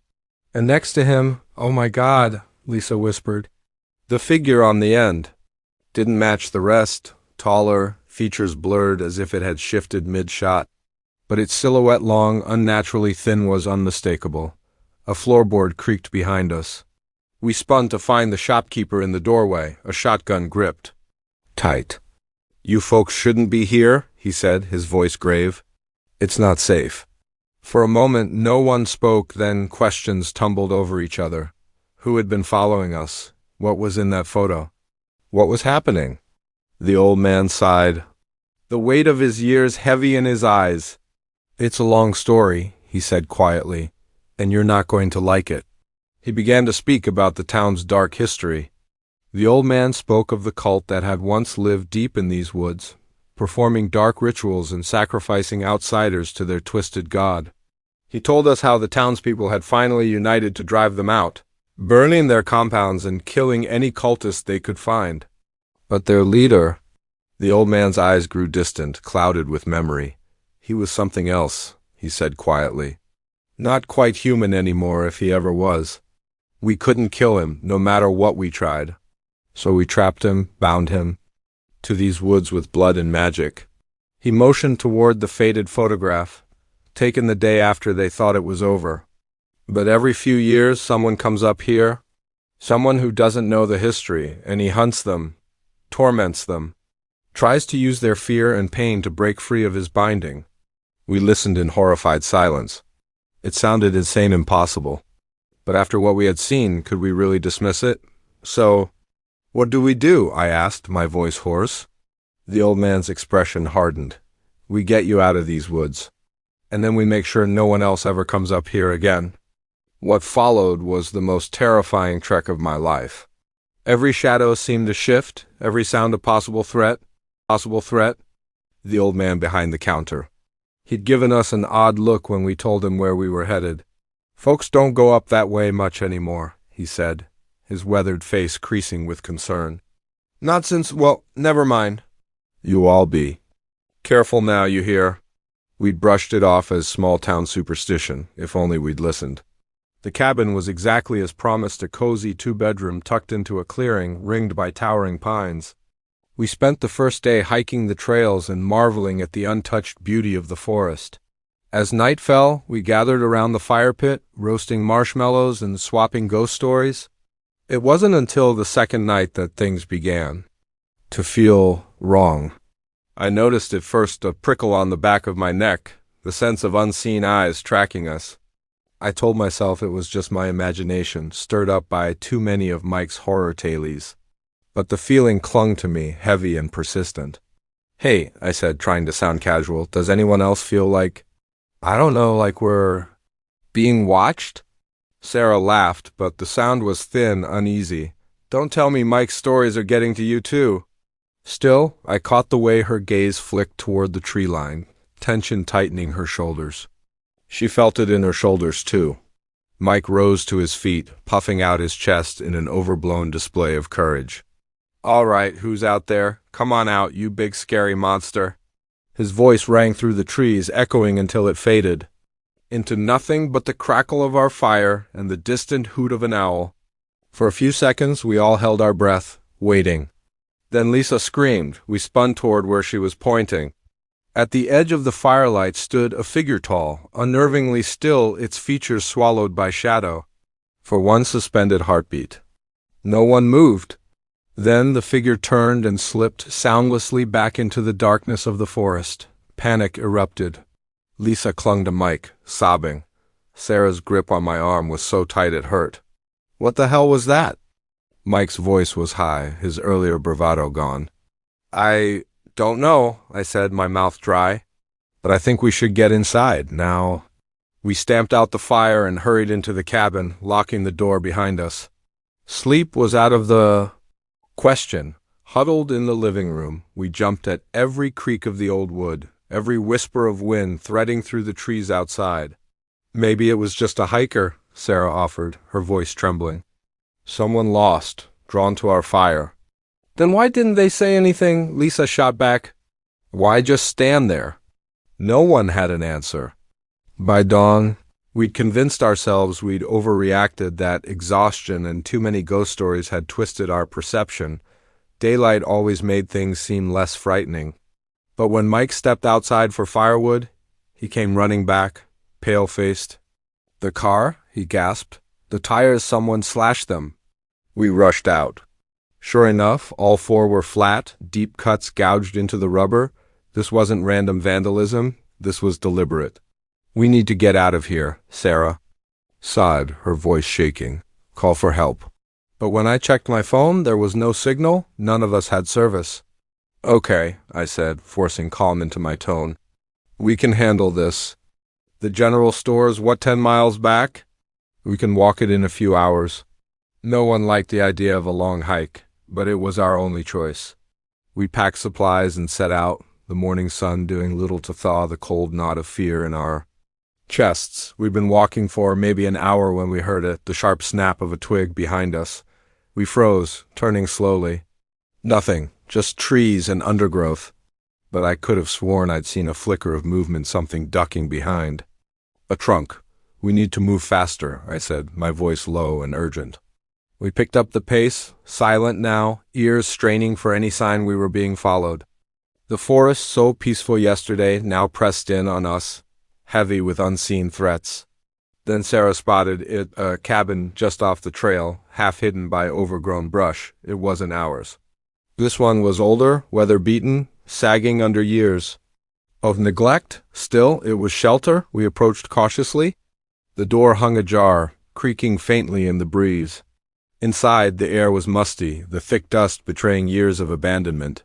And next to him, oh my God, Lisa whispered. The figure on the end didn't match the rest, taller, features blurred as if it had shifted mid-shot. But its silhouette, long, unnaturally thin, was unmistakable. A floorboard creaked behind us. We spun to find the shopkeeper in the doorway, a shotgun gripped tight. You folks shouldn't be here, he said, his voice grave. It's not safe. For a moment, no one spoke, then questions tumbled over each other. Who had been following us? What was in that photo? What was happening? The old man sighed, the weight of his years heavy in his eyes. It's a long story, he said quietly, and you're not going to like it. He began to speak about the town's dark history. The old man spoke of the cult that had once lived deep in these woods, performing dark rituals and sacrificing outsiders to their twisted god. He told us how the townspeople had finally united to drive them out, burning their compounds and killing any cultist they could find. But their leader, the old man's eyes grew distant, clouded with memory. He was something else, he said quietly. Not quite human anymore, if he ever was. We couldn't kill him, no matter what we tried. So we trapped him, bound him, to these woods with blood and magic. He motioned toward the faded photograph, taken the day after they thought it was over. But every few years someone comes up here, someone who doesn't know the history, and he hunts them, torments them, tries to use their fear and pain to break free of his binding. We listened in horrified silence. It sounded insane, impossible. But after what we had seen, could we really dismiss it? So, what do we do? I asked, my voice hoarse. The old man's expression hardened. We get you out of these woods, and then we make sure no one else ever comes up here again. What followed was the most terrifying trek of my life. Every shadow seemed to shift, every sound a possible threat. The old man behind the counter. He'd given us an odd look when we told him where we were headed. Folks don't go up that way much anymore, he said, his weathered face creasing with concern. Not since, well, never mind. You all be. Careful now, you hear? We'd brushed it off as small-town superstition, if only we'd listened. The cabin was exactly as promised, a cozy two-bedroom tucked into a clearing ringed by towering pines. We spent the first day hiking the trails and marveling at the untouched beauty of the forest. As night fell, we gathered around the fire pit, roasting marshmallows and swapping ghost stories. It wasn't until the second night that things began to feel wrong. I noticed at first a prickle on the back of my neck, the sense of unseen eyes tracking us. I told myself it was just my imagination, stirred up by too many of Mike's horror tales. But the feeling clung to me, heavy and persistent. Hey, I said, trying to sound casual, does anyone else feel like, I don't know, like we're being watched? Sarah laughed, but the sound was thin, uneasy. Don't tell me Mike's stories are getting to you too. Still, I caught the way her gaze flicked toward the tree line, tension tightening her shoulders. She felt it in her shoulders too. Mike rose to his feet, puffing out his chest in an overblown display of courage. All right, who's out there? Come on out, you big scary monster. His voice rang through the trees, echoing until it faded into nothing but the crackle of our fire and the distant hoot of an owl. For a few seconds, we all held our breath, waiting. Then Lisa screamed. We spun toward where she was pointing. At the edge of the firelight stood a figure tall, unnervingly still, its features swallowed by shadow. For one suspended heartbeat. No one moved. Then the figure turned and slipped soundlessly back into the darkness of the forest. Panic erupted. Lisa clung to Mike, sobbing. Sarah's grip on my arm was so tight it hurt. What the hell was that? Mike's voice was high, his earlier bravado gone. I don't know, I said, my mouth dry. But I think we should get inside, now. We stamped out the fire and hurried into the cabin, locking the door behind us. Sleep was out of the question. Huddled in the living room, we jumped at every creak of the old wood, every whisper of wind threading through the trees outside. Maybe it was just a hiker, Sarah offered, her voice trembling. Someone lost, drawn to our fire. Then why didn't they say anything? Lisa shot back. Why just stand there? No one had an answer. By dawn, we'd convinced ourselves we'd overreacted, that exhaustion and too many ghost stories had twisted our perception. Daylight always made things seem less frightening. But when Mike stepped outside for firewood, he came running back, pale-faced. The car? He gasped. The tires, someone slashed them. We rushed out. Sure enough, all four were flat, deep cuts gouged into the rubber. This wasn't random vandalism. This was deliberate. We need to get out of here, Sarah sighed, her voice shaking. Call for help. But when I checked my phone, there was no signal. None of us had service. Okay, I said, forcing calm into my tone. We can handle this. The general store's what, 10 miles back? We can walk it in a few hours. No one liked the idea of a long hike, but it was our only choice. We packed supplies and set out, the morning sun doing little to thaw the cold knot of fear in our chests. We'd been walking for maybe an hour when we heard it, the sharp snap of a twig behind us. We froze, turning slowly. Nothing, just trees and undergrowth. But I could have sworn I'd seen a flicker of movement, something ducking behind. A trunk. We need to move faster, I said, my voice low and urgent. We picked up the pace, silent now, ears straining for any sign we were being followed. The forest, so peaceful yesterday, now pressed in on us, heavy with unseen threats. Then Sarah spotted it, a cabin just off the trail, half hidden by overgrown brush. It wasn't ours. This one was older, weather-beaten, sagging under years of neglect. Still, it was shelter. We approached cautiously. The door hung ajar, creaking faintly in the breeze. Inside, the air was musty, the thick dust betraying years of abandonment.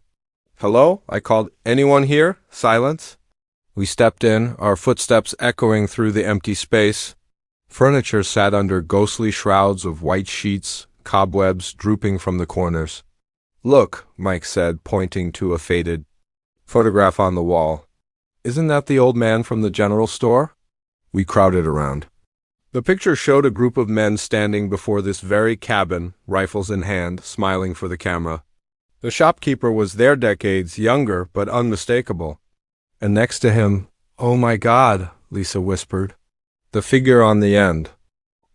"Hello?" I called. "Anyone here?" Silence. We stepped in, our footsteps echoing through the empty space. Furniture sat under ghostly shrouds of white sheets, cobwebs drooping from the corners. "Look," Mike said, pointing to a faded photograph on the wall. "Isn't that the old man from the general store?" We crowded around. The picture showed a group of men standing before this very cabin, rifles in hand, smiling for the camera. The shopkeeper was their decades younger, but unmistakable. And next to him, "Oh my God," Lisa whispered. The figure on the end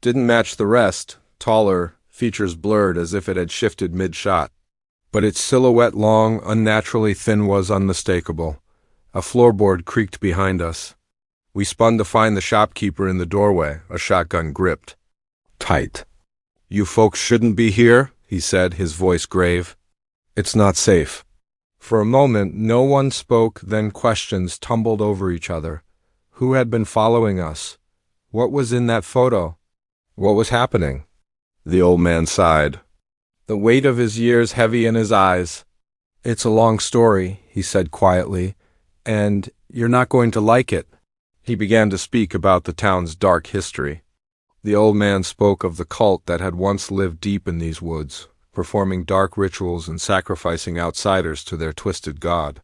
didn't match the rest, taller, features blurred as if it had shifted mid-shot. But its silhouette long, unnaturally thin was unmistakable. A floorboard creaked behind us. We spun to find the shopkeeper in the doorway, a shotgun gripped tight. "You folks shouldn't be here," he said, his voice grave. "It's not safe." For a moment, no one spoke, then questions tumbled over each other. Who had been following us? What was in that photo? What was happening? The old man sighed, the weight of his years heavy in his eyes. "It's a long story," he said quietly, "and you're not going to like it." He began to speak about the town's dark history. The old man spoke of the cult that had once lived deep in these woods, performing dark rituals and sacrificing outsiders to their twisted god.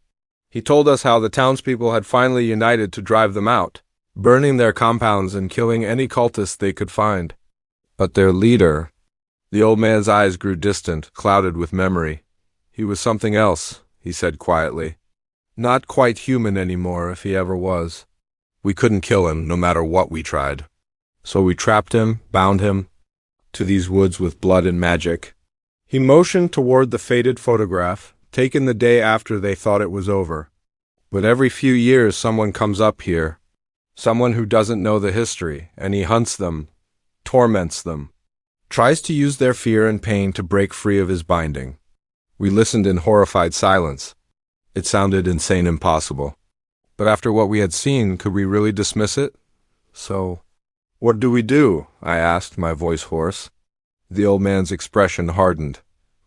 He told us how the townspeople had finally united to drive them out, burning their compounds and killing any cultists they could find. But their leader... The old man's eyes grew distant, clouded with memory. "He was something else," he said quietly. "Not quite human anymore, if he ever was. We couldn't kill him, no matter what we tried. So we trapped him, bound him, to these woods with blood and magic." He motioned toward the faded photograph, taken the day after they thought it was over. "But every few years someone comes up here, someone who doesn't know the history, and he hunts them, torments them, tries to use their fear and pain to break free of his binding." We listened in horrified silence. It sounded insane, impossible. But after what we had seen, could we really dismiss it? So, "What do we do?" I asked, my voice hoarse. The old man's expression hardened.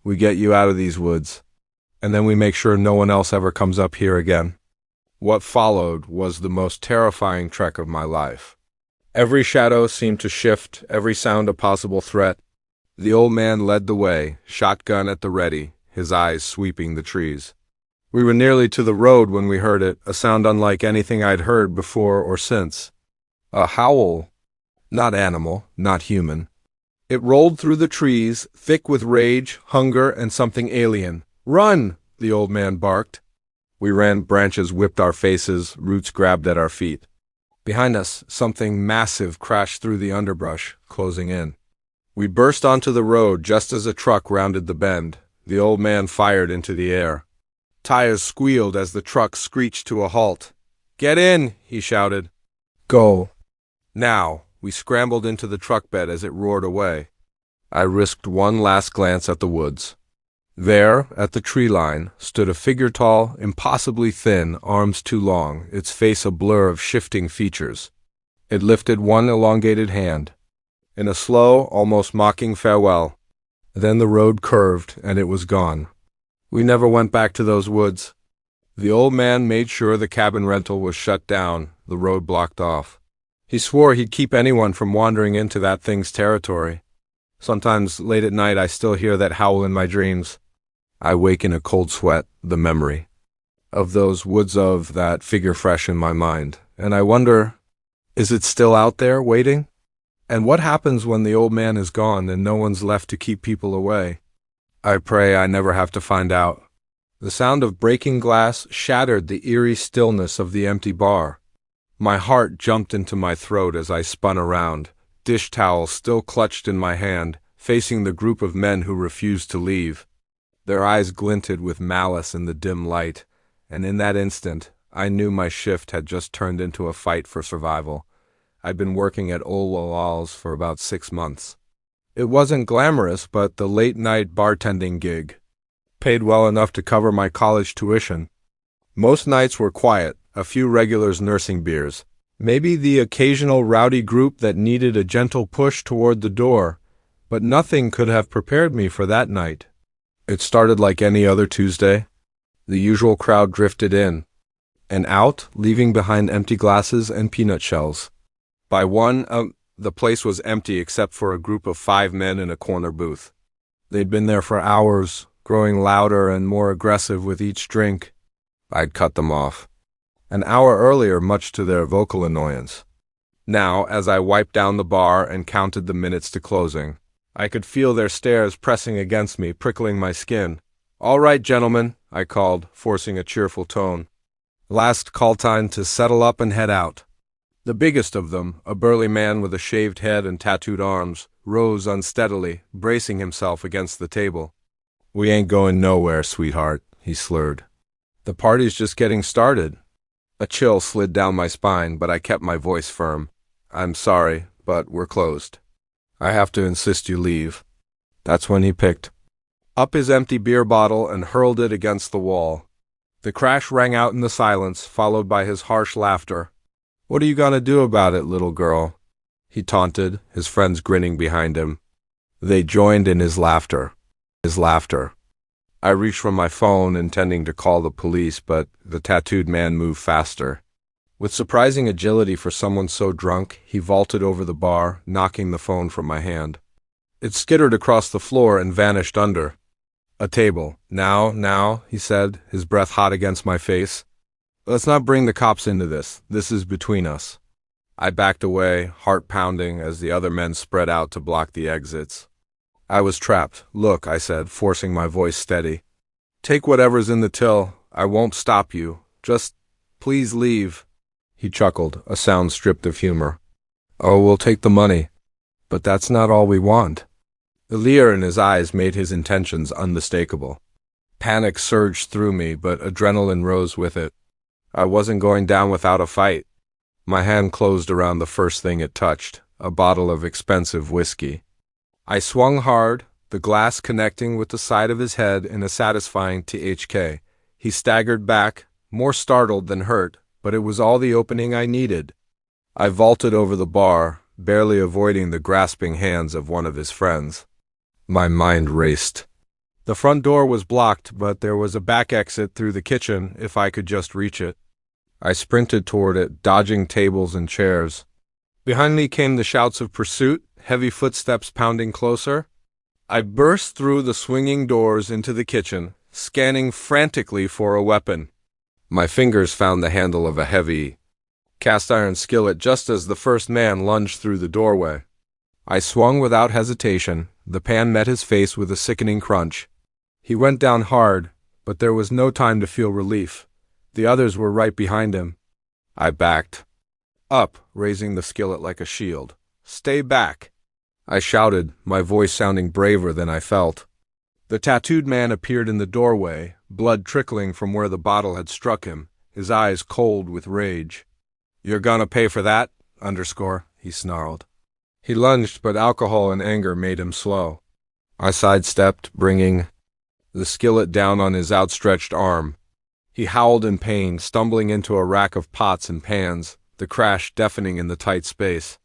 "We get you out of these woods, and then we make sure no one else ever comes up here again." What followed was the most terrifying trek of my life. Every shadow seemed to shift, every sound a possible threat. The old man led the way, shotgun at the ready, his eyes sweeping the trees. We were nearly to the road when we heard it, a sound unlike anything I'd heard before or since. A howl. Not animal, not human. It rolled through the trees, thick with rage, hunger, and something alien. "Run!" the old man barked. We ran, branches whipped our faces, roots grabbed at our feet. Behind us, something massive crashed through the underbrush, closing in. We burst onto the road just as a truck rounded the bend. The old man fired into the air. Tires squealed as the truck screeched to a halt. "Get in!" he shouted. "Go." Now. We scrambled into the truck bed as it roared away. I risked one last glance at the woods. There, at the tree line, stood a figure tall, impossibly thin, arms too long, its face a blur of shifting features. It lifted one elongated hand. In a slow, almost mocking farewell. Then the road curved, and it was gone. We never went back to those woods. The old man made sure the cabin rental was shut down, the road blocked off. He swore he'd keep anyone from wandering into that thing's territory. Sometimes, late at night, I still hear that howl in my dreams. I wake in a cold sweat, the memory of those woods, of that figure fresh in my mind. And I wonder, is it still out there, waiting? And what happens when the old man is gone and no one's left to keep people away? I pray I never have to find out. The sound of breaking glass shattered the eerie stillness of the empty bar. My heart jumped into my throat as I spun around, dish towel still clutched in my hand, facing the group of men who refused to leave. Their eyes glinted with malice in the dim light, and in that instant, I knew my shift had just turned into a fight for survival. I'd been working at Ol Walal's for about 6 months. It wasn't glamorous, but the late-night bartending gig paid well enough to cover my college tuition. Most nights were quiet, a few regulars nursing beers, Maybe the occasional rowdy group that needed a gentle push toward the door, but nothing could have prepared me for that night. It started like any other Tuesday. The usual crowd drifted in and out, leaving behind empty glasses and peanut shells. By one, the place was empty except for a group of 5 men in a corner booth. They'd been there for hours, growing louder and more aggressive with each drink. I'd cut them off. An hour earlier, much to their vocal annoyance. Now, as I wiped down the bar and counted the minutes to closing, I could feel their stares pressing against me, prickling my skin. "All right, gentlemen," I called, forcing a cheerful tone. "Last call time to settle up and head out." The biggest of them, a burly man with a shaved head and tattooed arms, rose unsteadily, bracing himself against the table. "We ain't going nowhere, sweetheart," he slurred. "The party's just getting started." A chill slid down my spine, but I kept my voice firm. "I'm sorry, but we're closed. I have to insist you leave." That's when he picked up his empty beer bottle and hurled it against the wall. The crash rang out in the silence, followed by his harsh laughter. "What are you gonna do about it, little girl?" he taunted, his friends grinning behind him. They joined in his laughter. I reached for my phone, intending to call the police, but the tattooed man moved faster. With surprising agility for someone so drunk, he vaulted over the bar, knocking the phone from my hand. It skittered across the floor and vanished under a table. Now, he said, his breath hot against my face. "Let's not bring the cops into this. This is between us." I backed away, heart pounding, as the other men spread out to block the exits. I was trapped. "Look," I said, forcing my voice steady. "Take whatever's in the till. I won't stop you. Just, please leave." He chuckled, a sound stripped of humor. "Oh, we'll take the money. But that's not all we want." The leer in his eyes made his intentions unmistakable. Panic surged through me, but adrenaline rose with it. I wasn't going down without a fight. My hand closed around the first thing it touched, a bottle of expensive whiskey. I swung hard, the glass connecting with the side of his head in a satisfying THK. He staggered back, more startled than hurt, but it was all the opening I needed. I vaulted over the bar, barely avoiding the grasping hands of one of his friends. My mind raced. The front door was blocked, but there was a back exit through the kitchen if I could just reach it. I sprinted toward it, dodging tables and chairs. Behind me came the shouts of pursuit, heavy footsteps pounding closer. I burst through the swinging doors into the kitchen, scanning frantically for a weapon. My fingers found the handle of a heavy cast-iron skillet just as the first man lunged through the doorway. I swung without hesitation. The pan met his face with a sickening crunch. He went down hard, but there was no time to feel relief. The others were right behind him. I backed up, raising the skillet like a shield. "Stay back!" I shouted, my voice sounding braver than I felt. The tattooed man appeared in the doorway, blood trickling from where the bottle had struck him, his eyes cold with rage. "You're gonna pay for that, _ he snarled. He lunged, but alcohol and anger made him slow. I sidestepped, bringing the skillet down on his outstretched arm. He howled in pain, stumbling into a rack of pots and pans, the crash deafening in the tight space.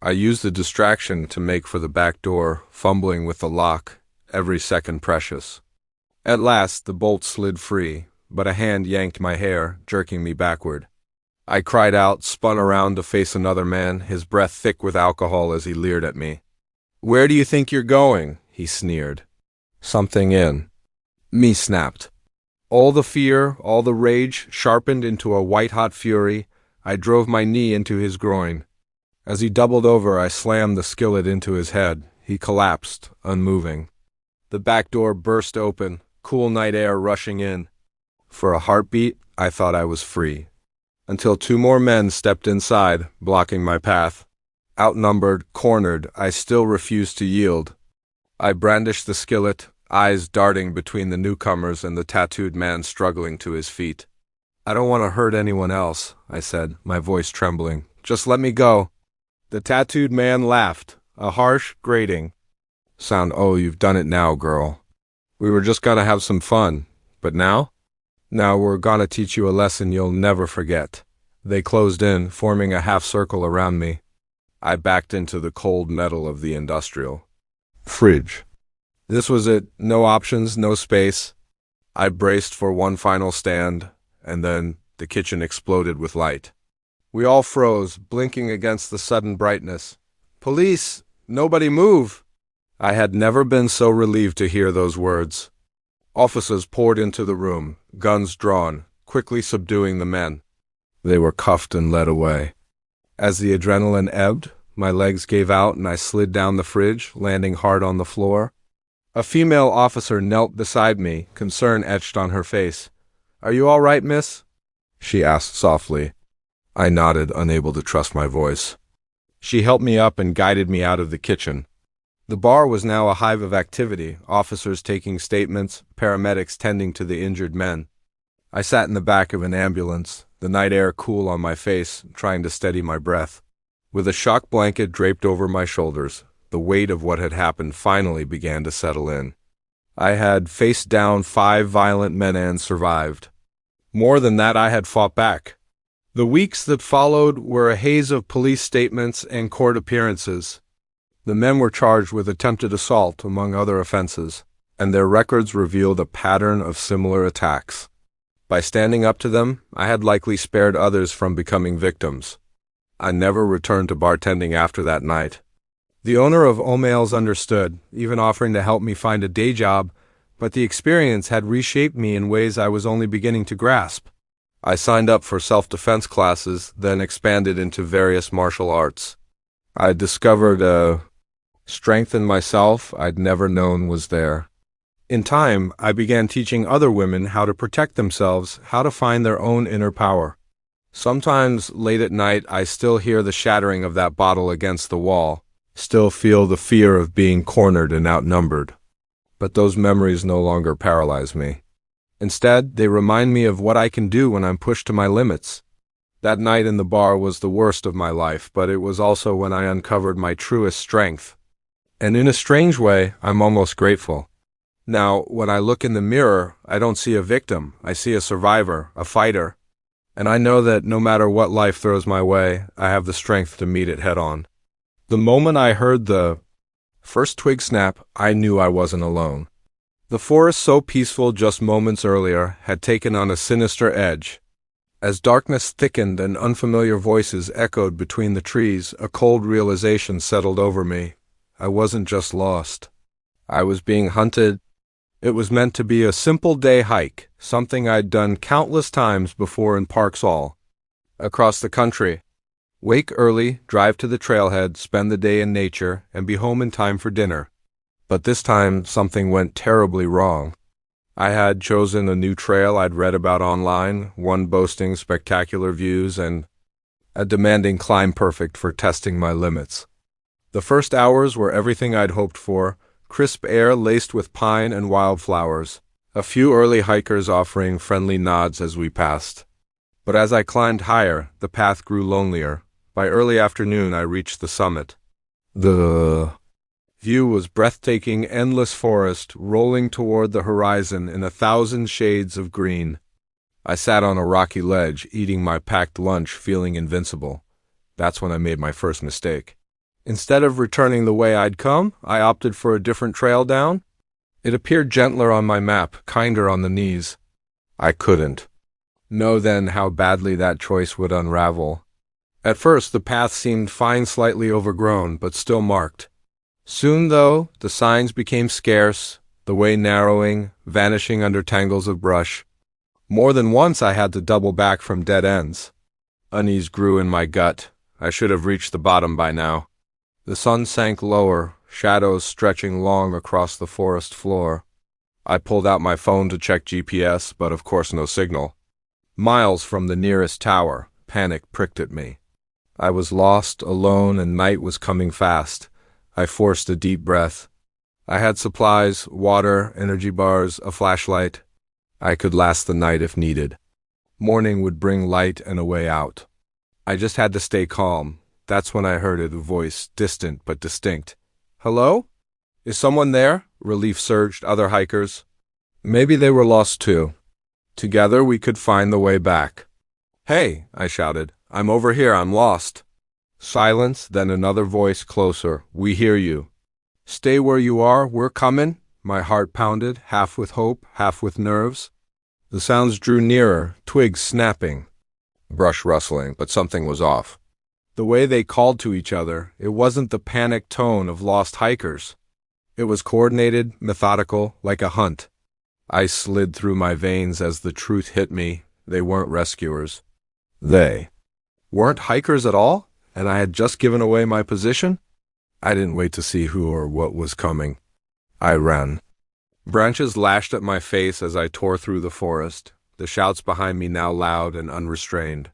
I used the distraction to make for the back door, fumbling with the lock, every second precious. At last, the bolt slid free, but a hand yanked my hair, jerking me backward. I cried out, spun around to face another man, his breath thick with alcohol as he leered at me. "Where do you think you're going?" he sneered. "Something in me snapped. All the fear, all the rage, sharpened into a white-hot fury. I drove my knee into his groin. As he doubled over, I slammed the skillet into his head. He collapsed, unmoving. The back door burst open, cool night air rushing in. For a heartbeat, I thought I was free. Until 2 more men stepped inside, blocking my path. Outnumbered, cornered, I still refused to yield. I brandished the skillet, eyes darting between the newcomers and the tattooed man struggling to his feet. "I don't want to hurt anyone else," I said, my voice trembling. "Just let me go." The tattooed man laughed, a harsh, grating sound. "Oh, you've done it now, girl. We were just gonna have some fun. But now? Now we're gonna teach you a lesson you'll never forget." They closed in, forming a half circle around me. I backed into the cold metal of the industrial fridge. This was it. No options, no space. I braced for one final stand, and then the kitchen exploded with light. We all froze, blinking against the sudden brightness. "Police! Nobody move!" I had never been so relieved to hear those words. Officers poured into the room, guns drawn, quickly subduing the men. They were cuffed and led away. As the adrenaline ebbed, my legs gave out and I slid down the fridge, landing hard on the floor. A female officer knelt beside me, concern etched on her face. "Are you all right, miss?" she asked softly. I nodded, unable to trust my voice. She helped me up and guided me out of the kitchen. The bar was now a hive of activity, officers taking statements, paramedics tending to the injured men. I sat in the back of an ambulance, the night air cool on my face, trying to steady my breath. With a shock blanket draped over my shoulders, the weight of what had happened finally began to settle in. I had faced down 5 violent men and survived. More than that, I had fought back. The weeks that followed were a haze of police statements and court appearances. The men were charged with attempted assault, among other offenses, and their records revealed a pattern of similar attacks. By standing up to them, I had likely spared others from becoming victims. I never returned to bartending after that night. The owner of O'Malley's understood, even offering to help me find a day job, but the experience had reshaped me in ways I was only beginning to grasp. I signed up for self-defense classes, then expanded into various martial arts. I discovered a strength in myself I'd never known was there. In time, I began teaching other women how to protect themselves, how to find their own inner power. Sometimes, late at night, I still hear the shattering of that bottle against the wall, still feel the fear of being cornered and outnumbered. But those memories no longer paralyze me. Instead, they remind me of what I can do when I'm pushed to my limits. That night in the bar was the worst of my life, but it was also when I uncovered my truest strength. And in a strange way, I'm almost grateful. Now, when I look in the mirror, I don't see a victim. I see a survivor, a fighter. And I know that no matter what life throws my way, I have the strength to meet it head on. The moment I heard the first twig snap, I knew I wasn't alone. The forest, so peaceful just moments earlier, had taken on a sinister edge. As darkness thickened and unfamiliar voices echoed between the trees, a cold realization settled over me. I wasn't just lost. I was being hunted. It was meant to be a simple day hike, something I'd done countless times before in parks all across the country. Wake early, drive to the trailhead, spend the day in nature, and be home in time for dinner. But this time, something went terribly wrong. I had chosen a new trail I'd read about online, one boasting spectacular views and a demanding climb perfect for testing my limits. The first hours were everything I'd hoped for, crisp air laced with pine and wildflowers, a few early hikers offering friendly nods as we passed. But as I climbed higher, the path grew lonelier. By early afternoon, I reached the summit. The view was breathtaking, endless forest, rolling toward the horizon in 1,000 shades of green. I sat on a rocky ledge, eating my packed lunch, feeling invincible. That's when I made my first mistake. Instead of returning the way I'd come, I opted for a different trail down. It appeared gentler on my map, kinder on the knees. I couldn't know then how badly that choice would unravel. At first, the path seemed fine, slightly overgrown, but still marked. Soon, though, the signs became scarce, the way narrowing, vanishing under tangles of brush. More than once I had to double back from dead ends. Unease grew in my gut. I should have reached the bottom by now. The sun sank lower, shadows stretching long across the forest floor. I pulled out my phone to check GPS, but of course no signal. Miles from the nearest tower, panic pricked at me. I was lost, alone, and night was coming fast. I forced a deep breath. I had supplies, water, energy bars, a flashlight. I could last the night if needed. Morning would bring light and a way out. I just had to stay calm. That's when I heard a voice, distant but distinct. "Hello? Is someone there?" Relief surged other hikers. Maybe they were lost too. Together we could find the way back. Hey, I shouted. I'm over here, I'm lost. Silence, then another voice closer. We hear you. Stay where you are, we're coming. My heart pounded, half with hope, half with nerves. The sounds drew nearer, twigs snapping, brush rustling, but something was off. The way they called to each other, it wasn't the panicked tone of lost hikers. It was coordinated, methodical, like a hunt. Ice slid through my veins as the truth hit me. They weren't rescuers. They weren't hikers at all, and I had just given away my position? I didn't wait to see who or what was coming. I ran. Branches lashed at my face as I tore through the forest, the shouts behind me now loud and unrestrained.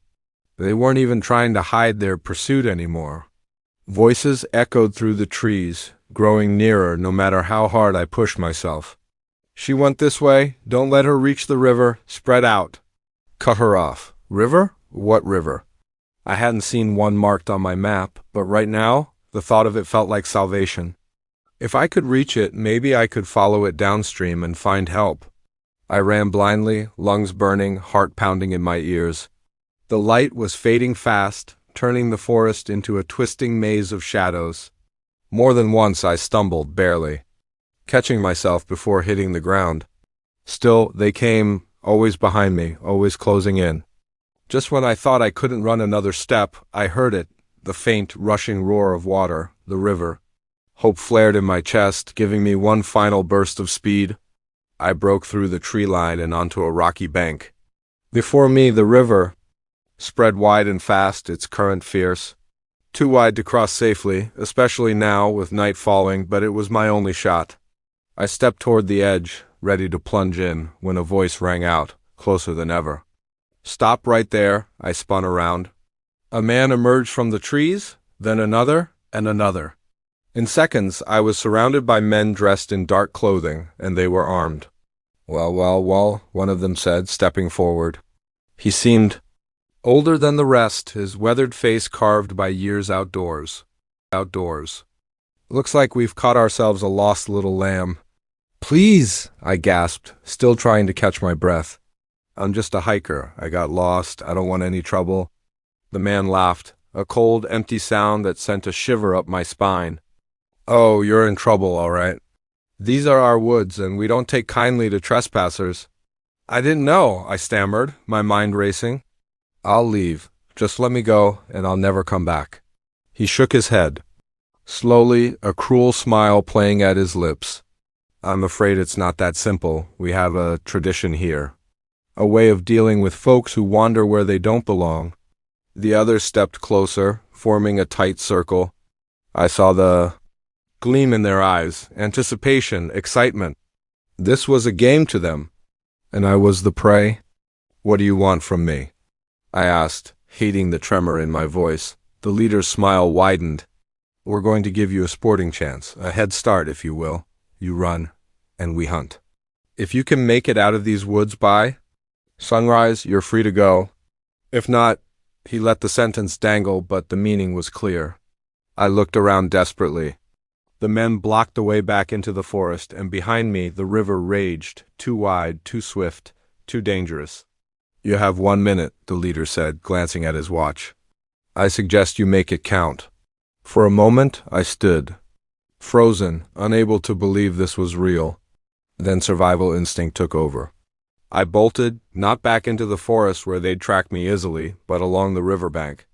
They weren't even trying to hide their pursuit anymore. Voices echoed through the trees, growing nearer no matter how hard I pushed myself. She went this way. Don't let her reach the river. Spread out. Cut her off. River? What river? I hadn't seen one marked on my map, but right now, the thought of it felt like salvation. If I could reach it, maybe I could follow it downstream and find help. I ran blindly, lungs burning, heart pounding in my ears. The light was fading fast, turning the forest into a twisting maze of shadows. More than once I stumbled, barely, catching myself before hitting the ground. Still, they came, always behind me, always closing in. Just when I thought I couldn't run another step, I heard it, the faint, rushing roar of water, the river. Hope flared in my chest, giving me one final burst of speed. I broke through the tree line and onto a rocky bank. Before me, the river spread wide and fast, its current fierce. Too wide to cross safely, especially now with night falling, but it was my only shot. I stepped toward the edge, ready to plunge in, when a voice rang out, closer than ever. Stop right there, I spun around. A man emerged from the trees, then another, and another. In seconds, I was surrounded by men dressed in dark clothing, and they were armed. Well, one of them said, stepping forward. He seemed older than the rest, his weathered face carved by years outdoors. Looks like we've caught ourselves a lost little lamb. Please, I gasped, still trying to catch my breath. I'm just a hiker. I got lost. I don't want any trouble. The man laughed, a cold, empty sound that sent a shiver up my spine. Oh, you're in trouble, all right. These are our woods, and we don't take kindly to trespassers. I didn't know, I stammered, my mind racing. I'll leave. Just let me go, and I'll never come back. He shook his head. Slowly, a cruel smile playing at his lips. I'm afraid it's not that simple. We have a tradition here. A way of dealing with folks who wander where they don't belong. The others stepped closer, forming a tight circle. I saw the gleam in their eyes, anticipation, excitement. This was a game to them, and I was the prey. What do you want from me? I asked, hating the tremor in my voice. The leader's smile widened. We're going to give you a sporting chance, a head start, if you will. You run, and we hunt. If you can make it out of these woods by sunrise, you're free to go. If not, he let the sentence dangle, but the meaning was clear. I looked around desperately. The men blocked the way back into the forest, and behind me the river raged, too wide, too swift, too dangerous. You have 1 minute, the leader said, glancing at his watch. I suggest you make it count. For a moment, I stood, frozen, unable to believe this was real. Then survival instinct took over. I bolted, not back into the forest where they'd track me easily, but along the riverbank.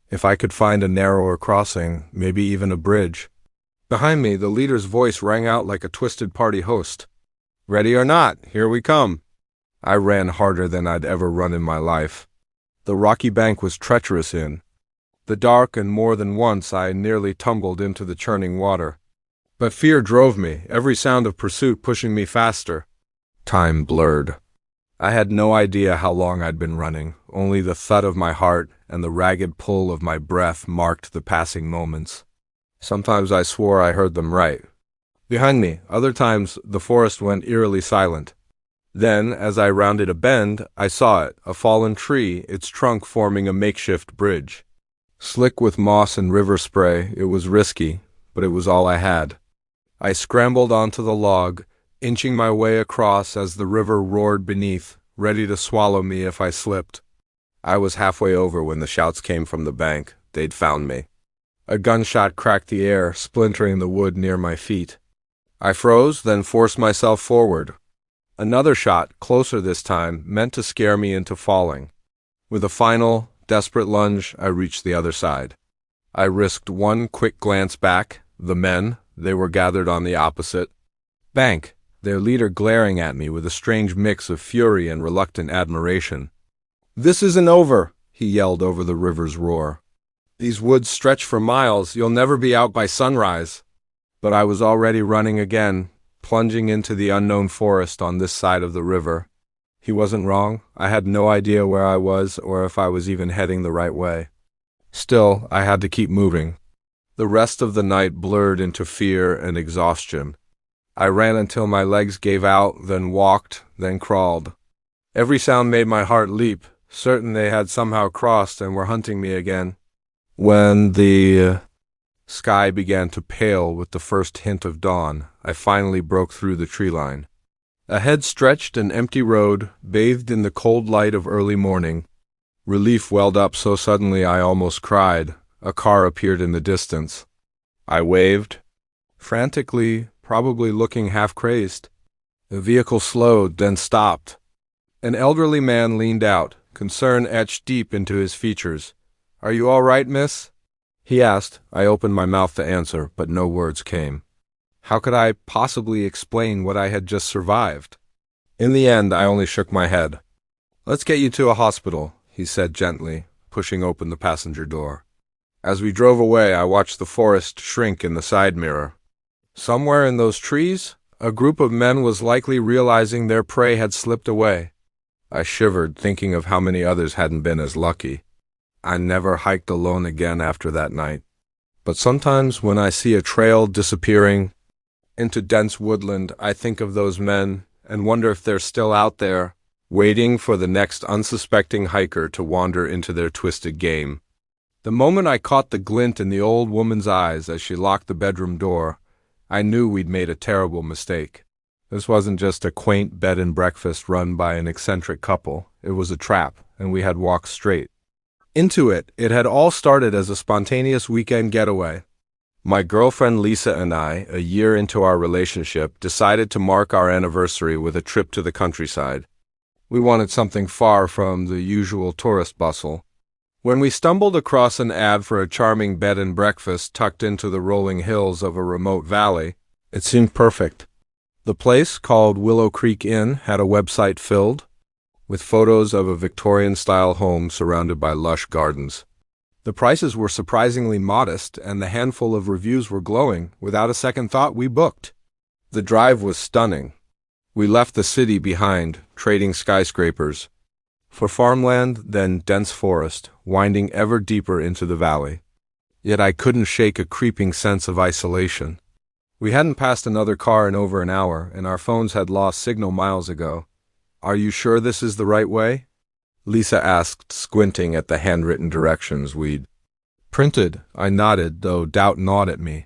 If I could find a narrower crossing, maybe even a bridge. Behind me, the leader's voice rang out like a twisted party host. Ready or not, here we come. I ran harder than I'd ever run in my life. The rocky bank was treacherous in the dark, and more than once I nearly tumbled into the churning water. But fear drove me, every sound of pursuit pushing me faster. Time blurred. I had no idea how long I'd been running. Only the thud of my heart and the ragged pull of my breath marked the passing moments. Sometimes I swore I heard them right. Behind me, other times the forest went eerily silent. Then, as I rounded a bend, I saw it, a fallen tree, its trunk forming a makeshift bridge. Slick with moss and river spray, it was risky, but it was all I had. I scrambled onto the log, inching my way across as the river roared beneath, ready to swallow me if I slipped. I was halfway over when the shouts came from the bank. They'd found me. A gunshot cracked the air, splintering the wood near my feet. I froze, then forced myself forward. Another shot, closer this time, meant to scare me into falling. With a final, desperate lunge, I reached the other side. I risked one quick glance back. The men, they were gathered on the opposite bank, their leader glaring at me with a strange mix of fury and reluctant admiration. "This isn't over," he yelled over the river's roar. "These woods stretch for miles. You'll never be out by sunrise." But I was already running again, plunging into the unknown forest on this side of the river. He wasn't wrong. I had no idea where I was or if I was even heading the right way. Still, I had to keep moving. The rest of the night blurred into fear and exhaustion. I ran until my legs gave out, then walked, then crawled. Every sound made my heart leap, certain they had somehow crossed and were hunting me again. When the sky began to pale with the first hint of dawn, I finally broke through the tree line. Ahead stretched an empty road, bathed in the cold light of early morning. Relief welled up so suddenly I almost cried. A car appeared in the distance. I waved, frantically, probably looking half-crazed. The vehicle slowed, then stopped. An elderly man leaned out, concern etched deep into his features. "Are you all right, miss?" he asked. I opened my mouth to answer, but no words came. How could I possibly explain what I had just survived? In the end, I only shook my head. "Let's get you to a hospital," he said gently, pushing open the passenger door. As we drove away, I watched the forest shrink in the side mirror. Somewhere in those trees, a group of men was likely realizing their prey had slipped away. I shivered, thinking of how many others hadn't been as lucky. I never hiked alone again after that night. But sometimes when I see a trail disappearing into dense woodland, I think of those men and wonder if they're still out there, waiting for the next unsuspecting hiker to wander into their twisted game. The moment I caught the glint in the old woman's eyes as she locked the bedroom door, I knew we'd made a terrible mistake. This wasn't just a quaint bed and breakfast run by an eccentric couple. It was a trap, and we had walked straight into it. It had all started as a spontaneous weekend getaway. My girlfriend Lisa and I, a year into our relationship, decided to mark our anniversary with a trip to the countryside. We wanted something far from the usual tourist bustle. When we stumbled across an ad for a charming bed and breakfast tucked into the rolling hills of a remote valley, it seemed perfect. The place, called Willow Creek Inn, had a website filled with photos of a Victorian-style home surrounded by lush gardens. The prices were surprisingly modest, and the handful of reviews were glowing. Without a second thought, we booked. The drive was stunning. We left the city behind, trading skyscrapers for farmland, then dense forest, winding ever deeper into the valley. Yet I couldn't shake a creeping sense of isolation. We hadn't passed another car in over an hour, and our phones had lost signal miles ago. "Are you sure this is the right way?" Lisa asked, squinting at the handwritten directions we'd printed. I nodded, though doubt gnawed at me.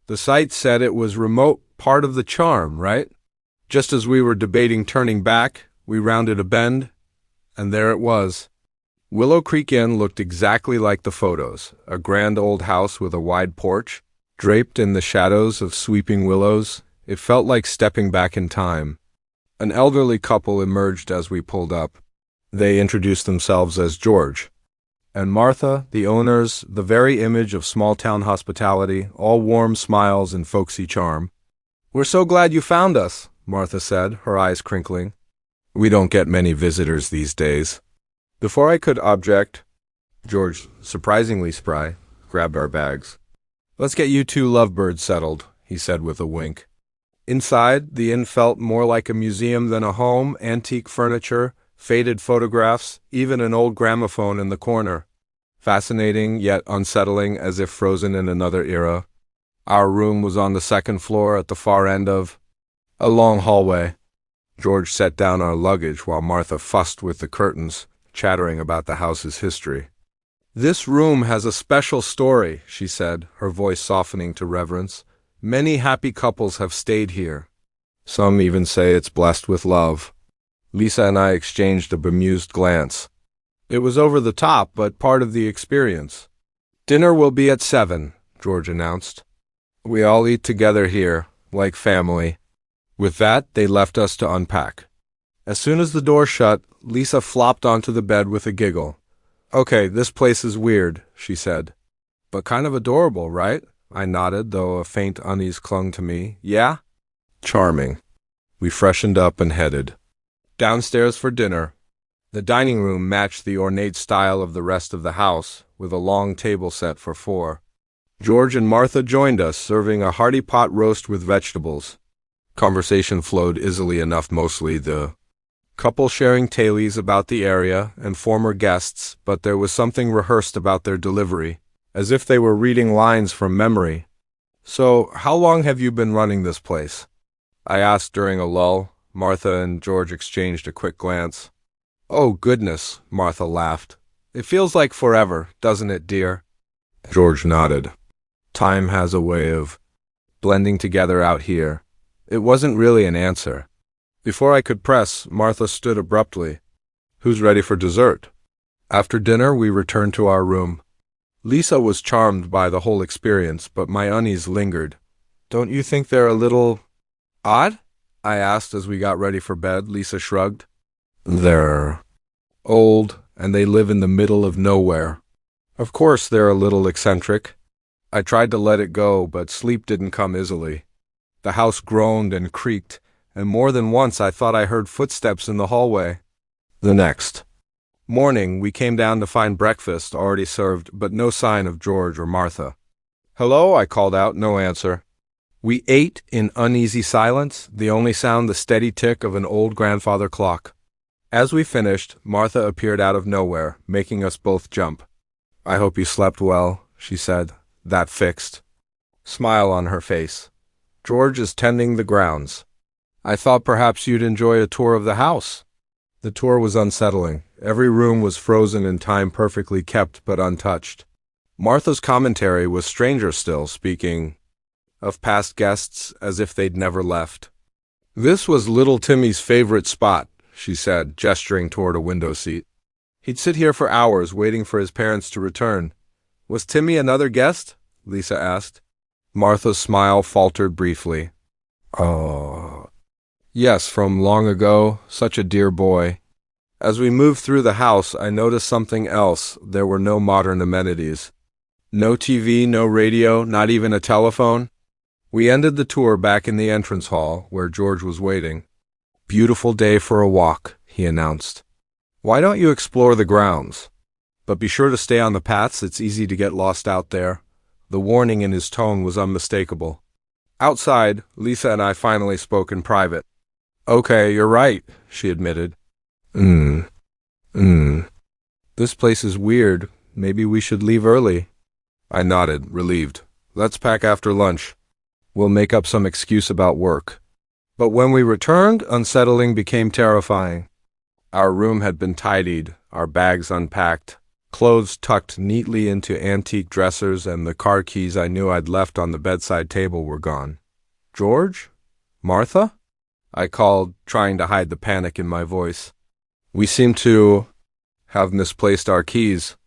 The site said it was remote, part of the charm, right? Just as we were debating turning back, we rounded a bend, and there it was. Willow Creek Inn looked exactly like the photos, a grand old house with a wide porch, draped in the shadows of sweeping willows. It felt like stepping back in time. An elderly couple emerged as we pulled up. They introduced themselves as George and Martha, the owners, the very image of small-town hospitality, all warm smiles and folksy charm. "We're so glad you found us," Martha said, her eyes crinkling. "We don't get many visitors these days." Before I could object, George, surprisingly spry, grabbed our bags. "Let's get you two lovebirds settled," he said with a wink. Inside, the inn felt more like a museum than a home. Antique furniture, faded photographs, even an old gramophone in the corner. Fascinating, yet unsettling, as if frozen in another era. Our room was on the second floor at the far end of a long hallway. George set down our luggage while Martha fussed with the curtains, chattering about the house's history. "This room has a special story," she said, her voice softening to reverence. "Many happy couples have stayed here. Some even say it's blessed with love." Lisa and I exchanged a bemused glance. It was over the top, but part of the experience. Dinner will be at 7, George announced. We all eat together here, like family. With that, they left us to unpack. As soon as the door shut, Lisa flopped onto the bed with a giggle. Okay, this place is weird, she said. But kind of adorable, right? I nodded, though a faint unease clung to me. Yeah? Charming. We freshened up and headed downstairs for dinner. The dining room matched the ornate style of the rest of the house, with a long table set for 4. George and Martha joined us, serving a hearty pot roast with vegetables. Conversation flowed easily enough, mostly the couple sharing tales about the area and former guests, but there was something rehearsed about their delivery, as if they were reading lines from memory. So, how long have you been running this place? I asked during a lull. Martha and George exchanged a quick glance. Oh, goodness, Martha laughed. It feels like forever, doesn't it, dear? George nodded. Time has a way of blending together out here. It wasn't really an answer. Before I could press, Martha stood abruptly. Who's ready for dessert? After dinner, we returned to our room. Lisa was charmed by the whole experience, but my unease lingered. Don't you think they're a little odd? I asked as we got ready for bed. Lisa shrugged. They're old, and they live in the middle of nowhere. Of course they're a little eccentric. I tried to let it go, but sleep didn't come easily. The house groaned and creaked, and more than once I thought I heard footsteps in the hallway. The next morning, we came down to find breakfast already served, but no sign of George or Martha. Hello, I called out, no answer. We ate in uneasy silence, the only sound the steady tick of an old grandfather clock. As we finished, Martha appeared out of nowhere, making us both jump. I hope you slept well, she said, that fixed smile on her face. George is tending the grounds. I thought perhaps you'd enjoy a tour of the house. The tour was unsettling. Every room was frozen in time, perfectly kept but untouched. Martha's commentary was stranger still, speaking of past guests as if they'd never left. This was little Timmy's favorite spot, she said, gesturing toward a window seat. He'd sit here for hours, waiting for his parents to return. Was Timmy another guest? Lisa asked. Martha's smile faltered briefly. Oh, yes, from long ago, such a dear boy. As we moved through the house, I noticed something else. There were no modern amenities. No TV, no radio, not even a telephone. We ended the tour back in the entrance hall, where George was waiting. Beautiful day for a walk, he announced. Why don't you explore the grounds? But be sure to stay on the paths, it's easy to get lost out there. The warning in his tone was unmistakable. Outside, Lisa and I finally spoke in private. Okay, you're right, she admitted. This place is weird. Maybe we should leave early. I nodded, relieved. Let's pack after lunch. We'll make up some excuse about work. But when we returned, unsettling became terrifying. Our room had been tidied, our bags unpacked, clothes tucked neatly into antique dressers, and the car keys I knew I'd left on the bedside table were gone. George? Martha? I called, trying to hide the panic in my voice. We seem to have misplaced our keys.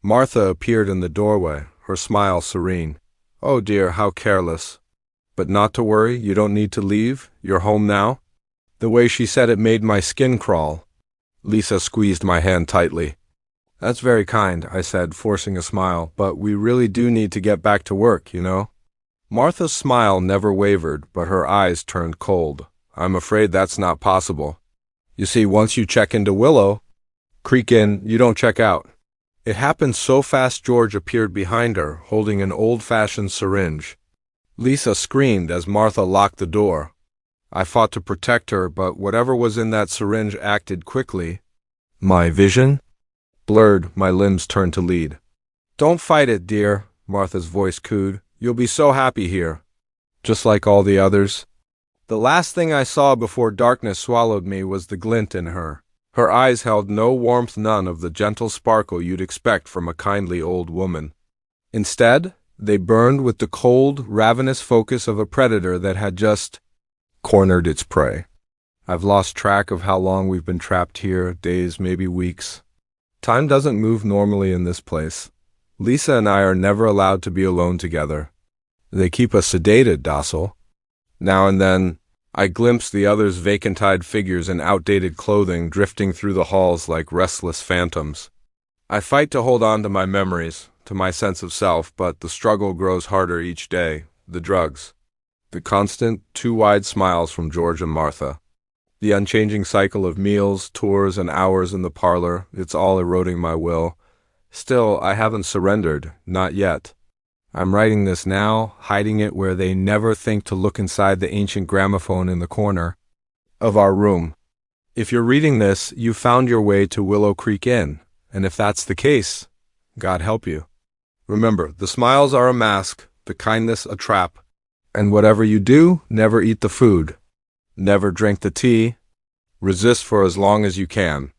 Martha appeared in the doorway, her smile serene. Oh dear, how careless. But not to worry, you don't need to leave. You're home now. The way she said it made my skin crawl. Lisa squeezed my hand tightly. That's very kind, I said, forcing a smile, but we really do need to get back to work, you know? Martha's smile never wavered, but her eyes turned cold. I'm afraid that's not possible. You see, once you check into Willow Creek Inn, you don't check out. It happened so fast George appeared behind her, holding an old-fashioned syringe. Lisa screamed as Martha locked the door. I fought to protect her, but whatever was in that syringe acted quickly. My vision blurred, my limbs turned to lead. Don't fight it, dear, Martha's voice cooed. You'll be so happy here. Just like all the others. The last thing I saw before darkness swallowed me was the glint in her. Her eyes held no warmth, none of the gentle sparkle you'd expect from a kindly old woman. Instead, they burned with the cold, ravenous focus of a predator that had just cornered its prey. I've lost track of how long we've been trapped here, days, maybe weeks. Time doesn't move normally in this place. Lisa and I are never allowed to be alone together. They keep us sedated, docile. Now and then, I glimpse the others' vacant-eyed figures in outdated clothing drifting through the halls like restless phantoms. I fight to hold on to my memories, to my sense of self, but the struggle grows harder each day. The drugs. The constant, too-wide smiles from George and Martha. The unchanging cycle of meals, tours, and hours in the parlor, it's all eroding my will. Still, I haven't surrendered, not yet. I'm writing this now, hiding it where they never think to look inside the ancient gramophone in the corner of our room. If you're reading this, you found your way to Willow Creek Inn, and if that's the case, God help you. Remember, the smiles are a mask, the kindness a trap, and whatever you do, never eat the food, never drink the tea, resist for as long as you can.